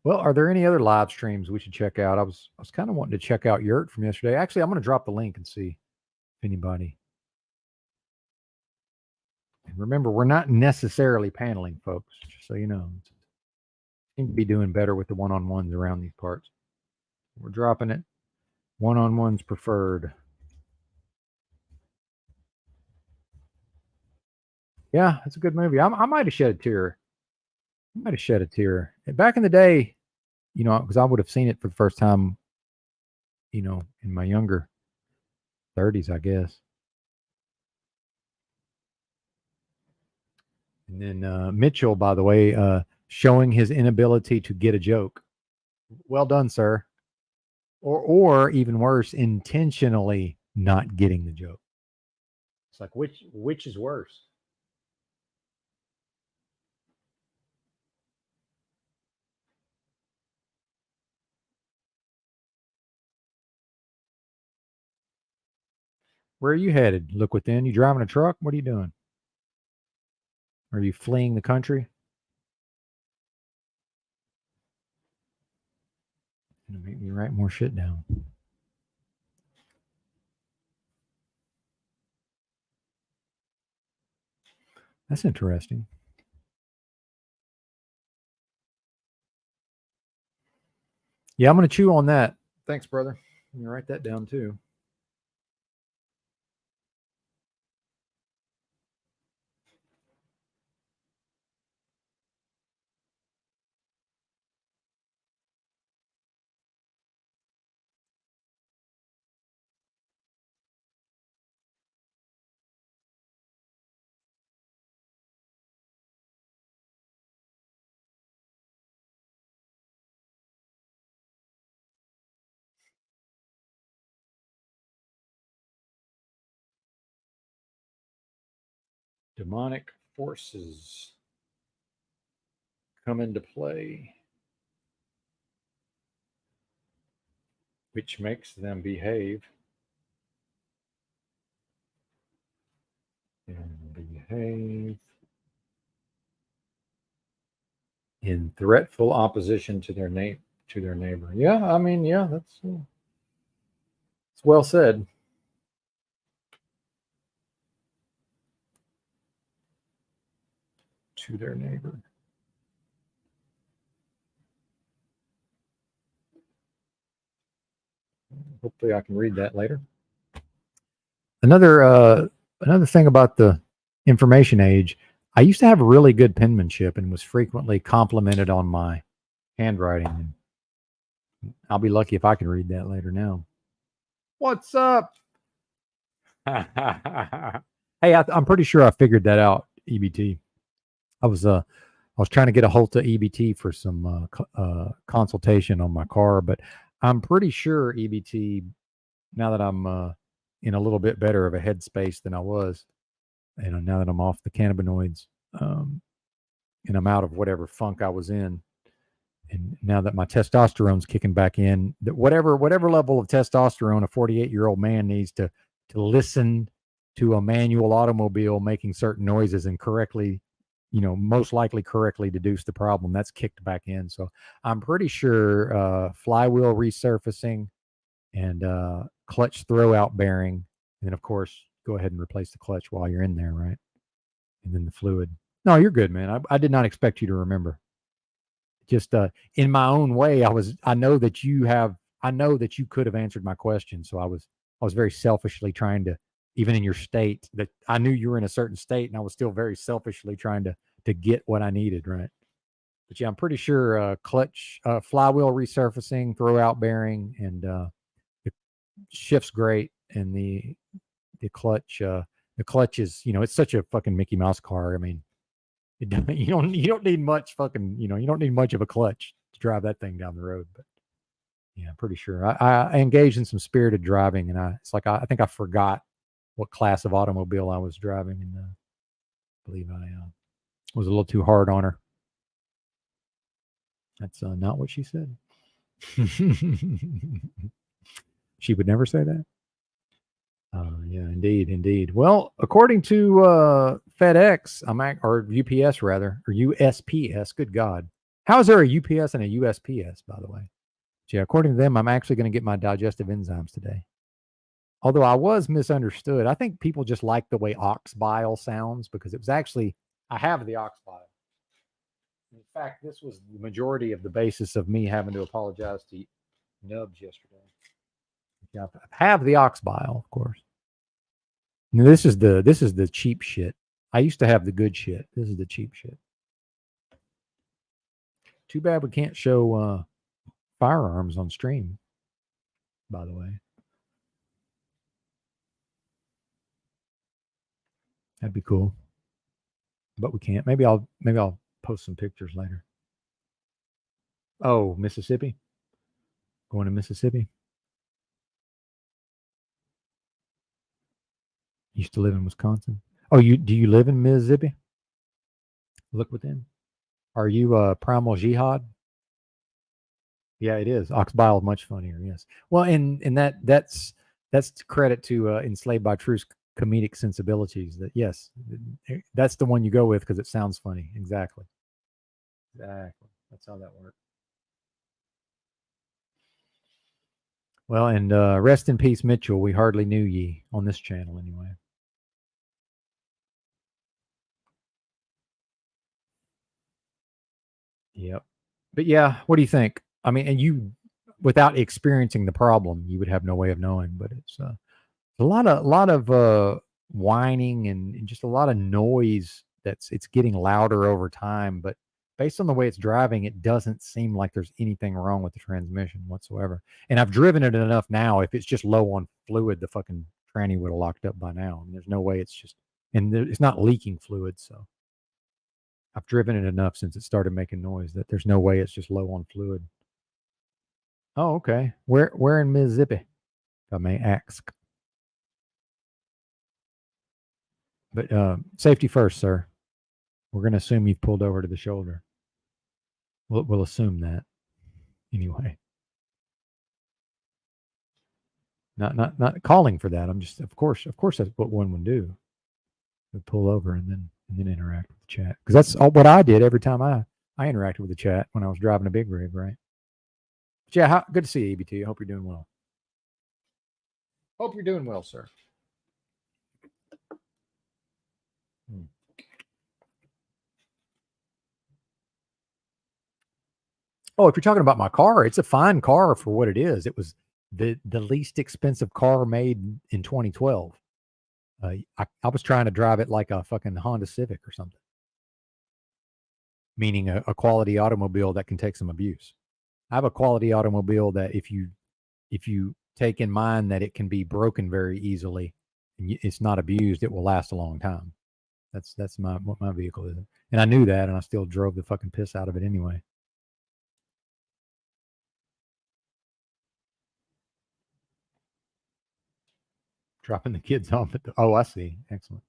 Well, are there any other live streams we should check out? I was kind of wanting to check out Yurt from yesterday. Actually, I'm going to drop the link and see if anybody. And remember, we're not necessarily paneling, folks, just so you know. Seem to be doing better with the one-on-ones around these parts. We're dropping it. One-on-ones preferred. Yeah, it's a good movie. I might have shed a tear. Back in the day, because I would have seen it for the first time, in my younger 30s, I guess. And then Mitchell, by the way, showing his inability to get a joke. Well done, sir. Or even worse, intentionally not getting the joke. It's like which is worse? Where are you headed? Look within. You driving a truck? What are you doing? Are you fleeing the country? Gonna make me write more shit down. That's interesting. Yeah, I'm going to chew on that. Thanks, brother. Let me write that down too. Demonic forces come into play, which makes them behave in threatful opposition to their neighbor. Yeah, I mean, yeah, that's it's well said. To their neighbor. Hopefully, I can read that later. Another thing about the information age, I used to have really good penmanship and was frequently complimented on my handwriting. And I'll be lucky if I can read that later now. What's up? Hey, I'm pretty sure I figured that out, EBT. I was trying to get a hold of EBT for some consultation on my car, but I'm pretty sure EBT, now that I'm in a little bit better of a headspace than I was, and now that I'm off the cannabinoids, and I'm out of whatever funk I was in, and now that my testosterone's kicking back in, that whatever level of testosterone a 48-year-old man needs to listen to a manual automobile making certain noises and correctly, most likely correctly deduce the problem, that's kicked back in. So I'm pretty sure flywheel resurfacing and clutch throwout bearing, and then of course go ahead and replace the clutch while you're in there, right? And then the fluid. No, you're good, man. I did not expect you to remember. Just in my own way, I know that you could have answered my question, so I was very selfishly trying to, even in your state, that I knew you were in a certain state, and I was still very selfishly trying to get what I needed, right? But yeah, I'm pretty sure clutch, flywheel resurfacing, throwout bearing, and it shifts great, and the clutch is, it's such a fucking Mickey Mouse car. I mean, you don't need much fucking, you don't need much of a clutch to drive that thing down the road. But yeah, I'm pretty sure I engaged in some spirited driving, and it's like I think I forgot what class of automobile I was driving, and I believe I was a little too hard on her. That's not what she said. She would never say that. Yeah, indeed. Well, according to FedEx, or UPS rather, or USPS. Good God, how is there a UPS and a USPS? By the way, yeah, according to them, I'm actually going to get my digestive enzymes today. Although I was misunderstood. I think people just like the way ox bile sounds, because it was actually, I have the ox bile. In fact, this was the majority of the basis of me having to apologize to Nubs yesterday. Yeah, I have the ox bile, of course. Now, this is the cheap shit. I used to have the good shit. This is the cheap shit. Too bad we can't show firearms on stream, by the way. That'd be cool. But we can't. Maybe I'll post some pictures later. Oh, Mississippi? Going to Mississippi? Used to live in Wisconsin. Oh, do you live in Mississippi? Look within. Are you Primal Jihad? Yeah, it is. Ox bile is much funnier. Yes. Well, and that's credit to Enslaved by Truth's comedic sensibilities. That yes, that's the one you go with because it sounds funny. Exactly. That's how that works. Well, and rest in peace, Mitchell. We hardly knew ye on this channel anyway. Yep. But yeah, what do you think? I mean, and you, without experiencing the problem, you would have no way of knowing. But it's a lot of whining and just a lot of noise. It's getting louder over time. But based on the way it's driving, it doesn't seem like there's anything wrong with the transmission whatsoever. And I've driven it enough now. If it's just low on fluid, the fucking tranny would have locked up by now. And there's no way it's just, and it's not leaking fluid. So I've driven it enough since it started making noise that there's no way it's just low on fluid. Oh, okay. Where in Mississippi, if I may ask? But safety first, sir. We're going to assume you've pulled over to the shoulder. We'll assume that anyway. Not calling for that. I'm just, of course, that's what one would do. Would pull over and then interact with the chat, because that's all what I did every time I interacted with the chat when I was driving a big rig, right? But yeah, good to see you, ABT. I hope you're doing well. Hope you're doing well, sir. Oh, if you're talking about my car, it's a fine car for what it is. It was the least expensive car made in 2012. I was trying to drive it like a fucking Honda Civic or something, meaning a quality automobile that can take some abuse. I have a quality automobile that if you take in mind that it can be broken very easily and it's not abused, it will last a long time. That's what my vehicle is. And I knew that, and I still drove the fucking piss out of it anyway. Dropping the kids off at oh, I see. Excellent.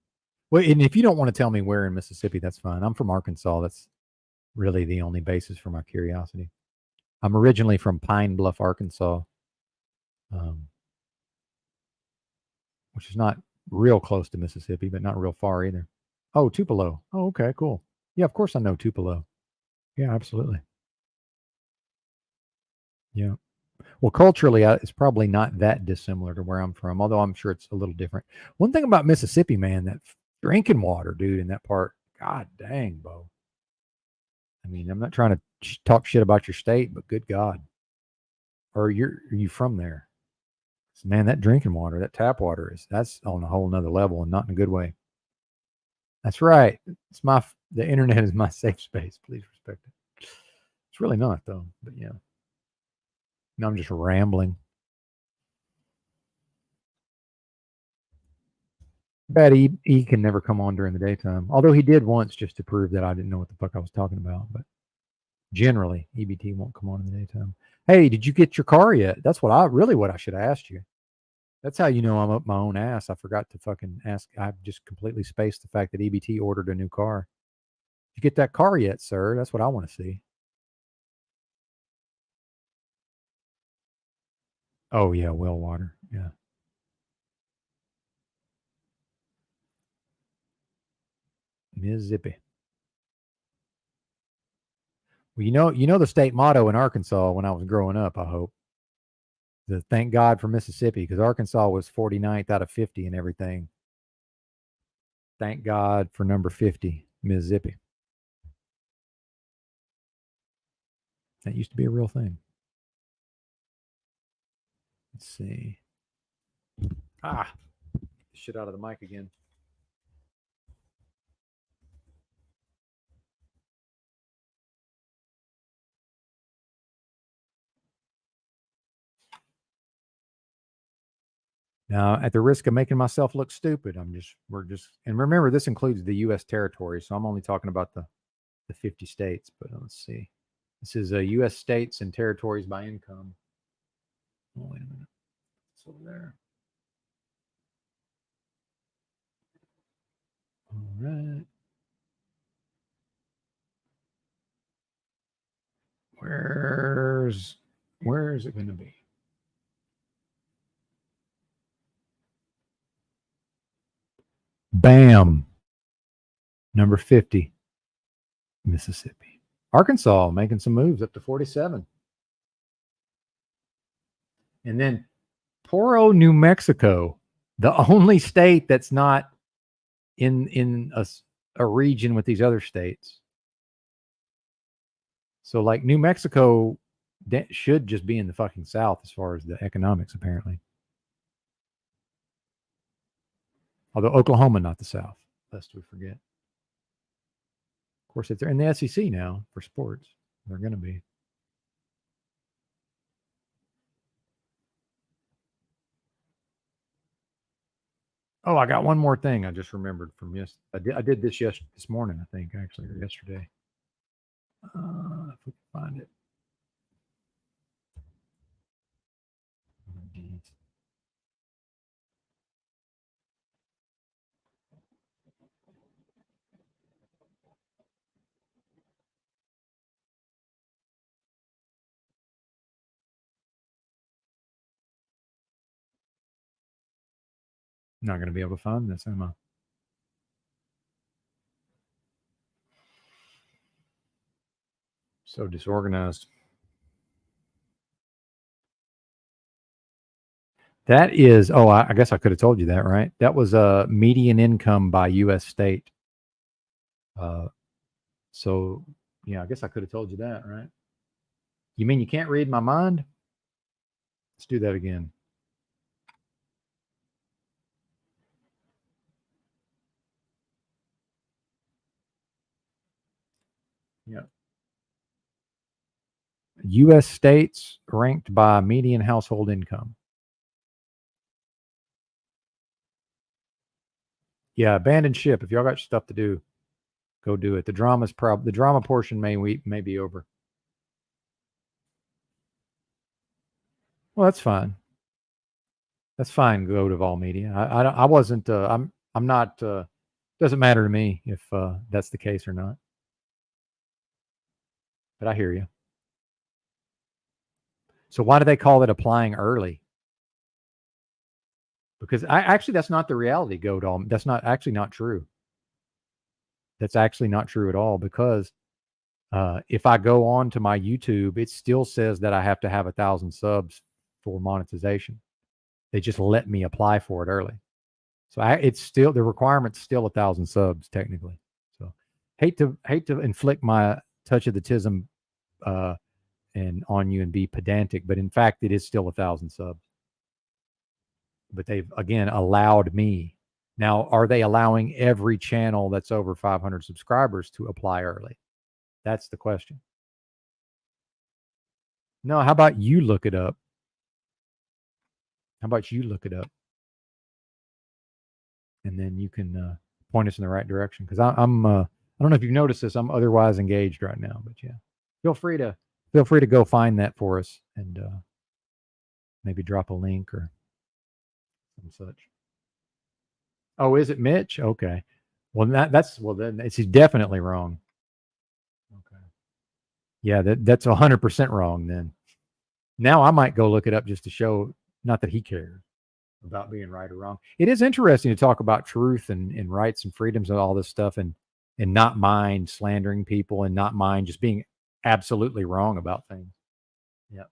Well, and if you don't want to tell me where in Mississippi, that's fine. I'm from Arkansas. That's really the only basis for my curiosity. I'm originally from Pine Bluff, Arkansas, which is not real close to Mississippi, but not real far either. Oh, Tupelo. Oh, okay, cool. Yeah, of course I know Tupelo. Yeah, absolutely. Yeah. Well, culturally, it's probably not that dissimilar to where I'm from, although I'm sure it's a little different. One thing about Mississippi, man, that drinking water, dude, in that part, God dang, Bo. I mean, I'm not trying to talk shit about your state, but good God. Or are you from there? So, man, that drinking water, that tap water that's on a whole nother level, and not in a good way. That's right. The internet is my safe space. Please respect it. It's really not, though, but yeah. No, I'm just rambling. Bet he can never come on during the daytime. Although he did once, just to prove that I didn't know what the fuck I was talking about. But generally, EBT won't come on in the daytime. Hey, did you get your car yet? That's what I should have asked you. That's how you know I'm up my own ass. I forgot to fucking ask. I just completely spaced the fact that EBT ordered a new car. Did you get that car yet, sir? That's what I want to see. Oh yeah, well water. Yeah. Mississippi. Well, you know the state motto in Arkansas when I was growing up, I hope. Thank God for Mississippi, because Arkansas was 49th out of 50 and everything. Thank God for number 50, Mississippi. That used to be a real thing. Let's see. Shit out of the mic again. Now, at the risk of making myself look stupid, and remember, this includes the U.S. territory, so I'm only talking about the 50 states. But let's see. This is U.S. states and territories by income. Oh, wait a minute. It's over there. All right. Where is it going to be? Bam. Number 50, Mississippi. Arkansas making some moves up to 47. And then poor old New Mexico, the only state that's not in a region with these other states. So like New Mexico should just be in the fucking South as far as the economics, apparently. Although Oklahoma, not the South, lest we forget. Of course, if they're in the SEC now for sports, they're going to be. Oh, I got one more thing I just remembered from I did this this morning, I think, actually, or yesterday. If we can find it. Not going to be able to find this, am I? So disorganized. That is, I guess I could have told you that, right? That was a median income by U.S. state. So, yeah, I guess I could have told you that, right? You mean you can't read my mind? Let's do that again. Yeah. U.S. states ranked by median household income. Yeah, abandon ship. If y'all got stuff to do, go do it. The drama portion may be over. Well, that's fine. That's fine. Go to Vol Media. I wasn't. I'm not. Doesn't matter to me if that's the case or not. But I hear you. So why do they call it applying early? Because actually that's not the reality, Godal. That's not true. That's actually not true at all, because if I go on to my YouTube, it still says that I have to have 1,000 subs for monetization. They just let me apply for it early. So it's still, the requirement's still 1,000 subs technically. So hate to inflict my touch of the tism and on you and be pedantic, but in fact it is still 1,000 subs. But they've again allowed me. Now, are they allowing every channel that's over 500 subscribers to apply early? That's the question. No, how about you look it up? How about you look it up? And then you can point us in the right direction. Because I'm I don't know if you've noticed this, I'm otherwise engaged right now, but yeah. Feel free to go find that for us and maybe drop a link or some such. Oh, is it Mitch? Okay. Well, then it's definitely wrong. Okay. Yeah, that's 100% wrong then. Now I might go look it up just to show, not that he cares about being right or wrong. It is interesting to talk about truth and rights and freedoms and all this stuff and not mind slandering people and not mind just being absolutely wrong about things. Yeah.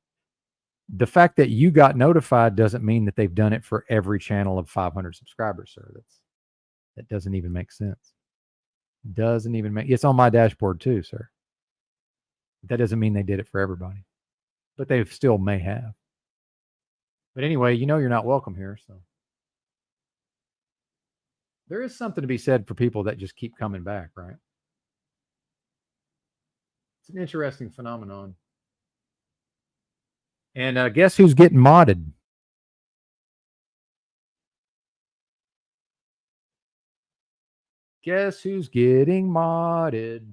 The fact that you got notified doesn't mean that they've done it for every channel of 500 subscribers, sir. That doesn't even make sense. It's on my dashboard too, sir. That doesn't mean they did it for everybody, but they still may have. But anyway, you're not welcome here. So there is something to be said for people that just keep coming back, right? It's an interesting phenomenon. And guess who's getting modded? Guess who's getting modded?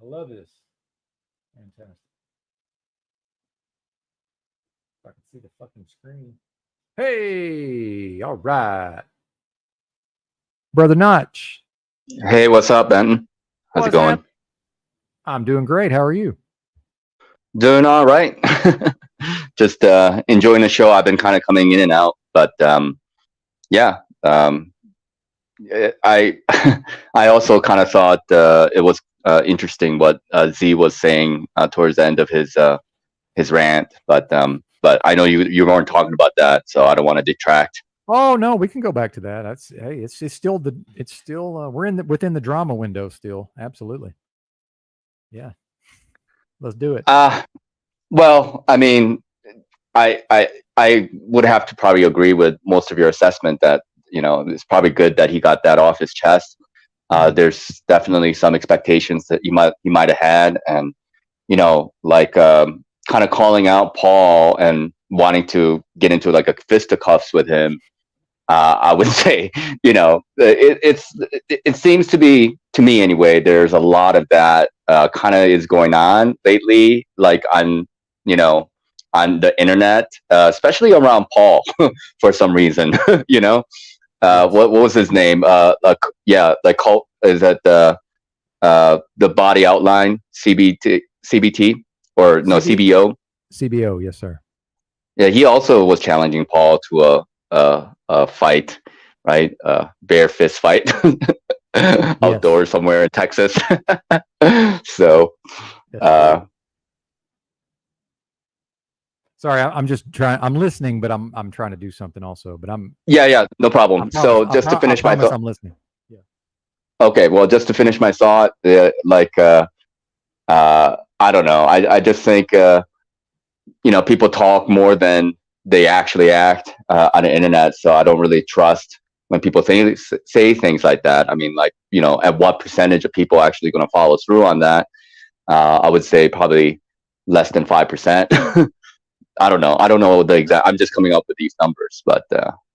I love this. Fantastic. If I can see the fucking screen. Hey, all right. Brother Notch. Hey, what's up, Benton? How's it going? I'm doing great. How are you? Doing all right. Just enjoying the show. I've been kind of coming in and out, but yeah. I I also kind of thought it was interesting what Z was saying towards the end of his rant, but I know you weren't talking about that, so I don't want to detract. Oh no, we can go back to that. That's hey, it's still we're within the drama window still. Absolutely. Yeah. Let's do it. Well, I mean, I would have to probably agree with most of your assessment that it's probably good that he got that off his chest. There's definitely some expectations that he might have had, and like kind of calling out Paul and wanting to get into like a fisticuffs with him. I would say, it seems to be, to me anyway, there's a lot of that kind of is going on lately, like on the internet, especially around Paul for some reason. Yes. What was his name? Yeah, the cult is that the body outline CBT or no CBO. CBO, yes, sir. Yeah, he also was challenging Paul to a fight, right? Bare fist fight outdoors somewhere in Texas. So, sorry, I'm just trying. I'm listening, but I'm trying to do something also. But yeah, no problem. So just to finish my thought, I'm listening. Yeah. Okay, well, just to finish my thought, I don't know. I just think people talk more than they actually act on the internet. So I don't really trust when people say things like that. I mean, like, at what percentage of people actually going to follow through on that? I would say probably less than 5%. I don't know. I don't know the exact. I'm just coming up with these numbers, but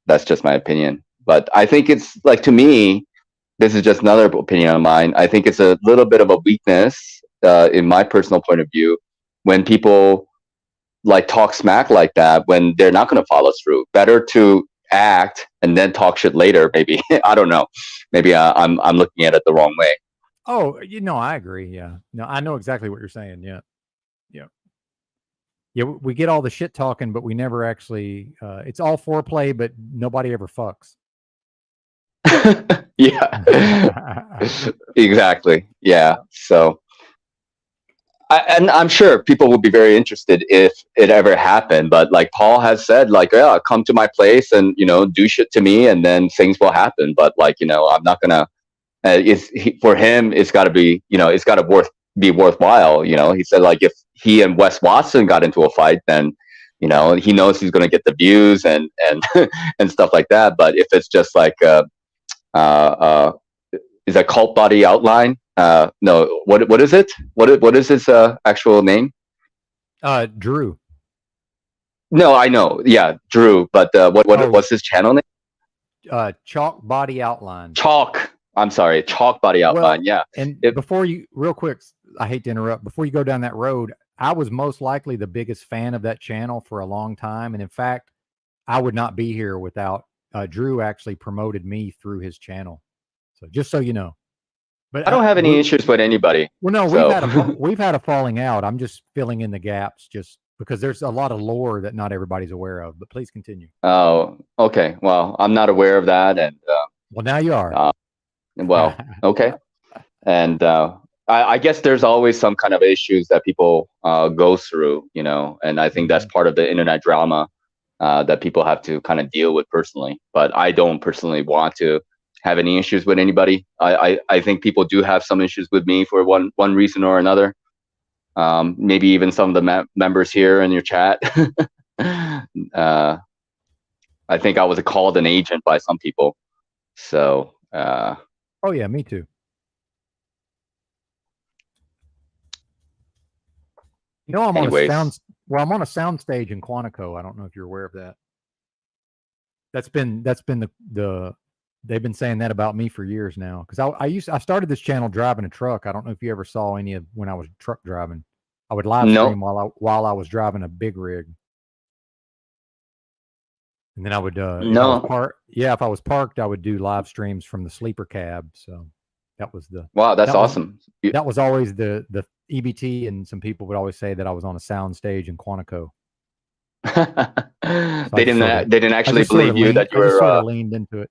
that's just my opinion. But I think it's like, to me, this is just another opinion of mine. I think it's a little bit of a weakness in my personal point of view when people like talk smack like that when they're not going to follow through. Better to act and then talk shit later. Maybe I don't know. Maybe I'm looking at it the wrong way. Oh, I agree. Yeah, no, I know exactly what you're saying. Yeah, yeah. We get all the shit talking, but we never actually. It's all foreplay, but nobody ever fucks. Yeah, exactly. Yeah. So. And I'm sure people would be very interested if it ever happened. But like Paul has said, like, yeah, come to my place and do shit to me, and then things will happen. But like, I'm not gonna. For him, it's got to be, it's got to be worthwhile. He said like if he and Wes Watson got into a fight, then he knows he's gonna get the views and and stuff like that. But if it's just like is that cult body outline? No, what is it? What is his actual name? Drew. No, I know. Yeah, Drew. But what's his channel name? Chalk Body Outline. Chalk. I'm sorry, Chalk Body Outline. Well, yeah. And before you, real quick, I hate to interrupt. Before you go down that road, I was most likely the biggest fan of that channel for a long time, and in fact, I would not be here without Drew. Actually, promoted me through his channel. So just so you know. But I don't have any issues with anybody. Well, no, we've had a falling out. I'm just filling in the gaps, just because there's a lot of lore that not everybody's aware of. But please continue. Oh, okay. Well, I'm not aware of that, and well, now you are. Well, okay. And I guess there's always some kind of issues that people go through, and I think that's part of the internet drama that people have to kind of deal with personally. But I don't personally want to have any issues with anybody. I think people do have some issues with me for one reason or another. Maybe even some of the members here in your chat. I think I was called an agent by some people. So. Oh yeah, me too. I'm Anyways. I'm on a sound stage in Quantico. I don't know if you're aware of that. That's been the they've been saying that about me for years now. Because I started this channel driving a truck. I don't know if you ever saw any of when I was truck driving. I would live stream while I was driving a big rig. And then I would if I was parked, I would do live streams from the sleeper cab. So that was that's awesome. That was always the EBT, and some people would always say that I was on a sound stage in Quantico. They didn't actually believe you that you were sort of leaned into it.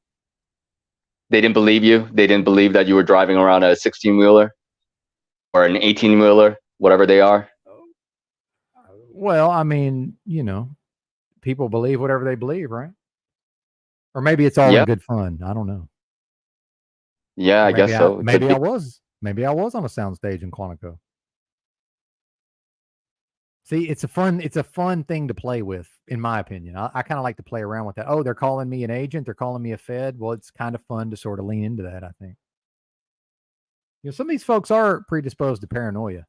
They didn't believe you. They didn't believe that you were driving around a 16-wheeler or an 18-wheeler, whatever they are. Well, I mean, people believe whatever they believe, right? Or maybe it's all Yeah. in good fun. I don't know. Yeah, I guess so. It could Maybe be. I was. Maybe I was on a soundstage in Quantico. See, it's a fun thing to play with, in my opinion. I kind of like to play around with that. Oh, they're calling me an agent. They're calling me a Fed. Well, it's kind of fun to sort of lean into that, I think. Some of these folks are predisposed to paranoia.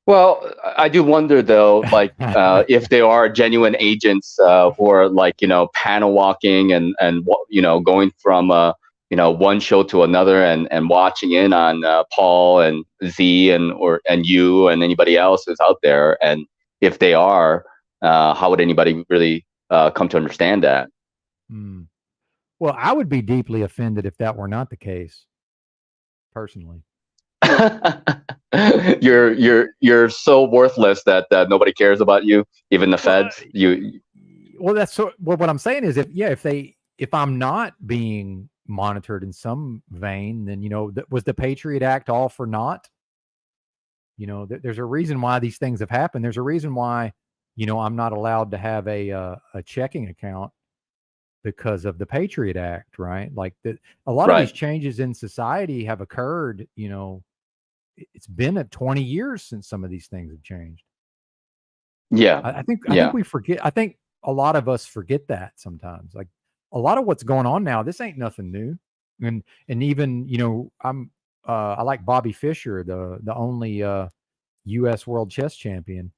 Well, I do wonder though, like if they are genuine agents who are like panel walking and going from one show to another and watching in on Paul and Z and you and anybody else who's out there, and if they are, how would anybody really come to understand that? Well, I would be deeply offended if that were not the case, personally. You're so worthless that nobody cares about you, even the feds. Well, that's so. Well, what I'm saying is, if I'm not being monitored in some vein, then was the Patriot Act all for naught? There's a reason why these things have happened. There's a reason why I'm not allowed to have a checking account because of the Patriot Act, right? Like a lot of these changes in society have occurred. It's been at 20 years since some of these things have changed. Yeah. I think we forget. I think a lot of us forget that sometimes. Like a lot of what's going on now, this ain't nothing new. And even, I like Bobby Fischer, the only US world chess champion.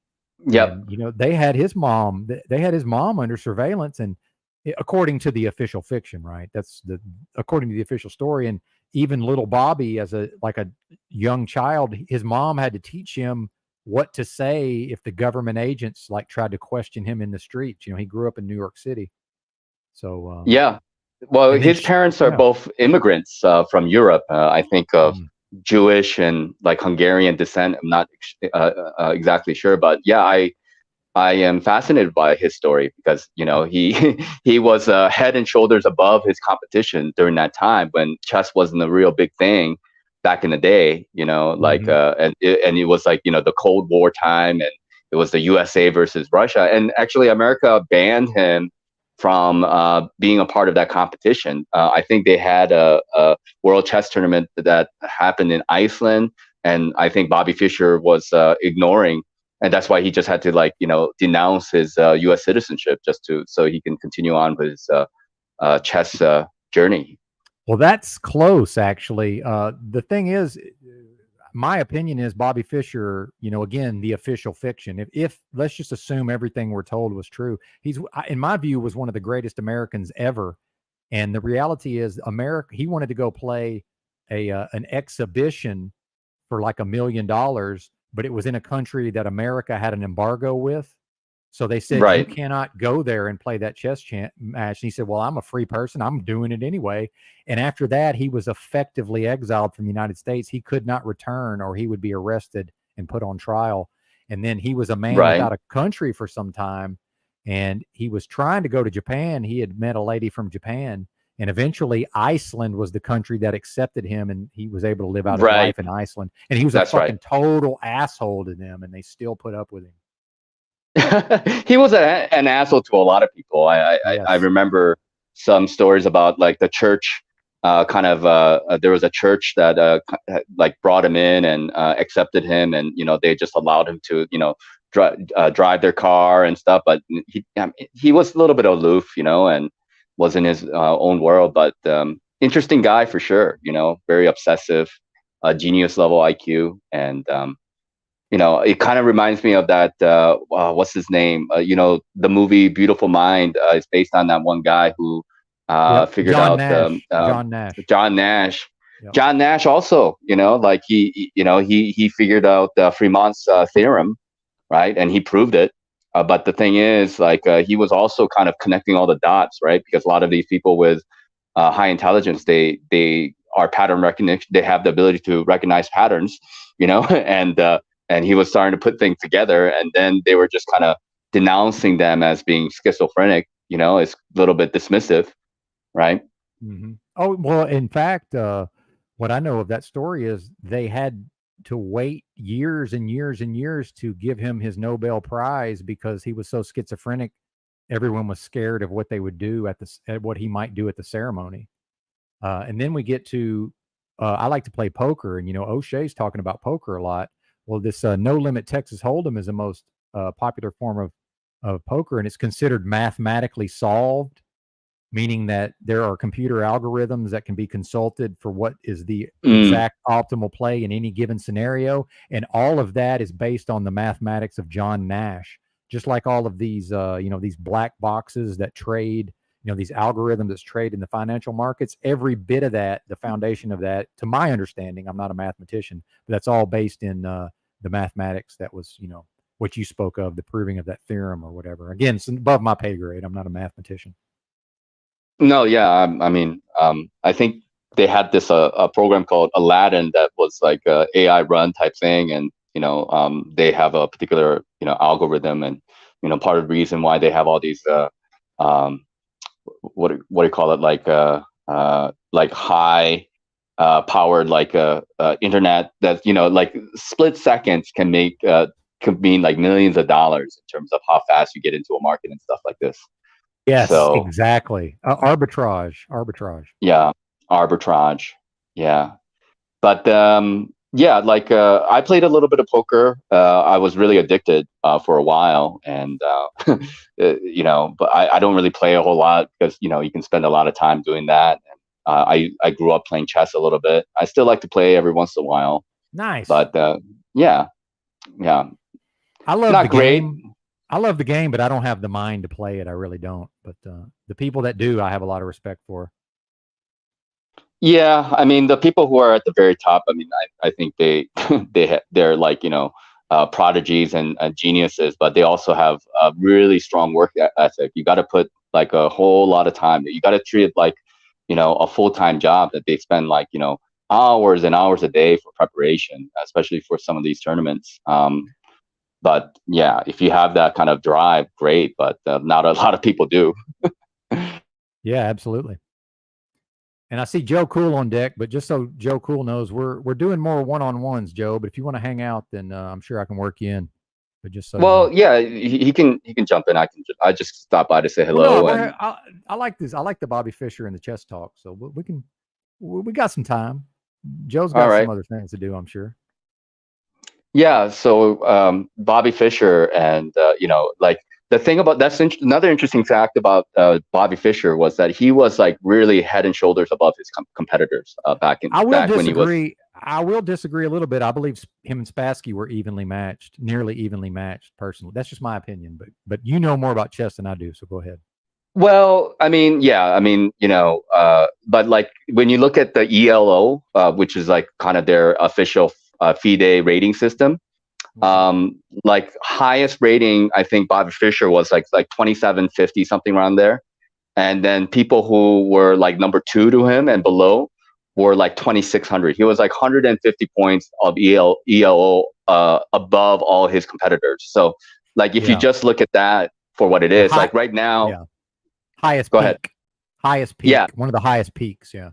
Yep. And, they had his mom under surveillance, and according to the official fiction, right? According to the official story. And even little Bobby, as a young child, his mom had to teach him what to say if the government agents tried to question him in the streets. He grew up in New York City. So yeah. Well, his parents are both immigrants from Europe. I think of Jewish and Hungarian descent. I'm not exactly sure, but yeah, I am fascinated by his story because he was head and shoulders above his competition during that time when chess wasn't a real big thing back in the day. And it was the Cold War time, and it was the USA versus Russia, and actually America banned him from being a part of that competition. I think they had a world chess tournament that happened in Iceland, and I think Bobby Fischer was ignoring. And that's why he just had to denounce his U.S. citizenship so he can continue on with his chess journey. Well, that's close, actually. The thing is, my opinion is Bobby Fischer, again, the official fiction. If let's just assume everything we're told was true, he's, in my view, was one of the greatest Americans ever. And the reality is, he wanted to go play an exhibition for $1 million. But it was in a country that America had an embargo with. So they said, you cannot go there and play that chess match. And he said, well, I'm a free person. I'm doing it anyway. And after that, he was effectively exiled from the United States. He could not return, or he would be arrested and put on trial. And then he was a man without a country for some time. And he was trying to go to Japan. He had met a lady from Japan. And eventually Iceland was the country that accepted him, and he was able to live out his life in Iceland. And he was a fucking total asshole to them, and they still put up with him. He was an asshole to a lot of people. I remember some stories about the church there was a church that brought him in and accepted him, and they just allowed him to drive their car and stuff. But he was a little bit aloof, and was in his own world, but interesting guy for sure. Very obsessive, genius level IQ, and it kind of reminds me of that. What's his name? The movie Beautiful Mind is based on that one guy who figured out John Nash. John Nash. Yep. John Nash also, he figured out Fremont's theorem, right? And he proved it. But the thing is, he was also kind of connecting all the dots, right? Because a lot of these people with high intelligence, they are pattern recognition. They have the ability to recognize patterns, and he was starting to put things together. And then they were just kind of denouncing them as being schizophrenic. It's a little bit dismissive, right? Mm-hmm. Oh, well, in fact, what I know of that story is they had to wait years and years and years to give him his Nobel Prize because he was so schizophrenic everyone was scared of what they would do at what he might do at the ceremony. And then we get to, I like to play poker, and O'Shea's talking about poker a lot. Well, this No Limit Texas Hold'em is the most popular form of poker, and it's considered mathematically solved, meaning that there are computer algorithms that can be consulted for what is the exact optimal play in any given scenario, and all of that is based on the mathematics of John Nash. Just like all of these, these black boxes that trade, these algorithms that trade in the financial markets, every bit of that, the foundation of that, to my understanding, I'm not a mathematician, but that's all based in the mathematics that was, what you spoke of, the proving of that theorem or whatever. Again, it's above my pay grade. I'm not a mathematician. No, yeah, I mean, I think they had this a program called Aladdin that was like a AI run type thing, and they have a particular algorithm, and part of the reason why they have all these what do you call it, like high powered internet that like split seconds can make could mean like millions of dollars in terms of how fast you get into a market and stuff like this. Yes, So, exactly. Arbitrage. Yeah, arbitrage. Yeah, but yeah, like I played a little bit of poker. I was really addicted for a while, and but I don't really play a whole lot because you can spend a lot of time doing that. I grew up playing chess a little bit. I still like to play every once in a while. Nice. But yeah. I love Not the great. game. I love the game, but I don't have the mind to play it. I really don't. But the people that do, I have a lot of respect for. Yeah, I mean, the people who are at the very top, I mean, I think they're like prodigies and geniuses, but they also have a really strong work ethic. You got to put like a whole lot of time. You got to treat it like a full-time job that they spend like hours and hours a day for preparation, especially for some of these tournaments. But yeah, if you have that kind of drive, great. But not a lot of people do. Yeah, absolutely. And I see Joe Cool on deck, but just so Joe Cool knows, we're doing more one-on-ones, Joe. But if you want to hang out, then I'm sure I can work you in. But just so well, yeah, he can jump in. I just stop by to say hello. Well, no, and I like this. I like the Bobby Fischer and the chess talk. So we got some time. Joe's got some other things to do, I'm sure. Yeah, so Bobby Fischer, and like the thing about another interesting fact about Bobby Fischer was that he was like really head and shoulders above his competitors back when he was. I will disagree a little bit. I believe him and Spassky were nearly evenly matched. Personally, that's just my opinion. But you know more about chess than I do, so go ahead. Well, I mean, yeah, I mean, but like when you look at the ELO, which is like kind of their official FIDE rating system, like highest rating, I think Bobby Fischer was like 2750, something around there. And then people who were like number 2 to him and below were like 2600. He was like 150 points of ELO above all his competitors. So like if you just look at that for what it is, like right now, highest go peak. ahead. Highest peak. Yeah. One of the highest peaks. Yeah.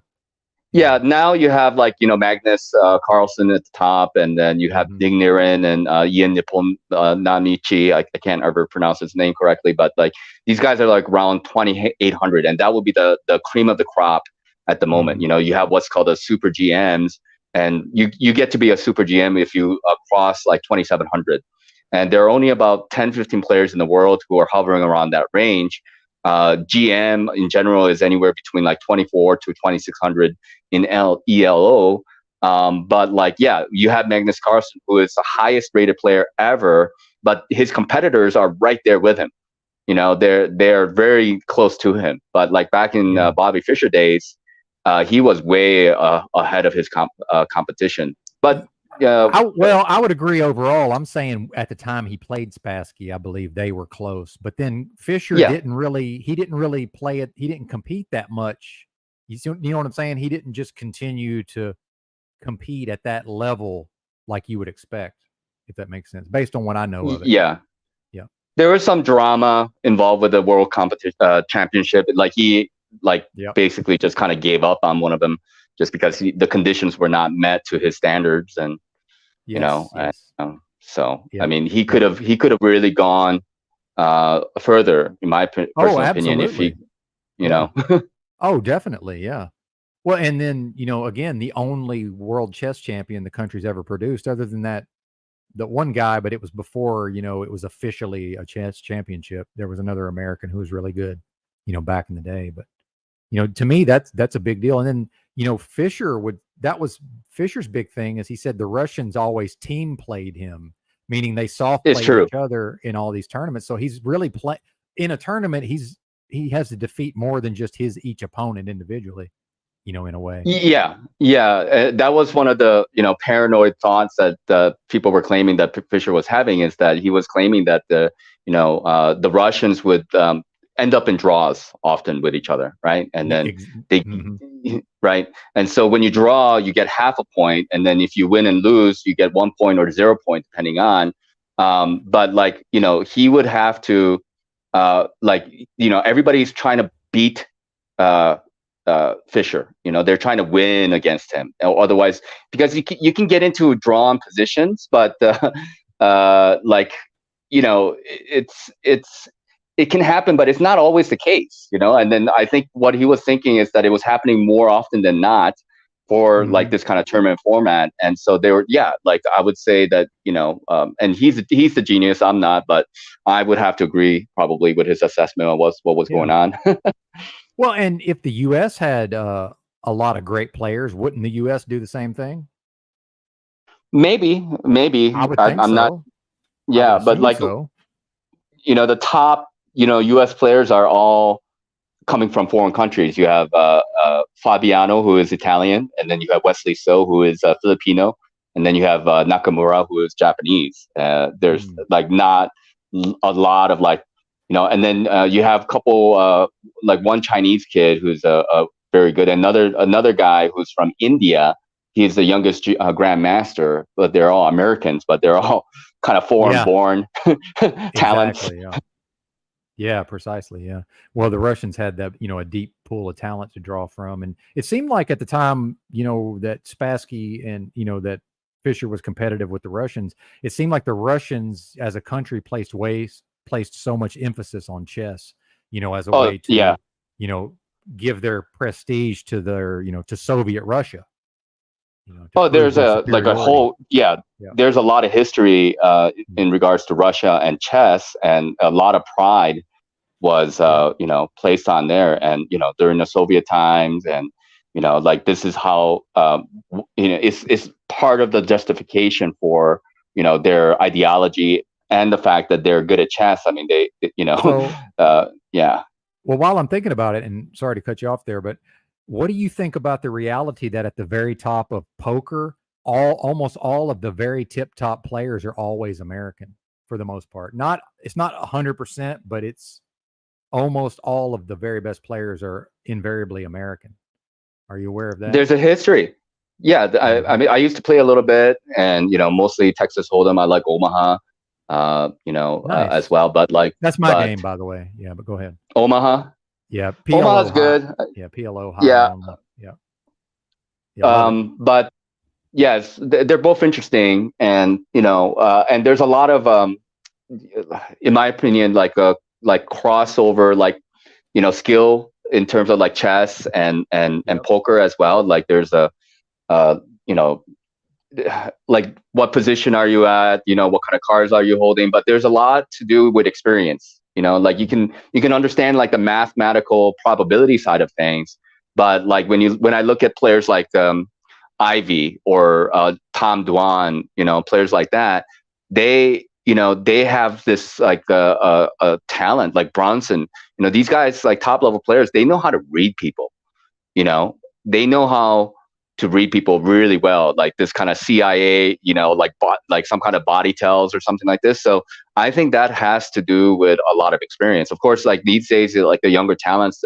Yeah, now you have like Magnus Carlsen at the top, and then you have Digniren and Ian Namichi. I can't ever pronounce his name correctly, but like these guys are like around 2800, and that would be the cream of the crop at the moment. You have what's called a super GMs, and you get to be a super GM if you cross like 2700, and there are only about 10-15 players in the world who are hovering around that range. GM in general is anywhere between like 24 to 2600 in ELO. But like, yeah, you have Magnus Carlsen, who is the highest rated player ever, but his competitors are right there with him. They're very close to him. But like back in Bobby Fischer days, he was way ahead of his competition. But I would agree overall. I'm saying at the time he played Spassky, I believe they were close. But then Fischer didn't really play it. He didn't compete that much. You know what I'm saying? He didn't just continue to compete at that level like you would expect, if that makes sense, based on what I know of it. Yeah. There was some drama involved with the World Championship. Like he basically just kind of gave up on one of them just because the conditions were not met to his standards, and so I mean he could have really gone further, in my personal opinion, if absolutely. you Yeah. know. Oh, definitely. Yeah. Well, and then, again, the only world chess champion the country's ever produced, other than that, the one guy, but it was before, it was officially a chess championship. There was another American who was really good, back in the day. But, to me, that's a big deal. And then, that was Fischer's big thing, is he said the Russians always team played him, meaning they soft It's played true. each other in all these tournaments. So he's really in a tournament. He has to defeat more than just each opponent individually, in a way. Yeah, that was one of the paranoid thoughts that people were claiming that Fischer was having, is that he was claiming that the Russians would end up in draws often with each other, right? And then they right, and so when you draw, you get half a point, and then if you win and lose, you get 1 point or 0 point, depending on. But he would have to everybody's trying to beat Fischer. They're trying to win against him. Otherwise, because you can get into drawn positions, but it can happen, but it's not always the case. And then I think what he was thinking is that it was happening more often than not for this kind of tournament format. And so they were, I would say that, and he's the genius, I'm not, but I would have to agree probably with his assessment on what was going on. Well, and if the U.S. had a lot of great players, wouldn't the U.S. do the same thing? Maybe. I would think I'm so. not. Yeah, but the top, U.S. players are all coming from foreign countries. You have Fabiano, who is Italian, and then you have Wesley So, who is Filipino, and then you have Nakamura, who is Japanese. There's not a lot of and then you have a couple one Chinese kid who's a very good. Another guy who's from India. He's the youngest grandmaster, but they're all Americans, but they're all kind of foreign-born talents. Exactly, yeah, precisely. Yeah. Well, the Russians had that, a deep pool of talent to draw from. And it seemed like at the time, that Spassky and, that Fischer was competitive with the Russians, it seemed like the Russians as a country placed so much emphasis on chess, as a way to, give their prestige to their, to Soviet Russia. There's there's a lot of history in regards to Russia and chess, and a lot of pride was placed on there, and during the Soviet times, and this is how it's part of the justification for their ideology and the fact that they're good at chess. I mean, they yeah. Well, while I'm thinking about it, and sorry to cut you off there, but what do you think about the reality that at the very top of poker, almost all of the very tip-top players are always American for the most part? It's not 100%, but it's almost all of the very best players are invariably American. Are you aware of that? There's a history. Yeah, I mean, I used to play a little bit, and mostly Texas Hold'em. I like Omaha, Nice. as well. But that's my game, by the way. Yeah, but go ahead. Omaha. Yeah, Omaha's good. Yeah, PLO. Yeah. But yes, they're both interesting, and and there's a lot of in my opinion, crossover, skill in terms of chess and poker as well. There's what position are you at? What kind of cards are you holding? But there's a lot to do with experience. You can understand the mathematical probability side of things, but when I look at players like Ivy or Tom Dwan, players like that, they have this a talent like Bronson. These guys, top level players, they know how to read people. They know how to read people really well, this kind of CIA, some kind of body tells or something like this. So I think that has to do with a lot of experience. Of course, these days, the younger talents,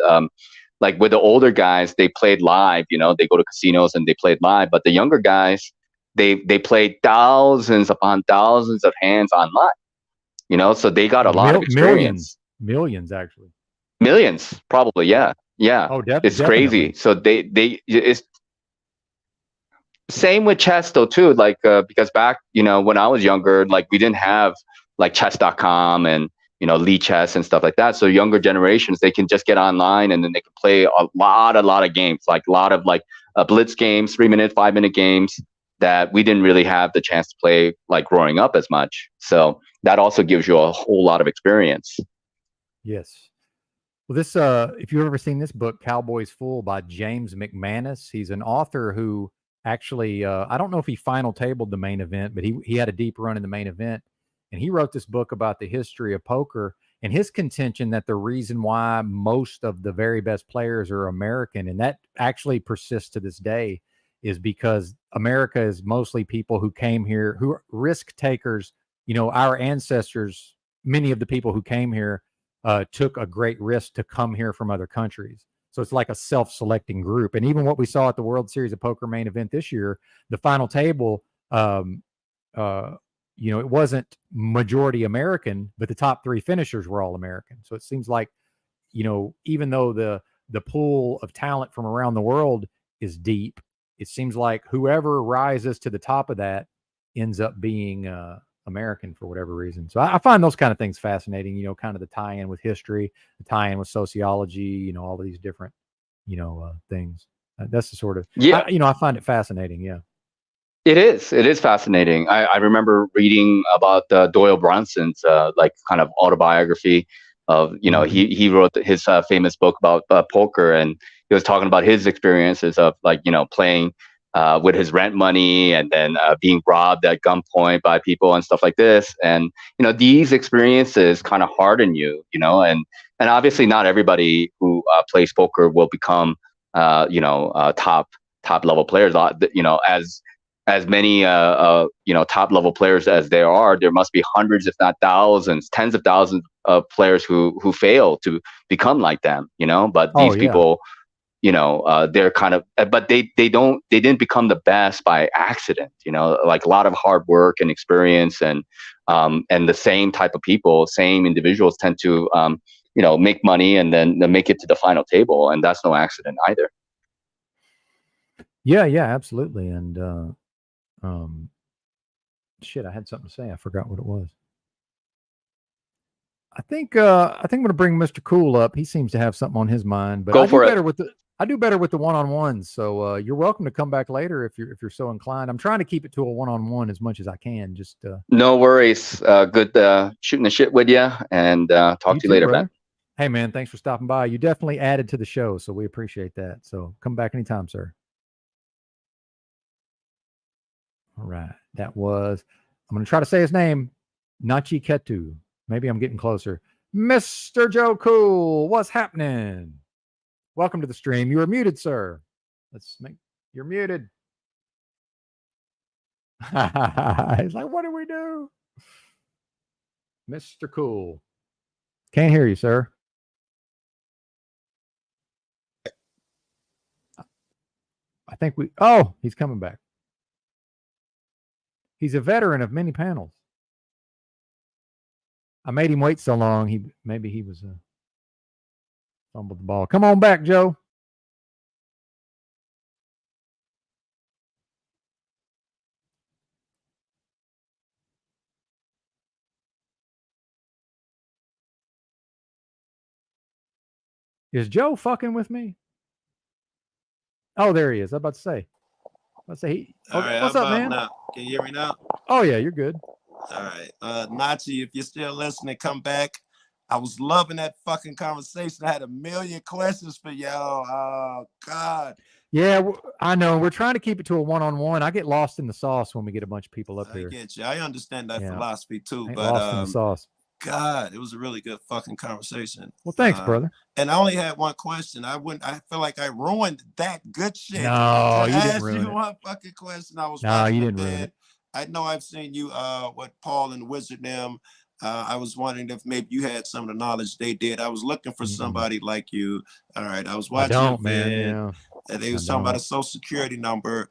with the older guys, they played live. They go to casinos and they played live. But the younger guys, they played thousands upon thousands of hands online. So they got a lot of experience. Millions, actually. Millions, probably. Yeah. Oh, it's crazy. So it's same with chess though too. Because back, when I was younger, we didn't have chess.com and Lee chess and stuff like that. So younger generations, they can just get online and then they can play a lot of games, like a lot of like blitz games, 3-minute, 5-minute games that we didn't really have the chance to play like growing up as much. So that also gives you a whole lot of experience. Yes. Well, this if you've ever seen this book, Cowboys Fool by James McManus, he's an author who actually I don't know if he final tabled the main event, but he had a deep run in the main event. And he wrote this book about the history of poker and his contention that the reason why most of the very best players are American, and that actually persists to this day, is because America is mostly people who came here, who are risk takers. Our ancestors, many of the people who came here took a great risk to come here from other countries. So it's like a self-selecting group. And even what we saw at the World Series of Poker main event this year, the final table, it wasn't majority American, but the top 3 finishers were all American. So it seems like, even though the pool of talent from around the world is deep, it seems like whoever rises to the top of that ends up being American for whatever reason. So I find those kind of things fascinating, kind of the tie-in with history, the tie-in with sociology, all of these different, things. That's the sort of, I find it fascinating. Yeah. It is fascinating. I remember reading about Doyle Brunson's like kind of autobiography of, he wrote his famous book about poker, and he was talking about his experiences of like, playing with his rent money and then being robbed at gunpoint by people and stuff like this. And, these experiences kind of harden you, and obviously not everybody who plays poker will become, top level players, as many top level players as there are. There must be hundreds, if not thousands, tens of thousands of players who fail to become like them, but these people, they're kind of, but they didn't become the best by accident, like a lot of hard work and experience, and the same type of people, same individuals tend to make money and then make it to the final table, and that's no accident either. Yeah, absolutely. And shit, I had something to say. I forgot what it was. I think I'm going to bring Mr. Cool up. He seems to have something on his mind, but I do better with the one-on-ones. So you're welcome to come back later if you're so inclined. I'm trying to keep it to a one-on-one as much as I can. Just no worries. Good shooting the shit with you, and talk to you later, man. Hey, man, thanks for stopping by. You definitely added to the show, so we appreciate that. So come back anytime, sir. All right. That was, I'm going to try to say his name, Nachi Ketu. Maybe I'm getting closer. Mr. Joe Cool, what's happening? Welcome to the stream. You are muted, sir. You're muted. He's like, what do we do? Mr. Cool. Can't hear you, sir. I think he's coming back. He's a veteran of many panels. I made him wait so long. Maybe he was fumbled the ball. Come on back, Joe. Is Joe fucking with me? Oh, there he is. I'm about to say. Let's say All right, what's up, man? Now? Can you hear me now? Oh yeah, you're good. All right. Nachi, if you're still listening, come back. I was loving that fucking conversation. I had a million questions for y'all. Oh God. Yeah, I know. We're trying to keep it to a one-on-one. I get lost in the sauce when we get a bunch of people up here. I get you. I understand that philosophy too. But lost in the sauce. God, it was a really good fucking conversation. Well, thanks, brother. And I only had one question. I feel like I ruined that good shit. No, you didn't ruin it. One fucking question. You didn't ruin it. I know I've seen you with Paul and Wizard them. I was wondering if maybe you had some of the knowledge they did. I was looking for somebody like you. All right. I was watching man. And they was talking about a social security number.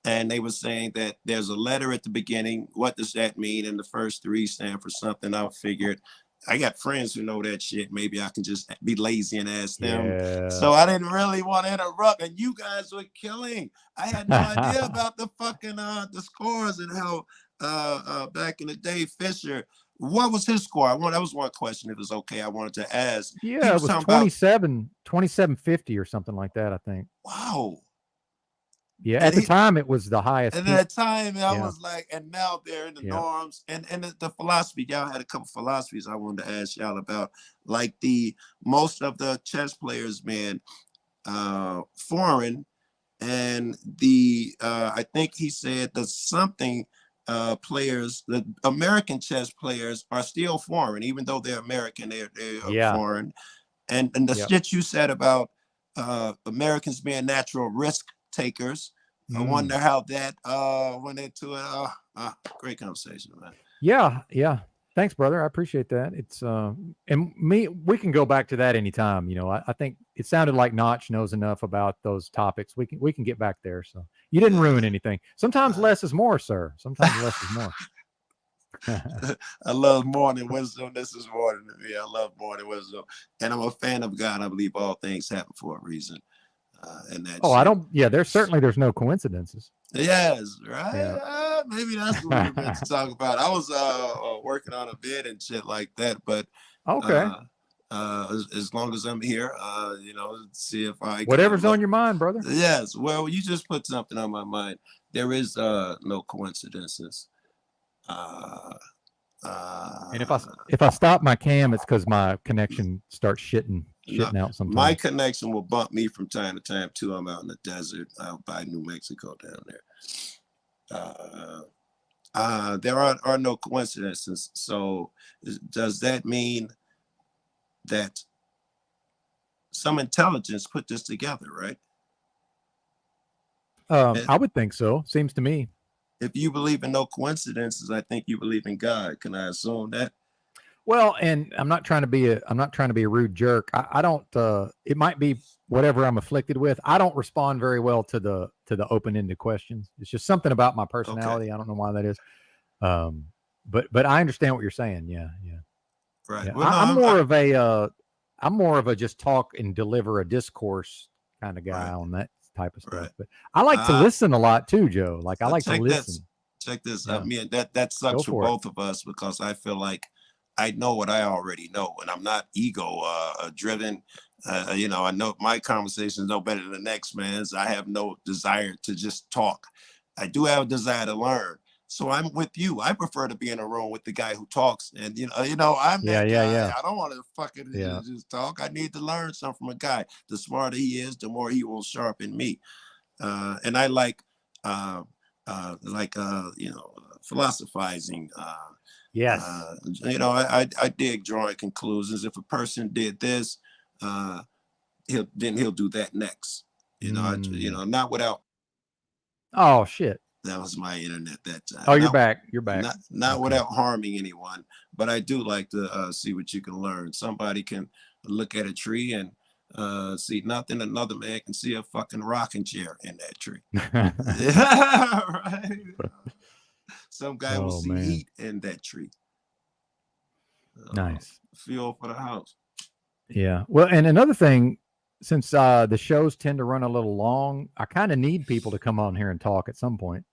And they were saying that there's a letter at the beginning. What does that mean? And the first 3 stand for something. I figured I got friends who know that shit. Maybe I can just be lazy and ask them. Yeah. So I didn't really want to interrupt. And you guys were killing. I had no idea about the fucking the scores and how back in the day Fisher What was his score? That was one question. If it was okay, I wanted to ask. Yeah, it was talking 2750 or something like that, I think. Wow. Yeah, And at the time it was the highest. And at that time, I Yeah. was like, and now they're in the Yeah. norms. And the philosophy, y'all had a couple philosophies I wanted to ask y'all about. Like most of the chess players, man, foreign, and I think he said the something players, the American chess players are still foreign, even though they're American, they're foreign. And the shit you said about Americans being natural risk takers, I wonder how that went into it. Great conversation, man. Yeah. Thanks, brother. I appreciate that. It's we can go back to that anytime. You know, I think it sounded like Notch knows enough about those topics. We can get back there. So you didn't ruin anything. Sometimes less is more, sir. Sometimes less is more. I love morning wisdom. This is morning to me. I love morning wisdom, and I'm a fan of God. I believe all things happen for a reason. And that. I don't. Yeah, there's no coincidences. Yes, right. Yeah. Maybe that's what we're meant to talk about. I was working on a bid and shit like that, but okay. As long as I'm here, see if I whatever's on your mind, brother. Yes. Well, you just put something on my mind. There is no coincidences. And if I stop my cam, it's because my connection starts shitting out sometimes. My connection will bump me from time to time too. I'm out in the desert, out by New Mexico down there. There are no coincidences. So does that mean that some intelligence put this together, right? I would think so. Seems to me. If you believe in no coincidences, I think you believe in God. Can I assume that? Well, and I'm not trying to be a rude jerk. I don't. It might be whatever I'm afflicted with. I don't respond very well to the open-ended questions. It's just something about my personality. Okay. I don't know why that is. But I understand what you're saying. Yeah. Right. Yeah. Well, no, I'm more of a just talk and deliver a discourse kind of guy on that type of stuff. Right. But I like to listen a lot too, Joe. Like I like to listen. Check this. I mean, that sucks for both of us because I feel like I know what I already know, and I'm not ego driven. I know my conversations no better than the next man's. I have no desire to just talk. I do have a desire to learn. So I'm with you. I prefer to be in a room with the guy who talks, and I'm that guy. Yeah. I don't want to fucking just talk. I need to learn something from a guy. The smarter he is, the more he will sharpen me. And I like philosophizing. Yes. I dig drawing conclusions. If a person did this, he'll do that next. Not without. Oh shit. That was my internet that time. Oh, you're back. You're back. Not without harming anyone, but I do like to see what you can learn. Somebody can look at a tree and see nothing. Another man can see a fucking rocking chair in that tree. Yeah, right. Some guy will see heat in that tree. Nice. Fuel for the house. Yeah. Well, and another thing, since the shows tend to run a little long, I kind of need people to come on here and talk at some point.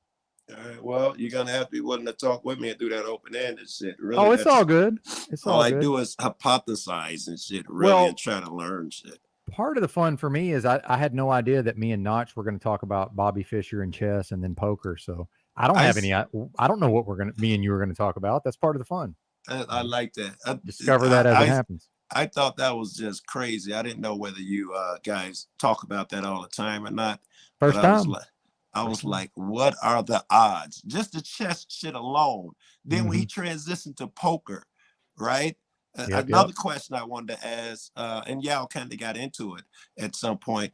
All right. Well, you're gonna have to be willing to talk with me and do that open-ended shit. Really, it's all good. It's all I do is hypothesize and shit, really, and try to learn shit. Part of the fun for me is I had no idea that me and Notch were going to talk about Bobby Fischer and chess and then poker. So I don't have any. I don't know what me and you were going to talk about. That's part of the fun. I like that. Discover that as it happens. I thought that was just crazy. I didn't know whether you guys talk about that all the time or not. First time. I was like, what are the odds? Just the chess shit alone. Then when he transitioned to poker, right? Another question I wanted to ask, and y'all kind of got into it at some point.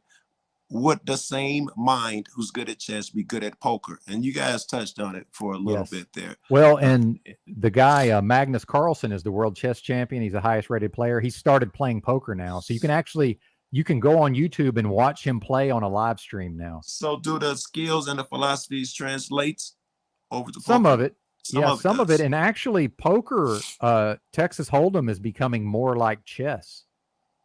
Would the same mind who's good at chess be good at poker? And you guys touched on it for a little bit there. Well, and the guy, Magnus Carlsen, is the world chess champion. He's the highest rated player. He started playing poker now. So you can go on YouTube and watch him play on a live stream now. So do the skills and the philosophies translate over to some poker? of it? Some of it. And actually poker, Texas Hold'em is becoming more like chess.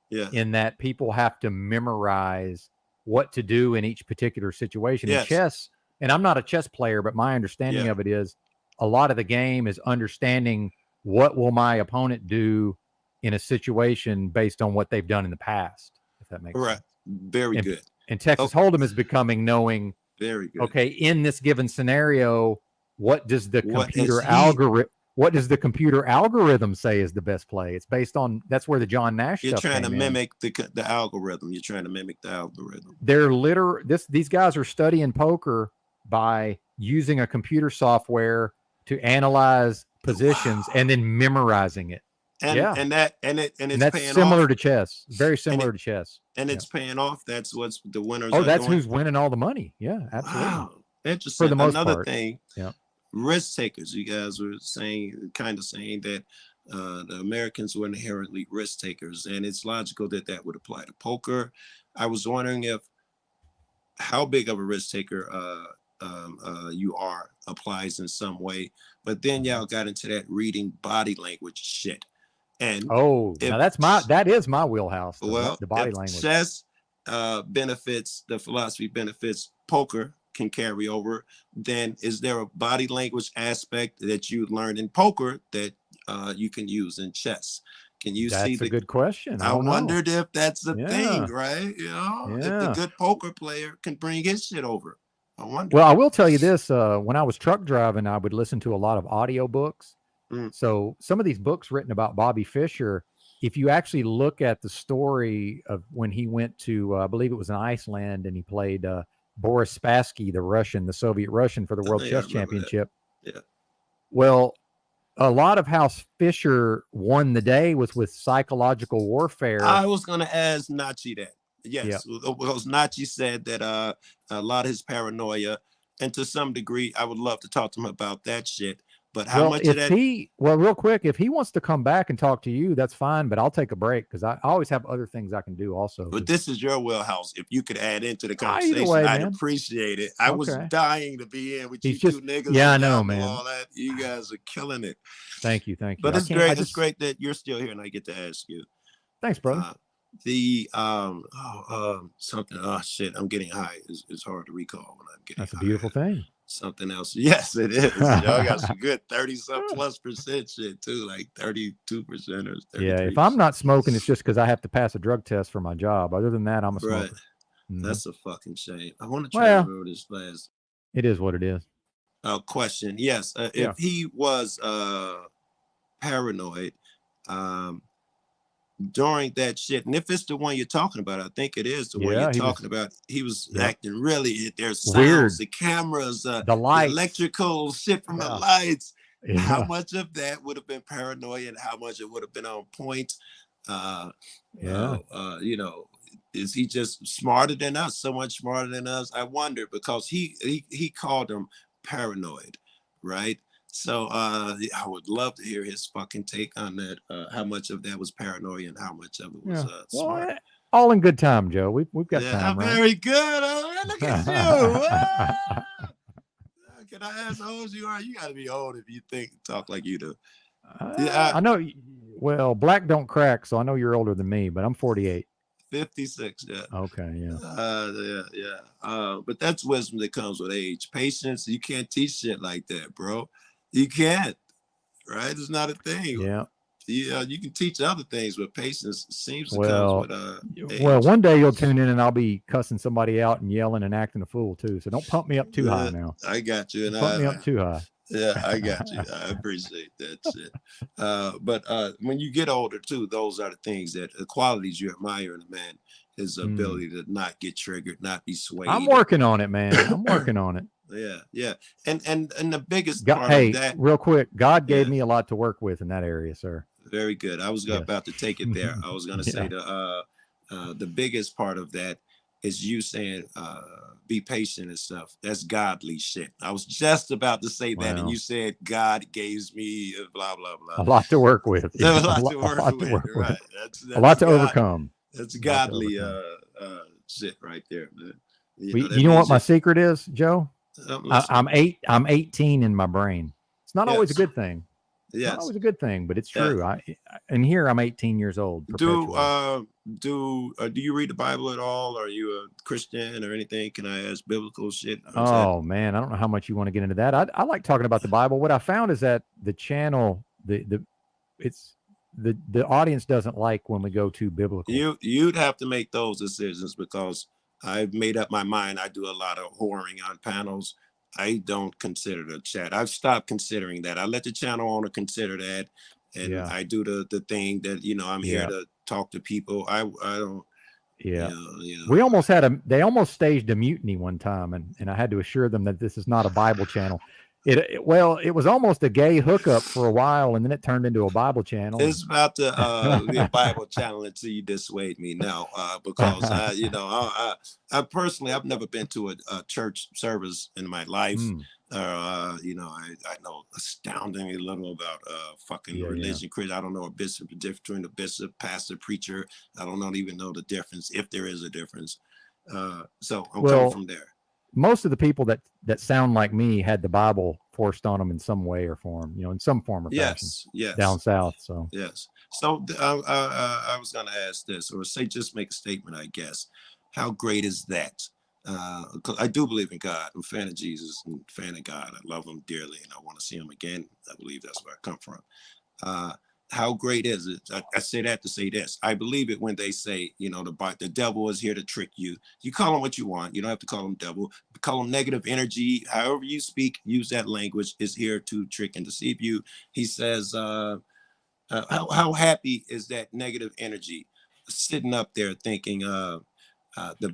Yeah. In that people have to memorize what to do in each particular situation. In chess, and I'm not a chess player, but my understanding of it is a lot of the game is understanding what will my opponent do in a situation based on what they've done in the past, if that makes Right. sense. Very And, good. and Texas Hold'em is becoming knowing, Very good. okay, in this given scenario, what does the What computer is he- algorithm what does the computer algorithm say is the best play? It's based on, that's where the John Nash You're stuff trying to came in. mimic the algorithm. You're trying to mimic the algorithm. They're these guys are studying poker by using a computer software to analyze positions and then memorizing it. And Yeah. and it's that's paying similar off. to chess. Very similar to chess. And Yeah. it's paying off. That's what's the winners. Oh, are that's doing. who's winning all the money. Yeah, absolutely. Wow. Interesting. For the most Another part. thing. Yeah. Risk takers. You guys were saying that the Americans were inherently risk takers, and it's logical that would apply to poker. I was wondering if how big of a risk taker you are applies in some way, but then y'all got into that reading body language shit. And now that is my wheelhouse. The body if language. Chess benefits, the philosophy benefits, poker can carry over. Then is there a body language aspect that you learned in poker that you can use in chess? Can you see? That's a good question. I don't know. wondered if that's the thing, Yeah. right? You know, if Yeah. the good poker player can bring his shit over. I wonder. Well, I will tell you this. When I was truck driving, I would listen to a lot of audio books. So some of these books written about Bobby Fischer, if you actually look at the story of when he went to, I believe it was in Iceland, and he played Boris Spassky, the Soviet Russian, for the World Chess Championship. Yeah. Well, a lot of how Fischer won the day was with psychological warfare. I was going to ask Nachi that. Yes, because Nachi said that a lot of his paranoia, and to some degree, I would love to talk to him about that shit. But how much of that? Real quick, if he wants to come back and talk to you, that's fine. But I'll take a break because I always have other things I can do also. But this is your wheelhouse. If you could add into the conversation, way, I'd man. appreciate it. I was dying to be in with you two niggas. Yeah, I know, man. All that. You guys are killing it. Thank you. But it's great. It's great that you're still here and I get to ask you. Thanks, brother. Something. Oh shit! I'm getting high. It's hard to recall when I'm getting. That's a beautiful thing. Something else. Yes, it is. Y'all got some good 30+ % shit too, like 32% or 33%. Yeah, if I'm not smoking, it's just because I have to pass a drug test for my job. Other than that, I'm a smoker. Right. That's a fucking shame. I want to try to remember this last. It is what it is. Question. Yes. If he was paranoid during that shit, and if it's the one you're talking about, I think it is the one you're talking about. He was acting really. There's sounds, weird. The cameras, the lights, the electrical shit from the lights. Yeah. How much of that would have been paranoia, and how much it would have been on point? You know, is he just smarter than us? So much smarter than us? I wonder, because he called him paranoid, right? So I would love to hear his fucking take on that. How much of that was paranoia and how much of it was smart. Well, all in good time, Joe. We've got time, right? Very good. Look at you. Can I ask how old you are? You got to be old if you talk like you do. I know. Well, black don't crack, so I know you're older than me, but I'm 48. 56. Yeah. Okay. Yeah. But that's wisdom that comes with age. Patience. You can't teach shit like that, bro. You can't. Right? It's not a thing. Yeah. You can teach other things, but patience seems to come with age. Well, one day you'll tune in and I'll be cussing somebody out and yelling and acting a fool too. So don't pump me up too high now. I got you. And pump me up too high. Yeah, I got you. I appreciate that shit. But when you get older too, those are the things the qualities you admire in a man, his ability to not get triggered, not be swayed. I'm working on it, man. I'm working on it. Yeah. And the biggest part of that. Real quick, God gave me a lot to work with in that area, sir. Very good. I was about to take it there. I was gonna say the biggest part of that is you saying be patient and stuff. That's godly shit. I was just about to say that, and you said God gave me blah blah blah. A lot to work with. Yeah. A lot to work with. Right. That's a lot to overcome. That's godly shit right there, man. You know what my secret is, Joe? I'm 18 in my brain. It's not always a good thing. It's not always a good thing, but it's true. And here I'm 18 years old. Do you read the Bible at all? Are you a Christian or anything? Can I ask biblical shit? Oh man, I don't know how much you want to get into that. I like talking about the Bible. What I found is that the channel, the it's the audience doesn't like when we go too biblical. You'd have to make those decisions because I've made up my mind. I do a lot of whoring on panels. I don't consider the chat. I've stopped considering that. I let the channel owner consider that, and Yeah. I do the thing that I'm here to talk to people. I don't. Yeah. You know. We almost they almost staged a mutiny one time, and I had to assure them that this is not a Bible channel. It was almost a gay hookup for a while, and then it turned into a Bible channel. It's about to be a Bible channel until you dissuade me now, because I personally, I've never been to a church service in my life. I know astoundingly little about fucking religion. I don't know a bishop, the difference between a bishop, pastor, preacher. I don't even know the difference, if there is a difference. So I'm coming from there. Most of the people that sound like me had the Bible forced on them in some way or form, in some form or fashion. Yes. Down south. So yes. So I was going to ask this, or just make a statement, I guess. How great is that? Because I do believe in God. I'm a fan of Jesus and fan of God. I love him dearly, and I want to see him again. I believe that's where I come from. How great is it? I say that to say this. I believe it when they say, the devil is here to trick you. You call him what you want. You don't have to call him devil. Call him negative energy. However you speak, use that language, is here to trick and deceive you. He says, how happy is that negative energy sitting up there thinking, the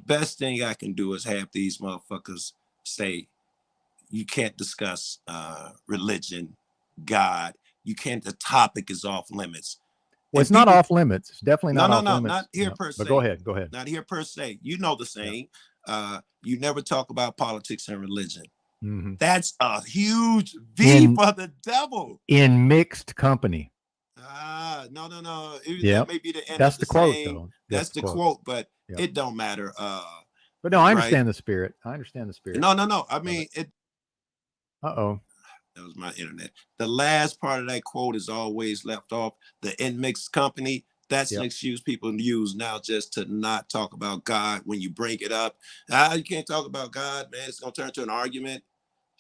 best thing I can do is have these motherfuckers say, you can't discuss religion, God. You can't, the topic is off limits. Well, it's not off limits. It's definitely not off limits. Not here per se. But go ahead. Not here per se. You know the saying, you never talk about politics and religion. Mm-hmm. That's a huge V for the devil. In mixed company. No. Yeah, that may be the end. That's of the quote, saying. though. That's the quote, but it don't matter. But no, I understand the spirit. I understand the spirit. No. I mean it. Uh-oh. That was my internet. The last part of that quote is always left off. The in mixed company. That's an excuse people use now just to not talk about God when you bring it up. You can't talk about God, man. It's gonna turn to an argument.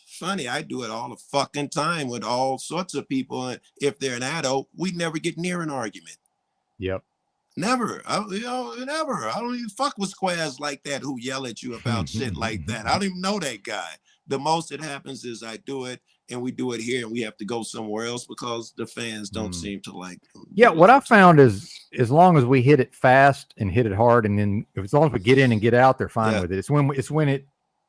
Funny, I do it all the fucking time with all sorts of people. And if they're an adult, we never get near an argument. Yep. Never. Never. I don't even fuck with squares like that who yell at you about shit like that. I don't even know that guy. The most that happens is I do it, and we do it here, and we have to go somewhere else because the fans don't seem to like. Yeah, what I found is as long as we hit it fast and hit it hard, and then as long as we get in and get out, they're fine with it. It's when it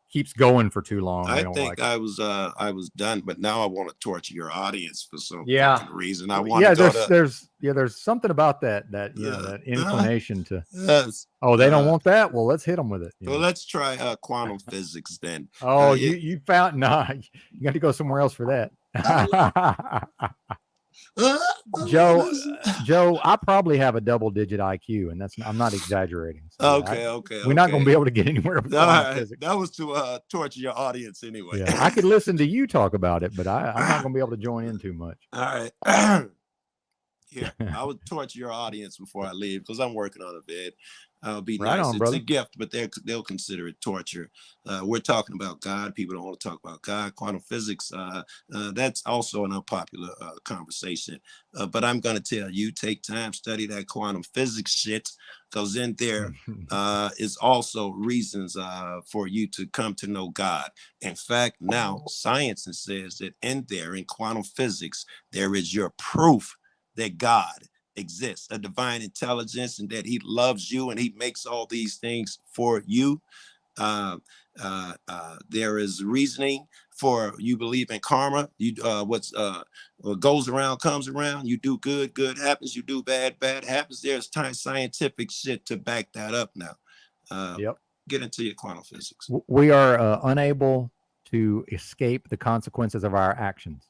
keeps going for too long. I think I was done, but now I want to torture your audience for some fucking reason. I want there's something about that inclination to. Yes. Oh, they don't want that. Well, let's hit them with it. Well, let's try quantum physics then. Oh, you found you got to go somewhere else for that. Joe, I probably have a double-digit IQ, and I'm not exaggerating. So we're not going to be able to get anywhere with physics. That was to torture your audience anyway. Yeah, I could listen to you talk about it, but I'm not going to be able to join in too much. All right. Here, I would torture your audience before I leave because I'm working on a vid. Be right nice. on, it's brother. a gift, but they'll consider it torture. We're talking about God. People don't want to talk about God. Quantum physics. That's also an unpopular conversation. But I'm going to tell you, take time, study that quantum physics shit, because in there is also reasons for you to come to know God. In fact, now science says that in quantum physics, there is your proof that God exists, a divine intelligence, and that he loves you and he makes all these things for you. There is reasoning for you believe in karma. You what goes around comes around. You do good, good happens. You do bad, bad happens. There's scientific shit to back that up now. Get into your quantum physics. We are unable to escape the consequences of our actions.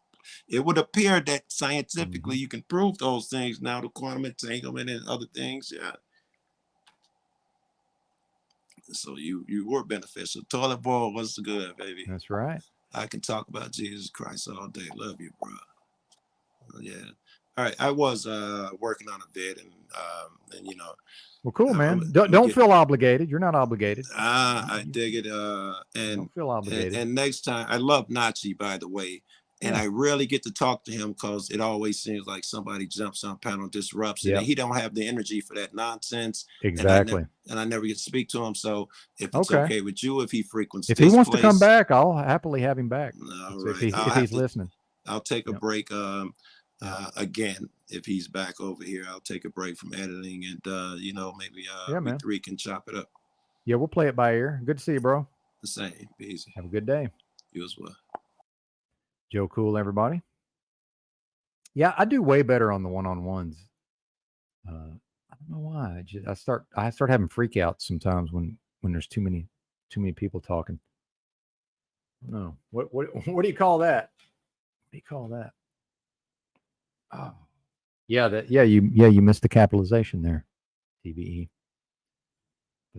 It would appear that scientifically you can prove those things now, the quantum entanglement and other things. Yeah. So you were beneficial. Toilet bowl was good, baby. That's right. I can talk about Jesus Christ all day. Love you, bro. Yeah. All right. I was working on a vid and you know. Well, cool, man. Don't feel obligated. You're not obligated. I dig it. And don't feel obligated. And next time, I love Nachi, by the way. And I rarely get to talk to him because it always seems like somebody jumps on panel, disrupts it, and he don't have the energy for that nonsense. Exactly. And I never get to speak to him. So if it's Okay. okay with you, if he frequents If this he wants place, to come back, I'll happily have him back. all If right. he's listening. I'll take a break. Again, if he's back over here, I'll take a break from editing, and you know, maybe we three can chop it up. Yeah, we'll play it by ear. Good to see you, bro. The same. Be easy. Have a good day. You as well. Joe Cool, everybody. Yeah, I do way better on the one-on-ones. I don't know why. I start having freakouts sometimes when there's too many people talking. No, what do you call that? What do you call that? Oh, yeah, you missed the capitalization there, TBE.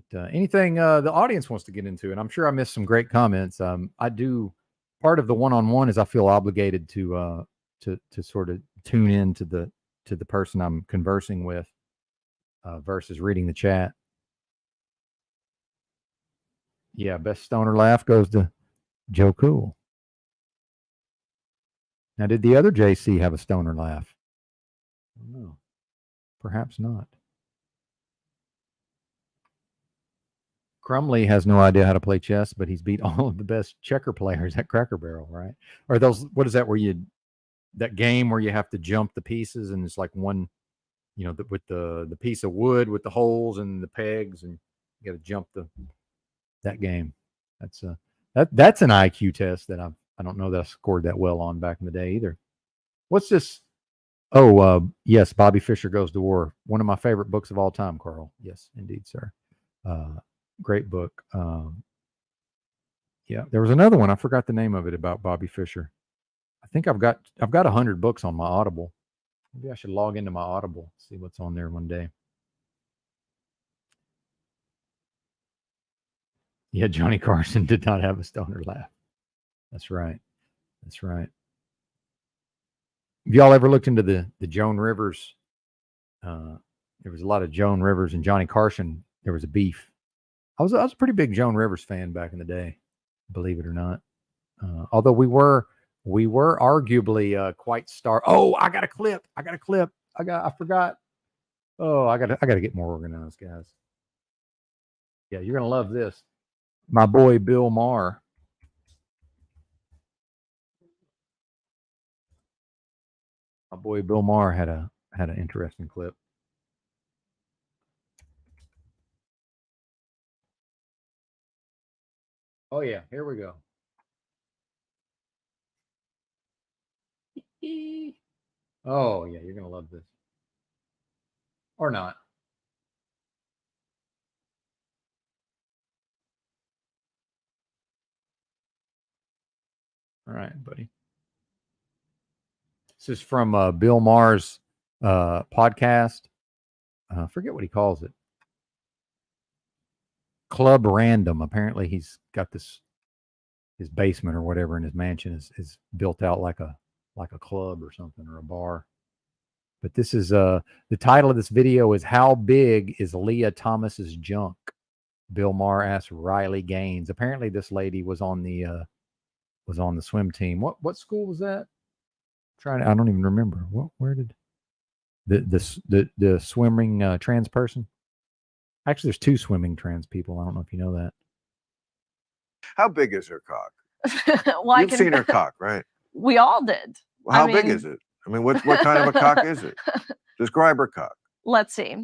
But anything the audience wants to get into, and I'm sure I missed some great comments. I do. Part of the one-on-one is I feel obligated to sort of tune in to the person I'm conversing with versus reading the chat. Yeah, best stoner laugh goes to Joe Cool. Now, did the other JC have a stoner laugh? I don't know. Perhaps not. Crumley has no idea how to play chess, but he's beat all of the best checker players at Cracker Barrel, right? Or those, what is that where that game where you have to jump the pieces and it's like one, you know, with the piece of wood with the holes and the pegs, and you got to jump that game. That's an IQ test that I don't know that I scored that well on back in the day either. What's this? Oh, yes, Bobby Fischer Goes to War. One of my favorite books of all time, Carl. Yes, indeed, sir. Great book. Yeah, there was another one. I forgot the name of it about Bobby Fischer. I think I've got 100 books on my Audible. Maybe I should log into my Audible, see what's on there one day. Yeah, Johnny Carson did not have a stoner laugh. That's right. That's right. Have y'all ever looked into the Joan Rivers? There was a lot of Joan Rivers and Johnny Carson. There was a beef. I was a pretty big Joan Rivers fan back in the day, believe it or not. Although we were arguably quite star. Oh, I got a clip. I forgot. Oh, I got to get more organized, guys. Yeah, you're gonna love this. My boy Bill Maher. My boy Bill Maher had an interesting clip. Oh yeah, here we go. Oh yeah, you're gonna love this. Or not. All right, buddy. This is from Bill Maher's podcast. I forget what he calls it. Club Random. Apparently he's got his basement or whatever in his mansion is built out like a club or something, or a bar. But this is the title of this video is How Big is Leah Thomas's Junk? Bill Maher asked Riley Gaines. Apparently this lady was on the swim team. What school was that? I don't even remember. Where did the swimming trans person? Actually, there's two swimming trans people. I don't know if you know that. How big is her cock? Well, You've seen her cock, right? We all did. How big is it? I mean, what kind of a cock is it? Describe her cock. Let's see.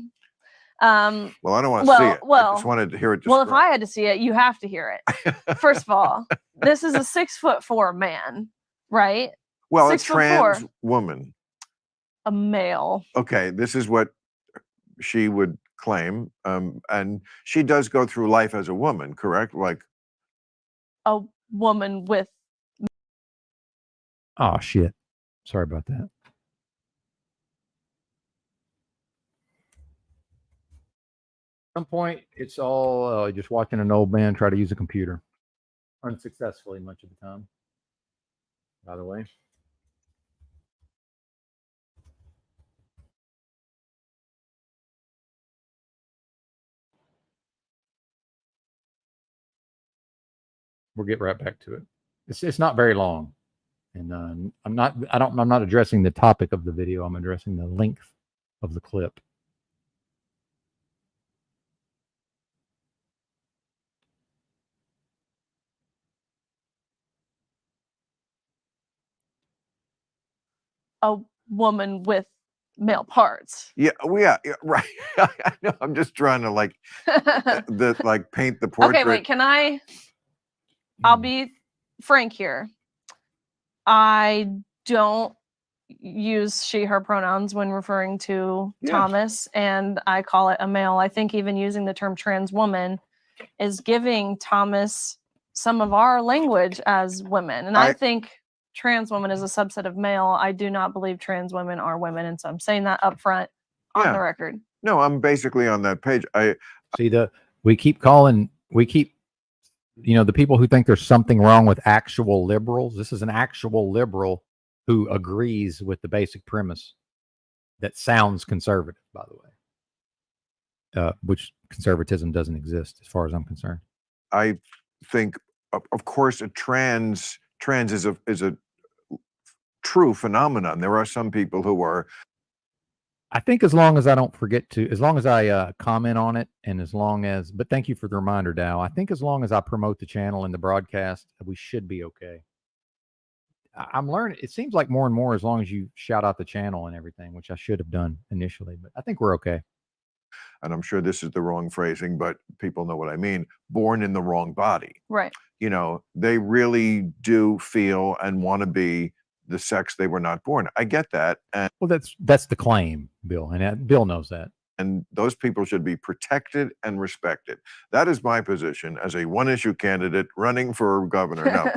Well, I don't want to see it. I just wanted to hear it described. Well, if I had to see it, you have to hear it. First of all, this is a 6'4" man, right? Well, a trans woman. A male. Okay, this is what she would claim. And she does go through life as a woman, correct? Like a woman with. Oh, shit. Sorry about that. At some point, it's all just watching an old man try to use a computer. Unsuccessfully much of the time, by the way. We'll get right back to it. It's not very long. And I'm not addressing the topic of the video. I'm addressing the length of the clip. A woman with male parts. Yeah, right. I know. I'm just trying to like paint the portrait. Okay, wait, can I? I'll be frank here. I don't use she, her pronouns when referring to Thomas, and I call it a male. I think even using the term trans woman is giving Thomas some of our language as women. And I think trans woman is a subset of male. I do not believe trans women are women. And so I'm saying that up front on the record. No, I'm basically on that page. We keep the people who think there's something wrong with actual liberals. This is an actual liberal who agrees with the basic premise that sounds conservative, by the way, which conservatism doesn't exist as far as I'm concerned. I think, of course, a trans is a true phenomenon. There are some people who are. I think as long as I don't forget to, as long as I comment on it, and but thank you for the reminder, Dow. I think as long as I promote the channel and the broadcast, we should be okay. I'm learning. It seems like more and more as long as you shout out the channel and everything, which I should have done initially, but I think we're okay. And I'm sure this is the wrong phrasing, but people know what I mean. Born in the wrong body. Right. They really do feel and want to be the sex they were not born. I get that. And well, that's the claim, Bill, and Bill knows that. And those people should be protected and respected. That is my position as a one-issue candidate running for governor. Now,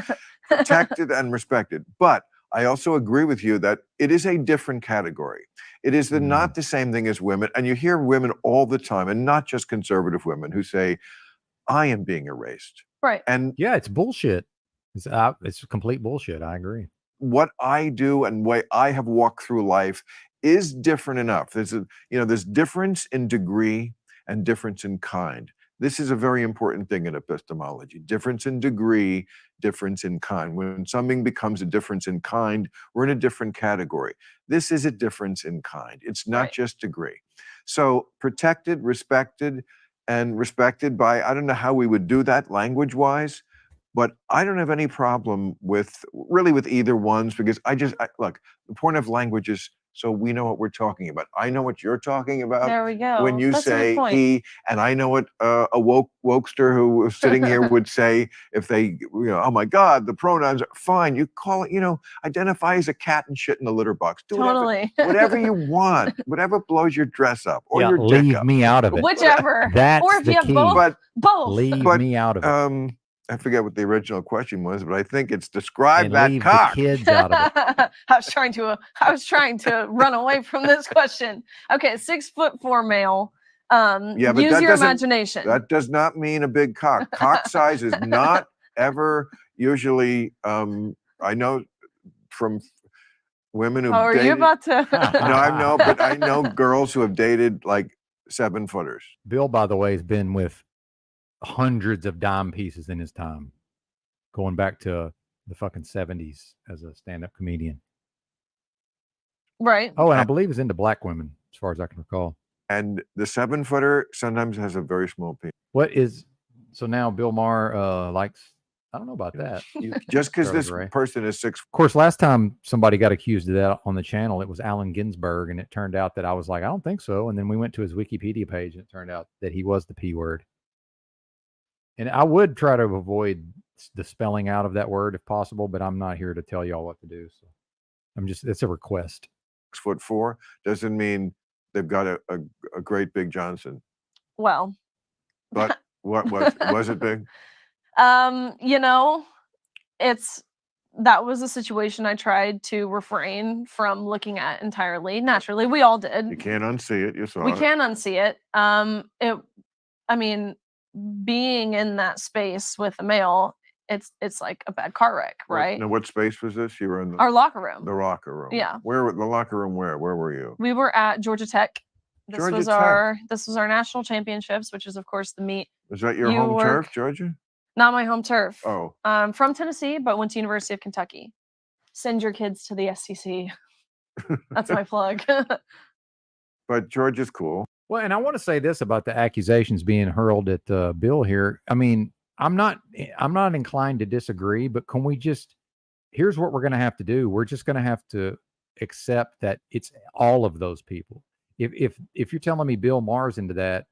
protected and respected. But I also agree with you that it is a different category. It is not the same thing as women. And you hear women all the time, and not just conservative women, who say, I am being erased. Right. And yeah, it's bullshit. It's complete bullshit. I agree. What I do and way I have walked through life is different enough. There's difference in degree and difference in kind. This is a very important thing in epistemology. Difference in degree, difference in kind. When something becomes a difference in kind, we're in a different category. This is a difference in kind. It's not just degree. So protected, respected, and respected by, I don't know how we would do that language-wise, but I don't have any problem with either ones, because look, the point of language is so we know what we're talking about. I know what you're talking about. There we go. When you say he, and I know what a wokester who was sitting here would say if they, oh my God, the pronouns are fine. You call it, identify as a cat and shit in the litter box. Do whatever you want, whatever blows your dress up or your dick leave up. me out of it. Whichever. That's or if the you have key. both. Leave me out of it. I forget what the original question was, but I think it's describe and that leave cock. The kids out of it. I was trying to run away from this question. Okay, 6'4" male. Use your imagination. That does not mean a big cock. Cock size is not ever usually. I know from women who. Are you about to? No, I know, but I know girls who have dated like 7-footers. Bill, by the way, has been with hundreds of dime pieces in his time, going back to the fucking 70s as a stand-up comedian. Right. Oh, and I believe he's into black women, as far as I can recall. And the 7-footer sometimes has a very small penis. So now Bill Maher likes, I don't know about that. Just because this person is 6. Of course, last time somebody got accused of that on the channel, it was Allen Ginsberg, and it turned out that I was like, I don't think so. And then we went to his Wikipedia page, and it turned out that he was the P word. And I would try to avoid the spelling out of that word if possible, but I'm not here to tell y'all what to do. So it's a request. 6'4" doesn't mean they've got a great big Johnson. Well. But what was it big? That was a situation I tried to refrain from looking at entirely. Naturally, we all did. You can't unsee it. You saw we can unsee it. Being in that space with a male, it's like a bad car wreck, right? Now, what space was this? You were in our locker room. The locker room. Yeah. Where the locker room? Where were you? We were at Georgia Tech. This was our national championships, which is of course the meet. Was that your home turf, Georgia? Not my home turf. Oh. I'm from Tennessee, but went to University of Kentucky. send your kids to the SCC. That's my plug. But George is cool. Well, and I want to say this about the accusations being hurled at Bill here. I mean, I'm not inclined to disagree, but can we just, here's what we're going to have to do. We're just going to have to accept that it's all of those people. If you're telling me Bill Maher's into that,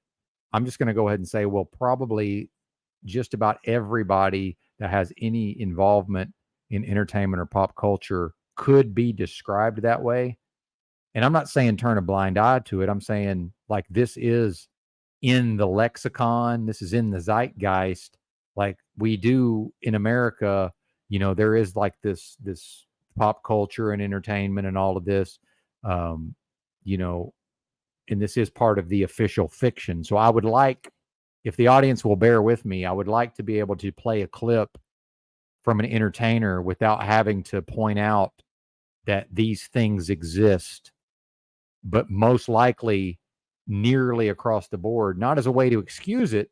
I'm just going to go ahead and say, well, probably just about everybody that has any involvement in entertainment or pop culture could be described that way. And I'm not saying turn a blind eye to it. I'm saying like this is in the lexicon. This is in the zeitgeist. Like we do in America, you know, there is like this pop culture and entertainment and all of this, you know, and this is part of the official fiction. So I would like, if the audience will bear with me, I would like to be able to play a clip from an entertainer without having to point out that these things exist, but most likely nearly across the board, not as a way to excuse it.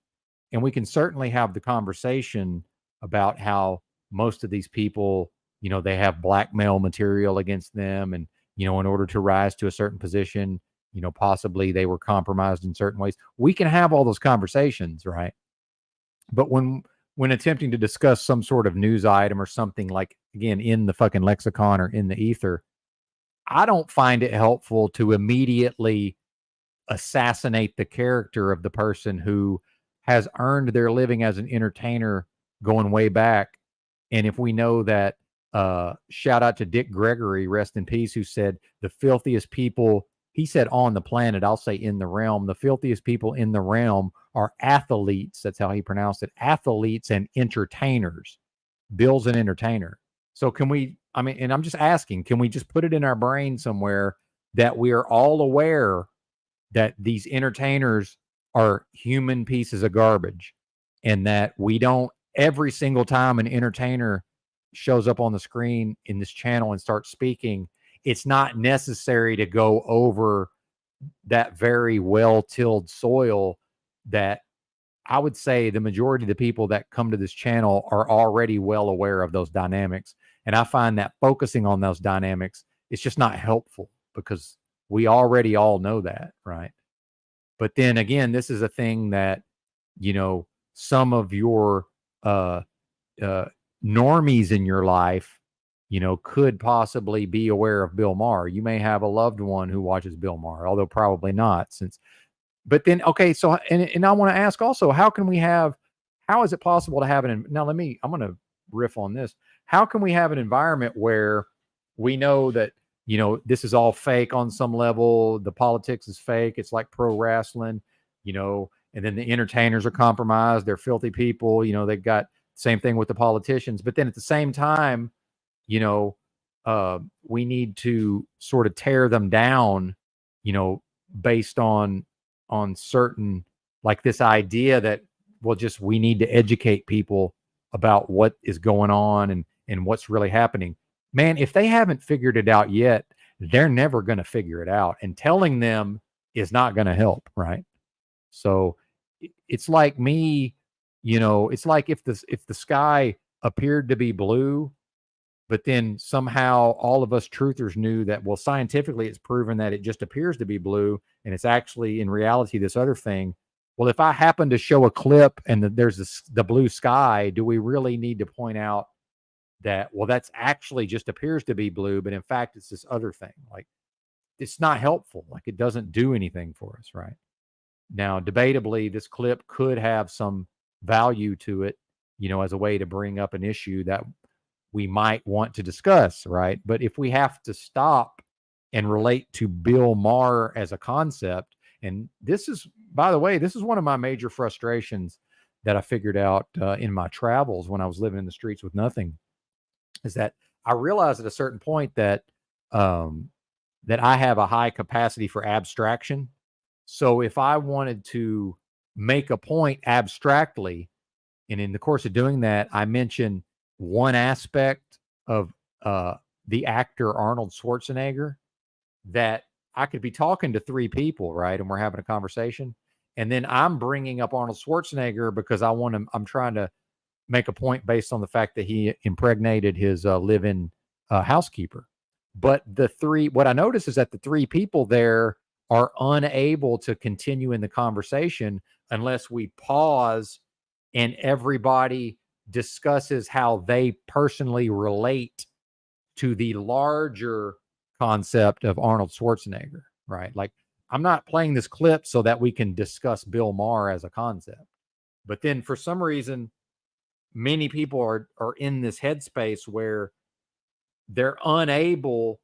And we can certainly have the conversation about how most of these people, you know, they have blackmail material against them. And, you know, in order to rise to a certain position, you know, possibly they were compromised in certain ways. We can have all those conversations, right? But when attempting to discuss some sort of news item or something like, again, in the fucking lexicon or in the ether, I don't find it helpful to immediately assassinate the character of the person who has earned their living as an entertainer going way back. And if we know that, shout out to Dick Gregory, rest in peace, who said the filthiest people, he said on the planet, I'll say in the realm, the filthiest people in the realm are athletes. That's how he pronounced it. Athletes and entertainers. Bill's an entertainer. So can we, I mean, and I'm just asking, can we just put it in our brain somewhere that we are all aware that these entertainers are human pieces of garbage, and that we don't, every single time an entertainer shows up on the screen in this channel and starts speaking, it's not necessary to go over that very well-tilled soil that I would say the majority of the people that come to this channel are already well aware of those dynamics. And I find that focusing on those dynamics, it's just not helpful because we already all know that, right? But then again, this is a thing that, you know, some of your normies in your life, you know, could possibly be aware of Bill Maher. You may have a loved one who watches Bill Maher, although probably not, since. But then, okay, so and I want to ask also, how is it possible to have I'm going to riff on this. How can we have an environment where we know that, you know, this is all fake on some level, the politics is fake, it's like pro wrestling, you know, and then the entertainers are compromised, they're filthy people, you know, they've got same thing with the politicians. But then at the same time, you know, we need to sort of tear them down, you know, based on certain, like this idea that, well, just we need to educate people about what is going on and what's really happening. Man, if they haven't figured it out yet, they're never going to figure it out. And telling them is not going to help, right? So it's like me, you know, it's like if the sky appeared to be blue, but then somehow all of us truthers knew that, well, scientifically it's proven that it just appears to be blue and it's actually in reality this other thing. Well, if I happen to show a clip and there's the blue sky, do we really need to point out that, well, that's actually just appears to be blue, but in fact it's this other thing? Like, it's not helpful. Like, it doesn't do anything for us, right? Now, debatably, this clip could have some value to it, you know, as a way to bring up an issue that we might want to discuss, right? But if we have to stop and relate to Bill Maher as a concept, and this is, by the way, this is one of my major frustrations that I figured out in my travels when I was living in the streets with nothing, is that I realized at a certain point that that I have a high capacity for abstraction. So if I wanted to make a point abstractly, and in the course of doing that, I mention one aspect of the actor Arnold Schwarzenegger, that I could be talking to three people, right? And we're having a conversation. And then I'm bringing up Arnold Schwarzenegger because I'm trying to make a point based on the fact that he impregnated his live-in housekeeper. But what I notice is that the three people there are unable to continue in the conversation unless we pause and everybody discusses how they personally relate to the larger concept of Arnold Schwarzenegger, right? Like, I'm not playing this clip so that we can discuss Bill Maher as a concept. But then for some reason, many people are in this headspace where they're unable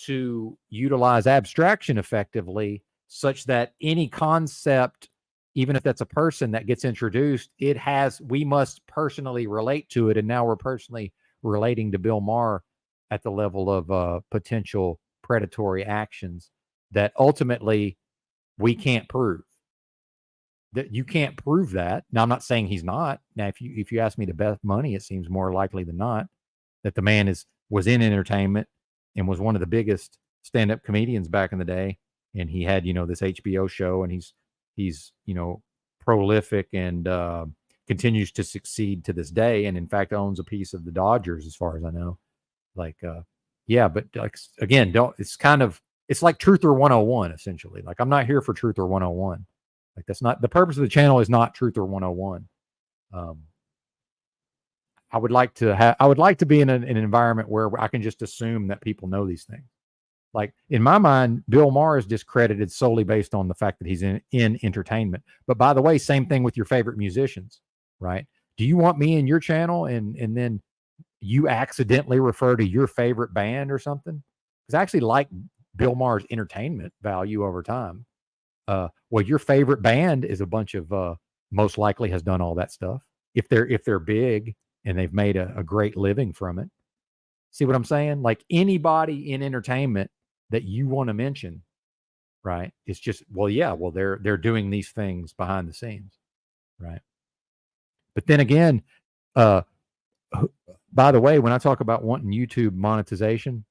to utilize abstraction effectively, such that any concept, even if that's a person that gets introduced, we must personally relate to it. And now we're personally relating to Bill Maher at the level of potential predatory actions that ultimately we can't prove. That you can't prove that. Now, I'm not saying he's not. Now, if you ask me to bet money, it seems more likely than not that the man was in entertainment and was one of the biggest stand-up comedians back in the day. And he had, this HBO show, and he's prolific and continues to succeed to this day. And in fact, owns a piece of the Dodgers, as far as I know. Yeah, but like, again, it's like Truth or 101, essentially. Like, I'm not here for Truth or 101. Like, that's not the purpose of the channel. Is not Truth or 101. I would like to be in an environment where I can just assume that people know these things. Like, in my mind, Bill Maher is discredited solely based on the fact that he's in entertainment. But by the way, same thing with your favorite musicians, right? Do you want me in your channel and then you accidentally refer to your favorite band or something? Because I actually like Bill Maher's entertainment value over time. Well, your favorite band is a bunch of most likely has done all that stuff. If they're big and they've made a great living from it. See what I'm saying? Like, anybody in entertainment that you want to mention, right? It's just, they're doing these things behind the scenes, right? But then again, by the way, when I talk about wanting YouTube monetization,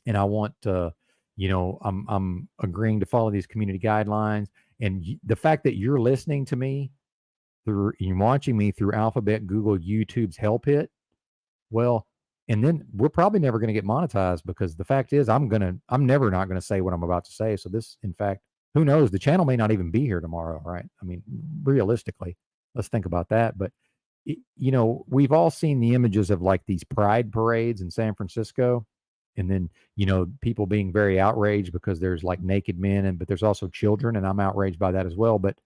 and I want I'm agreeing to follow these community guidelines, and the fact that you're listening to me you're watching me through Alphabet, Google, YouTube's Hell Pit, well, and then we're probably never going to get monetized, because the fact is I'm never not going to say what I'm about to say. So this, in fact, who knows? The channel may not even be here tomorrow, right? I mean, realistically, let's think about that. But we've all seen the images of like these pride parades in San Francisco, and then people being very outraged because there's like naked men, but there's also children, and I'm outraged by that as well. But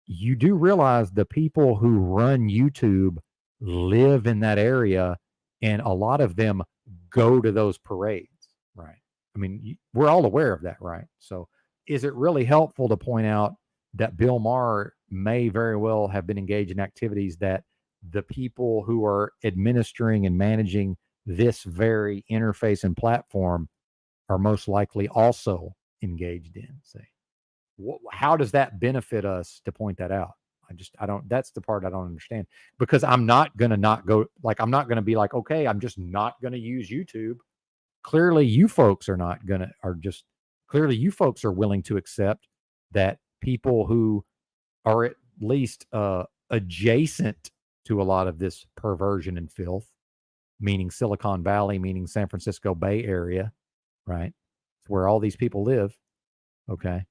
you do realize the people who run YouTube live in that area, and a lot of them go to those parades, right? I mean, we're all aware of that, right? So is it really helpful to point out that Bill Maher may very well have been engaged in activities that the people who are administering and managing this very interface and platform are most likely also engaged in? Say, how does that benefit us to point that out? That's the part I don't understand, because I'm not going to be like, okay, I'm just not going to use YouTube. Clearly you folks are clearly you folks are willing to accept that people who are at least adjacent to a lot of this perversion and filth, meaning Silicon Valley, meaning San Francisco Bay Area, right? It's where all these people live. Okay.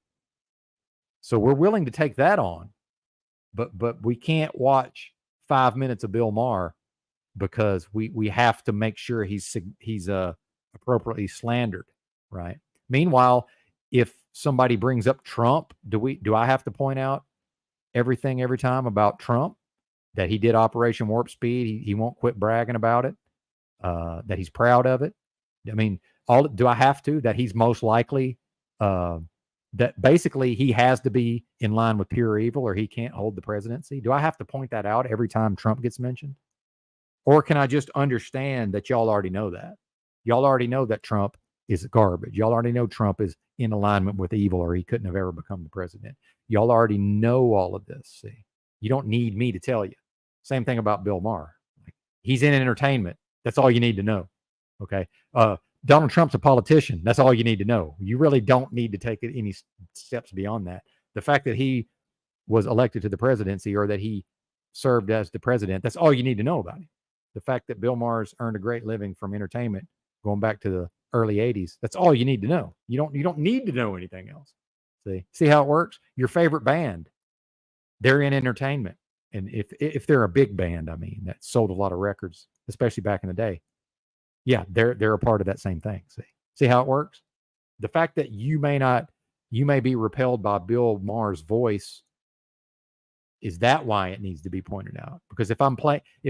So we're willing to take that on, but we can't watch 5 minutes of Bill Maher, because we have to make sure he's appropriately slandered, right? Meanwhile, if somebody brings up Trump, do I have to point out everything every time about Trump, that he did Operation Warp Speed? He won't quit bragging about it, that he's proud of it. I mean, do I have to? That he's most likely, that basically he has to be in line with pure evil or he can't hold the presidency. Do I have to point that out every time Trump gets mentioned? Or can I just understand that y'all already know that? Y'all already know that Trump is garbage. Y'all already know Trump is in alignment with evil, or he couldn't have ever become the president. Y'all already know all of this. See, you don't need me to tell you. Same thing about Bill Maher. He's in entertainment. That's all you need to know. Okay. Donald Trump's a politician. That's all you need to know. You really don't need to take any steps beyond that. The fact that he was elected to the presidency, or that he served as the president, that's all you need to know about him. The fact that Bill Maher's earned a great living from entertainment going back to the early 80s. That's all you need to know. You don't need to know anything else. See how it works? Your favorite band, they're in entertainment. And if they're a big band, I mean, that sold a lot of records, especially back in the day. Yeah, they're a part of that same thing. See how it works? The fact that you may be repelled by Bill Maher's voice, is that why it needs to be pointed out? Because if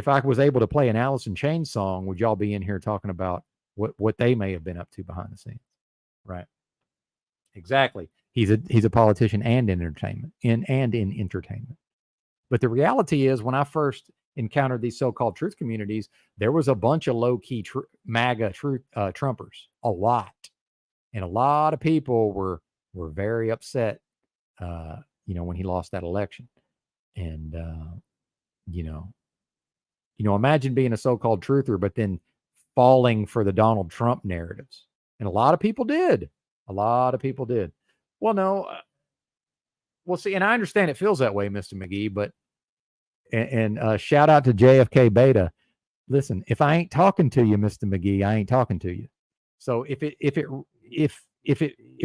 I was able to play an Alice in Chains song, would y'all be in here talking about what they may have been up to behind the scenes? Right. Exactly. He's a politician and in entertainment. But the reality is, when I first encountered these so-called truth communities, there was a bunch of low-key MAGA Trumpers, a lot. And a lot of people were very upset, when he lost that election. And, imagine being a so-called truther, but then falling for the Donald Trump narratives. And a lot of people did. Well, no. Well, see, and I understand it feels that way, Mr. McGee, but, and shout out to JFK Beta. Listen, if I ain't talking to you, Mr. McGee, I ain't talking to you. So if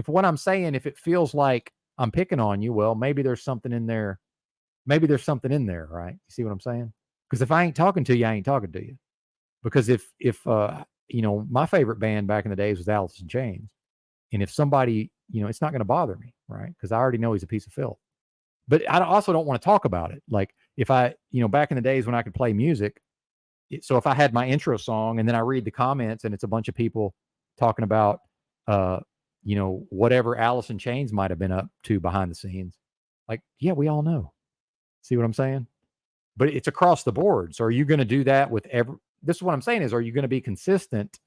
what I'm saying, if it feels like I'm picking on you, well, maybe there's something in there. Right? You see what I'm saying? Because if I ain't talking to you, I ain't talking to you. Because if my favorite band back in the days was Alice in Chains. And if somebody, it's not going to bother me, right? Because I already know he's a piece of filth. But I also don't want to talk about it. Like if I, back in the days when I could play music, so if I had my intro song and then I read the comments and it's a bunch of people talking about, whatever Alice in Chains might have been up to behind the scenes. Like, yeah, we all know. See what I'm saying? But it's across the board. So are you going to do that with this is what I'm saying is, are you going to be consistent?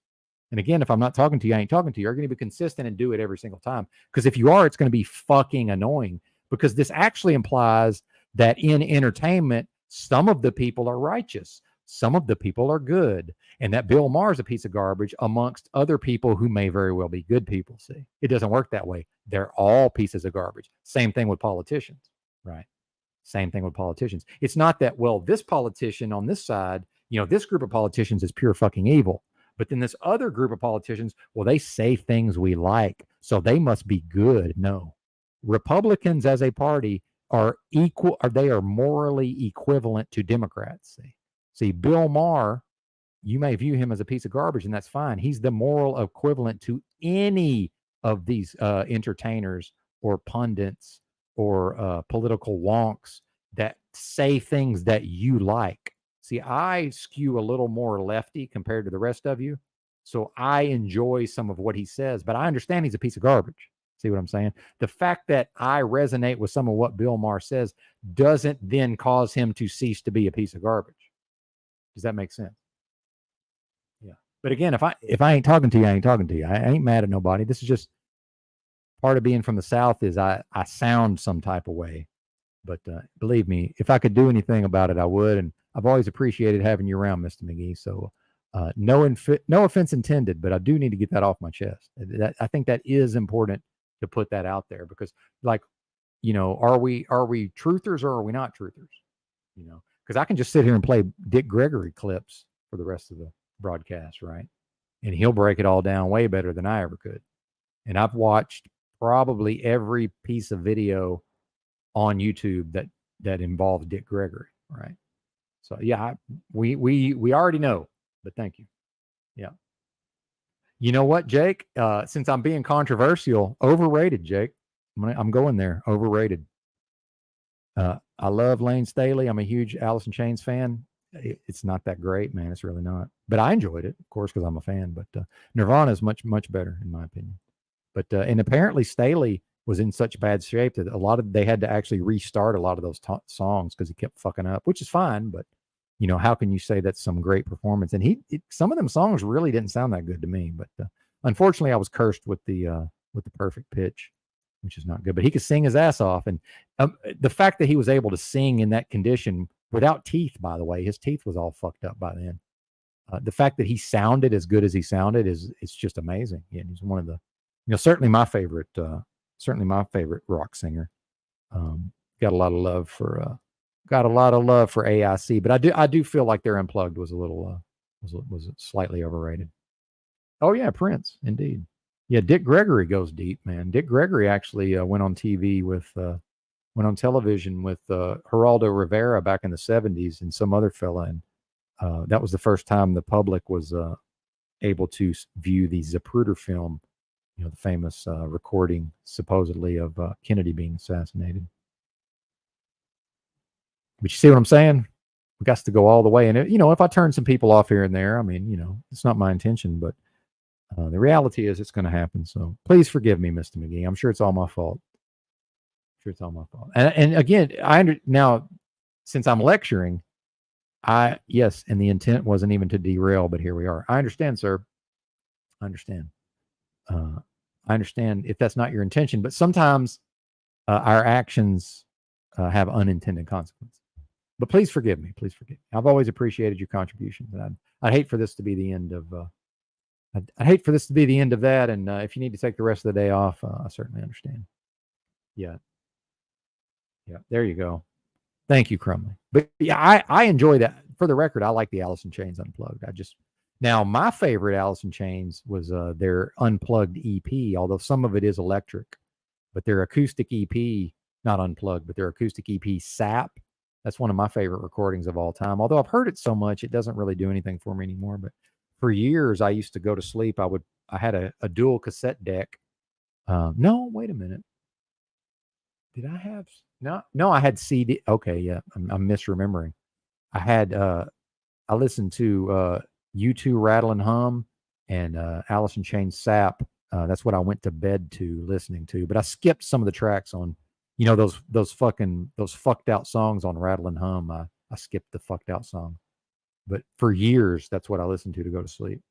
And again, if I'm not talking to you, I ain't talking to you. Are you going to be consistent and do it every single time? Because if you are, it's going to be fucking annoying, because this actually implies that in entertainment, some of the people are righteous. Some of the people are good. And that Bill Maher's a piece of garbage amongst other people who may very well be good people. See, it doesn't work that way. They're all pieces of garbage. Same thing with politicians, right? Same thing with politicians. It's not that, well, this politician on this side, this group of politicians is pure fucking evil. But then this other group of politicians, well, they say things we like, so they must be good. No. Republicans as a party are equal, or they are morally equivalent to Democrats. See, Bill Maher, you may view him as a piece of garbage, and that's fine. He's the moral equivalent to any of these entertainers or pundits or political wonks that say things that you like. See, I skew a little more lefty compared to the rest of you. So I enjoy some of what he says, but I understand he's a piece of garbage. See what I'm saying? The fact that I resonate with some of what Bill Maher says doesn't then cause him to cease to be a piece of garbage. Does that make sense? Yeah. But again, if I ain't talking to you, I ain't talking to you. I ain't mad at nobody. This is just part of being from the South is I sound some type of way. But believe me, if I could do anything about it, I would. And I've always appreciated having you around, Mr. McGee. So no offense intended, but I do need to get that off my chest. I think that is important to put that out there, because are we truthers or are we not truthers? Because I can just sit here and play Dick Gregory clips for the rest of the broadcast, right? And he'll break it all down way better than I ever could. And I've watched probably every piece of video on YouTube that involves Dick Gregory, right? So yeah, we already know, but thank you. Yeah. You know what, Jake? Since I'm being controversial, overrated, Jake. I'm going there. Overrated. I love Lane Staley. I'm a huge Alice in Chains fan. It's not that great, man. It's really not. But I enjoyed it, of course, because I'm a fan. But Nirvana is much, much better, in my opinion. But and apparently Staley was in such bad shape that they had to actually restart a lot of those songs because he kept fucking up, which is fine. But how can you say that's some great performance? And some of them songs really didn't sound that good to me. But unfortunately, I was cursed with the perfect pitch, which is not good. But he could sing his ass off, and the fact that he was able to sing in that condition without teeth, by the way, his teeth was all fucked up by then. The fact that he sounded as good as he sounded it's just amazing. Yeah, he's one of the, certainly my favorite rock singer. Got a lot of love for AIC, but I do feel like their Unplugged was a little was slightly overrated. Oh yeah, Prince, indeed. Yeah, Dick Gregory goes deep, man. Dick Gregory actually went on TV with, went on television with Geraldo Rivera back in the 70s and some other fella. And that was the first time the public was able to view the Zapruder film, you know, the famous recording supposedly of Kennedy being assassinated. But you see what I'm saying? We got to go all the way. And, you know, if I turn some people off here and there, I mean, you know, it's not my intention, but the reality is it's going to happen. So please forgive me, Mr. McGee. I'm sure it's all my fault. I'm sure it's all my fault. And again, now, since I'm lecturing, yes, and the intent wasn't even to derail, but here we are. I understand, sir. I understand. I understand if that's not your intention, but sometimes our actions have unintended consequences. But please forgive me. Please forgive me. I've always appreciated your contributions, and I'd hate for this to be the end of. I'd hate for this to be the end of that. And if you need to take the rest of the day off, I certainly understand. Yeah. Yeah. There you go. Thank you, Crumley. But yeah, I enjoy that. For the record, I like the Alice in Chains Unplugged. Now my favorite Alice in Chains was their Unplugged EP, although some of it is electric, but their acoustic EP, not unplugged, but their acoustic EP Sap. That's one of my favorite recordings of all time. Although I've heard it so much, it doesn't really do anything for me anymore. But for years, I used to go to sleep. I had a dual cassette deck. No, wait a minute. Did I have no? I had CD. Okay, yeah, I'm misremembering. I listened to U2 Rattle and Hum and Alice in Chains Sap. That's what I went to bed to listening to. But I skipped some of the tracks on, you know, those fucked out songs on Rattle and Hum. I skipped the fucked out song. But for years, that's what I listened to go to sleep.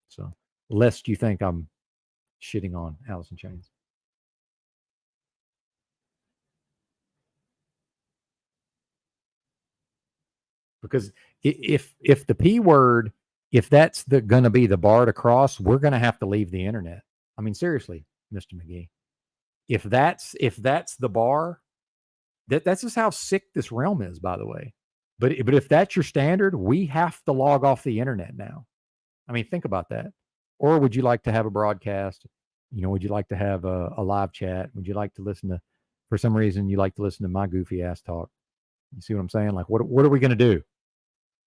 So, lest you think I'm shitting on Alice in Chains. Because if the P word, if that's going to be the bar to cross, we're going to have to leave the internet. I mean, seriously, Mr. McGee. If that's the bar, that's just how sick this realm is, by the way. But if that's your standard, we have to log off the internet now. I mean, think about that. Or would you like to have a broadcast? You know, would you like to have a live chat? Would you like to listen to, for some reason, you like to listen to my goofy ass talk? You see what I'm saying? Like, what are we going to do?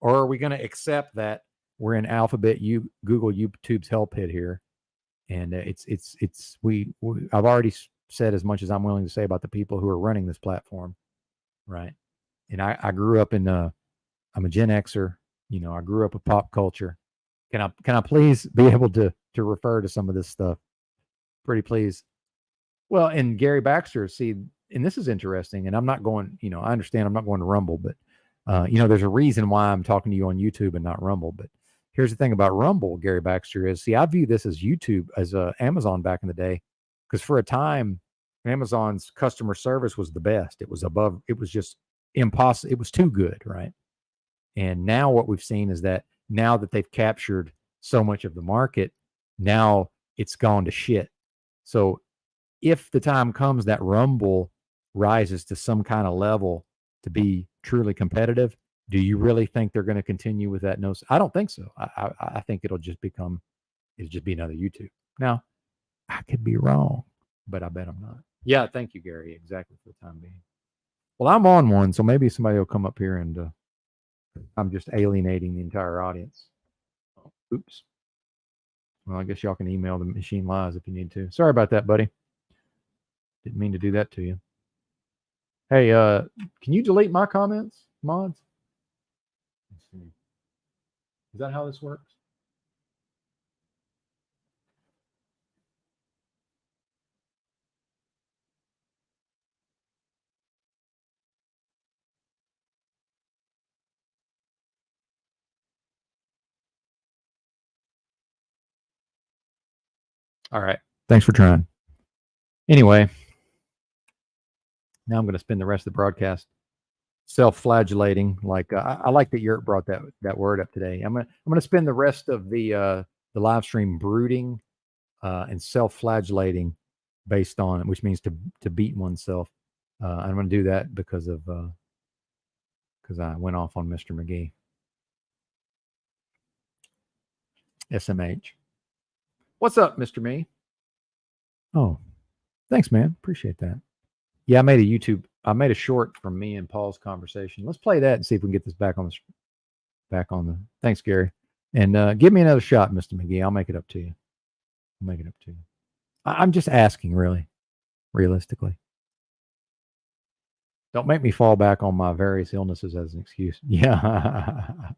Or are we going to accept that we're in Alphabet, Google, YouTube's hell pit here, and I've already said as much as I'm willing to say about the people who are running this platform, right? And I grew up I'm a Gen Xer, you know, I grew up with pop culture. Can I please be able to refer to some of this stuff? Pretty please. Well, and Gary Baxter, see, and this is interesting, and I'm not going, you know, I understand I'm not going to Rumble, but you know, there's a reason why I'm talking to you on YouTube and not Rumble. But here's the thing about Rumble, Gary Baxter, is, see, I view this as YouTube, as Amazon back in the day, because for a time, Amazon's customer service was the best. It was above, it was just impossible. It was too good, right? And now what we've seen is that now that they've captured so much of the market, now it's gone to shit. So if the time comes that Rumble rises to some kind of level to be truly competitive, do you really think they're going to continue with that? No, I don't think so. I think it'll just be another YouTube. Now, I could be wrong, but I bet I'm not. Yeah, thank you, Gary. Exactly, for the time being. Well, I'm on one, so maybe somebody will come up here and I'm just alienating the entire audience. Oops. Well, I guess y'all can email the Machine Lies if you need to. Sorry about that, buddy. Didn't mean to do that to you. Hey, can you delete my comments, mods? Let's see. Is that how this works? All right. Thanks for trying. Anyway, now I'm going to spend the rest of the broadcast self-flagellating. Like I like that Yurt brought that word up today. I'm gonna spend the rest of the live stream brooding and self-flagellating based on, which means to beat oneself. I'm going to do that because I went off on Mr. McGee. SMH. What's up, Mr. Me? Oh, thanks, man. Appreciate that. Yeah, I made a short from me and Paul's conversation. Let's play that and see if we can get this back on the. Thanks, Gary. And give me another shot, Mr. McGee. I'll make it up to you. I'm just asking, really, realistically. Don't make me fall back on my various illnesses as an excuse. Yeah.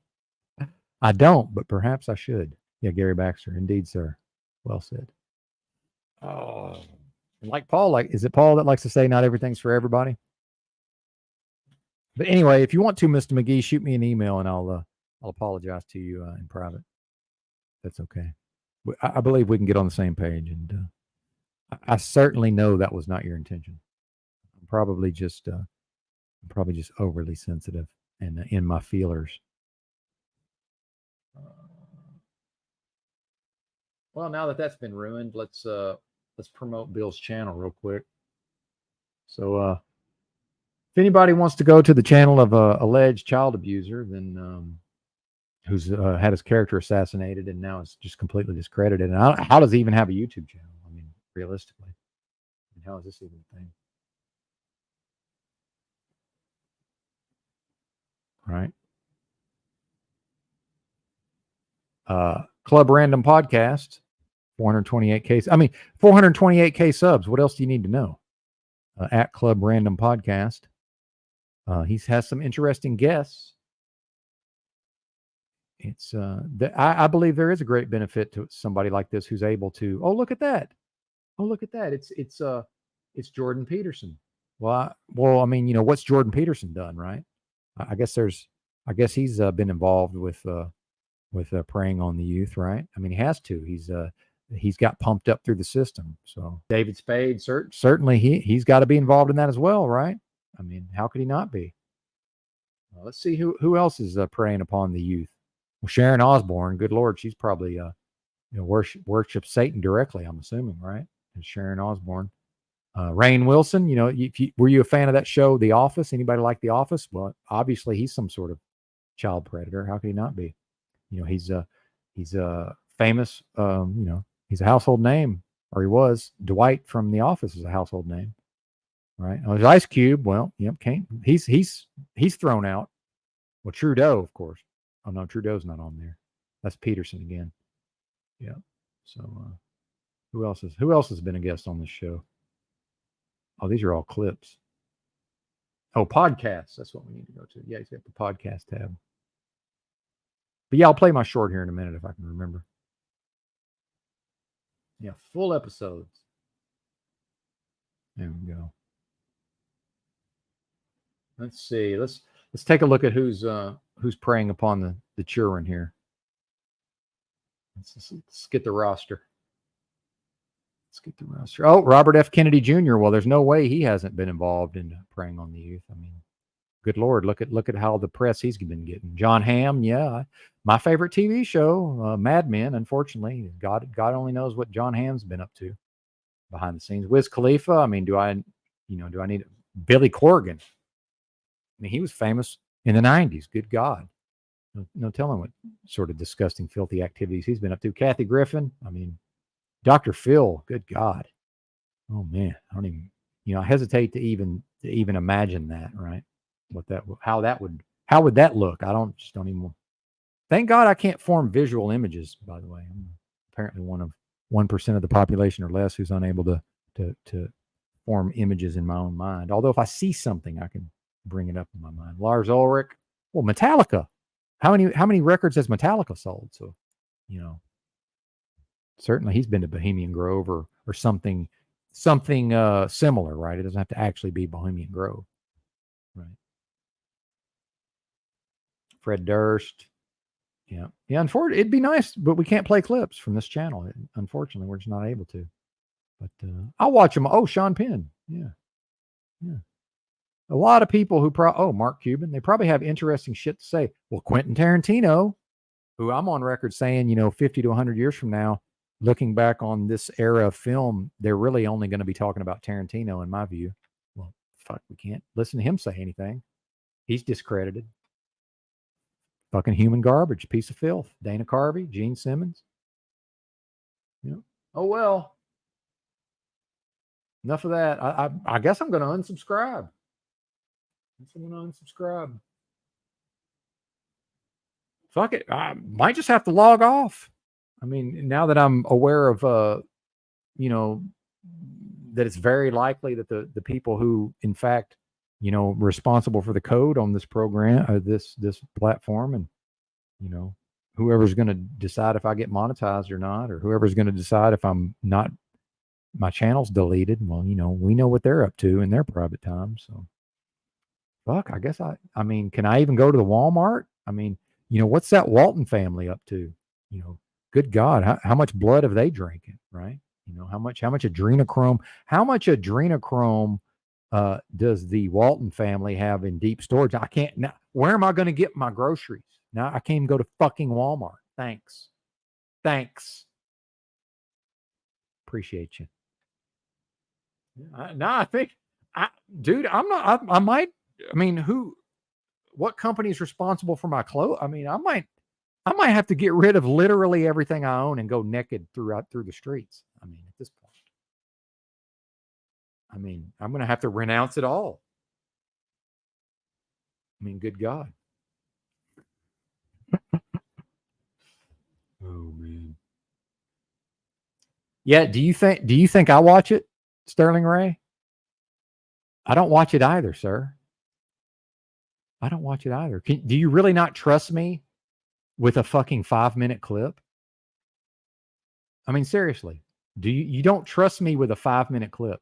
I don't, but perhaps I should. Yeah, Gary Baxter. Indeed, sir. Well said. Oh. And like Paul, is it Paul that likes to say not everything's for everybody? But anyway, if you want to, Mr. McGee, shoot me an email and I'll apologize to you in private. That's okay. I believe we can get on the same page, and I certainly know that was not your intention. I'm probably just overly sensitive and in my feelers. Well, now that that's been ruined, let's promote Bill's channel real quick. So if anybody wants to go to the channel of a alleged child abuser, then who's had his character assassinated and now it's just completely discredited. And how does he even have a YouTube channel? I mean, realistically, how is this even a thing? Right. Club Random Podcast, 428K. I mean, 428K subs. What else do you need to know? At Club Random Podcast. He has some interesting guests. It's I believe there is a great benefit to somebody like this who's able to. Oh, look at that! Oh, look at that! It's Jordan Peterson. Well, I mean, you know, what's Jordan Peterson done, right? I guess he's been involved with preying on the youth, right? I mean, he has to. He's got pumped up through the system. So David Spade, certainly he's got to be involved in that as well, right? I mean, how could he not be? Well, let's see who else is preying upon the youth. Well, Sharon Osbourne, good Lord, she's probably worships Satan directly, I'm assuming, right? And Sharon Osbourne. Rainn Wilson, you know, were you a fan of that show, The Office? Anybody like The Office? Well, obviously he's some sort of child predator. How could he not be? You know, he's a famous, you know, he's a household name, or he was. Dwight from The Office is a household name, right? Oh, there's Ice Cube. Well, yep, he's thrown out. Well, Trudeau, of course. Oh no, Trudeau's not on there. That's Peterson again. Yeah. So who else has been a guest on this show? Oh, these are all clips. Oh, podcasts. That's what we need to go to. Yeah, he's got the podcast tab. But yeah, I'll play my short here in a minute if I can remember. Yeah, full episodes. There we go. Let's see. Let's take a look at who's preying upon the children here. Let's get the roster. Oh, Robert F. Kennedy Jr. Well, there's no way he hasn't been involved in preying on the youth. I mean, good Lord, look at how the press he's been getting. John Hamm, yeah, my favorite TV show, Mad Men. Unfortunately, God only knows what John Hamm's been up to behind the scenes. Wiz Khalifa. I mean, do I need Billy Corgan? I mean, he was famous in the '90s. Good God, no telling what sort of disgusting, filthy activities he's been up to. Kathy Griffin. I mean, Dr. Phil. Good God. Oh man, I don't even. You know, I hesitate to even imagine that. Right. How would that look? I don't even. Thank God I can't form visual images. By the way, I'm apparently one of 1% of the population or less who's unable to form images in my own mind. Although if I see something, I can bring it up in my mind. Lars Ulrich. Well, Metallica. How many records has Metallica sold? So, you know, certainly he's been to Bohemian Grove or something similar, right? It doesn't have to actually be Bohemian Grove, right? Fred Durst. Yeah. Unfortunately, it'd be nice, but we can't play clips from this channel. Unfortunately, we're just not able to. But I'll watch them. Oh, Sean Penn. Yeah. A lot of people who Mark Cuban, they probably have interesting shit to say. Well, Quentin Tarantino, who I'm on record saying, you know, 50 to 100 years from now, looking back on this era of film, they're really only going to be talking about Tarantino, in my view. Well, fuck, we can't listen to him say anything. He's discredited. Fucking human garbage, piece of filth. Dana Carvey, Gene Simmons. You know, Oh well. Enough of that. I guess I'm going to unsubscribe. I'm going to unsubscribe. Fuck it. I might just have to log off. I mean, now that I'm aware of, you know, that it's very likely that the people who, in fact, you know, responsible for the code on this program, this platform, and you know, whoever's going to decide if I get monetized or not, or whoever's going to decide if I'm not, my channel's deleted. Well, you know, we know what they're up to in their private time. So, fuck. I guess I mean, can I even go to the Walmart? I mean, you know, what's that Walton family up to? You know, good God, how much blood have they drinking, right? You know, how much adrenochrome does the Walton family have in deep storage? I can't now. Where am I going to get my groceries? Now I can't even go to fucking Walmart. Thanks. Appreciate you. I think, dude, I'm not. I might. I mean, what company is responsible for my clothes? I mean, I might have to get rid of literally everything I own and go naked through the streets. I mean, at this point, I mean, I'm going to have to renounce it all. I mean, good God. Oh man. Yeah. Do you think I watch it, Sterling Ray? I don't watch it either, sir. I don't watch it either. Do you really not trust me with a fucking 5-minute clip? I mean, seriously, you don't trust me with a 5-minute clip?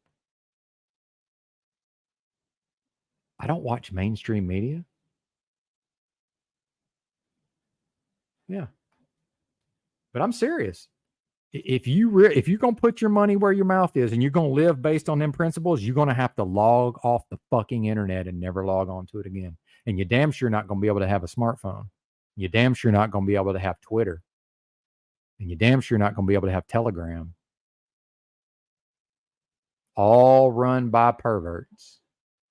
I don't watch mainstream media. Yeah. But I'm serious. If you're going to put your money where your mouth is and you're going to live based on them principles, you're going to have to log off the fucking internet and never log on to it again. And you're damn sure not going to be able to have a smartphone. You're damn sure not going to be able to have Twitter. And you're damn sure not going to be able to have Telegram. All run by perverts.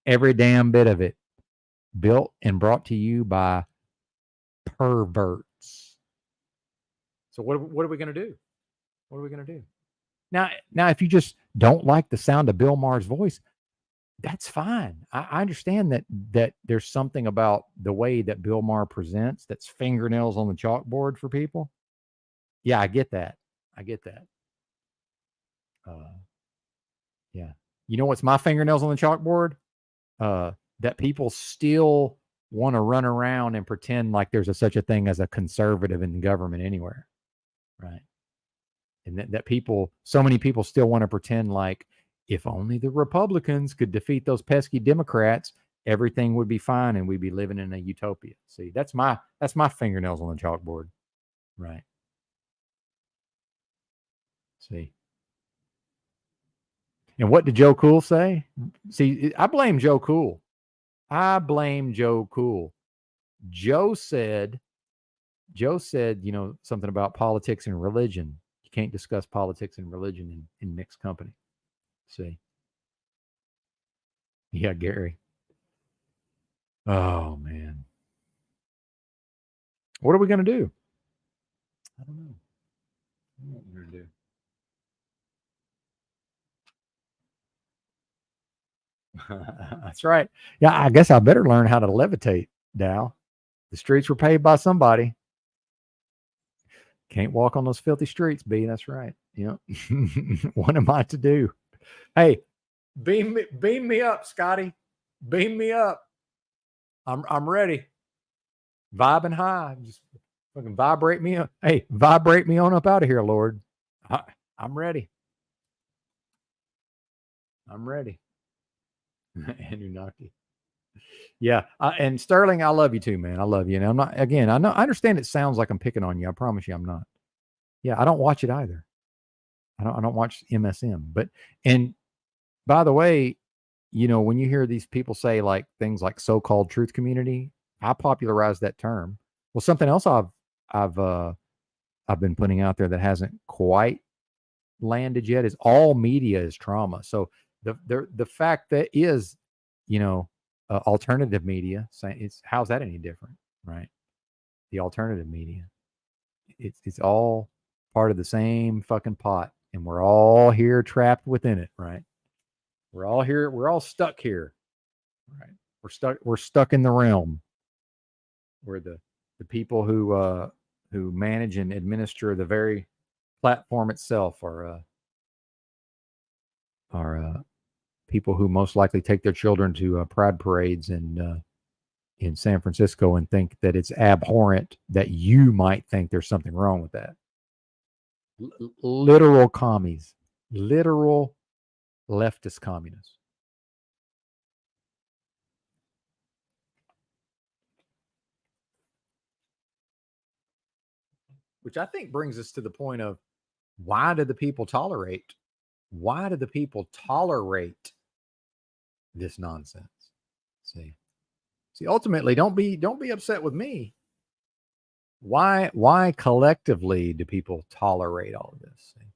Every damn bit of it. Built and brought to you by perverts. So what are we going to do? What are we going to do? Now, if you just don't like the sound of Bill Maher's voice, that's fine. I understand that there's something about the way that Bill Maher presents that's fingernails on the chalkboard for people. Yeah, I get that. Yeah. You know what's my fingernails on the chalkboard? That people still want to run around and pretend like there's such a thing as a conservative in government anywhere. Right. And that so many people still want to pretend like if only the Republicans could defeat those pesky Democrats, everything would be fine and we'd be living in a utopia. See, that's my fingernails on the chalkboard. Right. See. And what did Joe Cool say? See, I blame Joe Cool. Joe said, you know, something about politics and religion. You can't discuss politics and religion in mixed company. See? Yeah, Gary. Oh, man. What are we going to do? I don't know. What we're going to do. That's right. Yeah, I guess I better learn how to levitate, Dow. The streets were paved by somebody. Can't walk on those filthy streets, B. That's right. Yeah. What am I to do? Hey, beam me up, Scotty. Beam me up. I'm ready. Vibing high. Just fucking vibrate me up. Hey, vibrate me on up out of here, Lord. I'm ready. I'm ready. Anunnaki. Yeah. And Sterling, I love you too, man. I love you. And I'm not, again, I understand it sounds like I'm picking on you. I promise you I'm not. Yeah. I don't watch it either. I don't watch MSM, but, and by the way, you know, when you hear these people say like things like so-called truth community, I popularized that term. Well, something else I've been putting out there that hasn't quite landed yet is all media is trauma. So the fact that is, you know, alternative media, it's how's that any different, right? The alternative media, it's all part of the same fucking pot, and we're all here trapped within it, right? We're all here. We're all stuck here, right? We're stuck in the realm where the people who manage and administer the very platform itself are people who most likely take their children to pride parades in San Francisco and think that it's abhorrent that you might think there's something wrong with that. Literal commies, literal leftist communists. Which I think brings us to the point of why do the people tolerate? Why do the people tolerate this nonsense? See, ultimately, don't be upset with me. Why collectively do people tolerate all of this? See?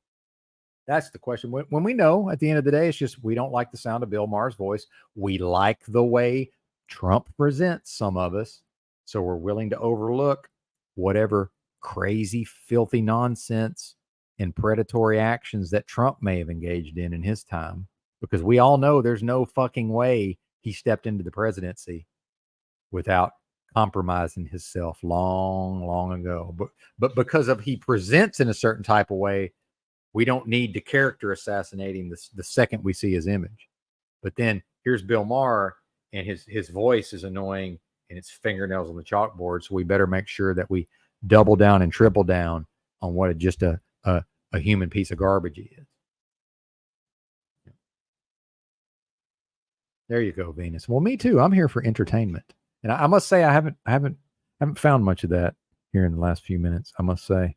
That's the question. When we know at the end of the day, it's just we don't like the sound of Bill Maher's voice. We like the way Trump presents some of us. So we're willing to overlook whatever crazy, filthy nonsense and predatory actions that Trump may have engaged in his time. Because we all know there's no fucking way he stepped into the presidency without compromising himself long ago. But because of he presents in a certain type of way, we don't need to character assassinate him the second we see his image. But then here's Bill Maher, and his voice is annoying, and it's fingernails on the chalkboard. So we better make sure that we double down and triple down on what just a human piece of garbage he is. There you go, Venus. Well, me too. I'm here for entertainment, and I must say I haven't found much of that here in the last few minutes. I must say.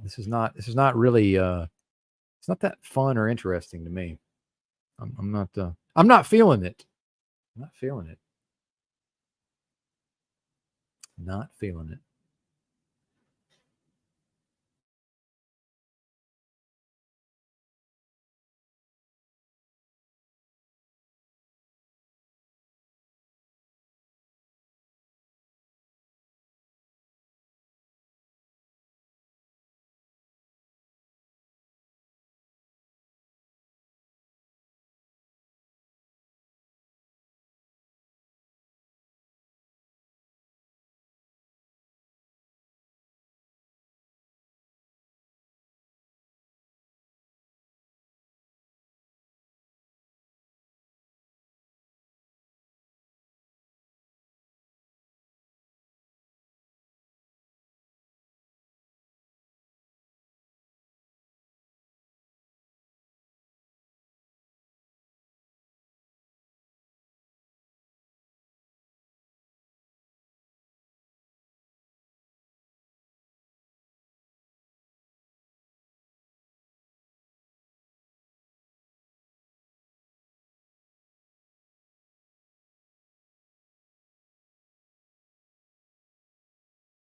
This is not really it's not that fun or interesting to me. I'm not feeling it. I'm not feeling it. Not feeling it.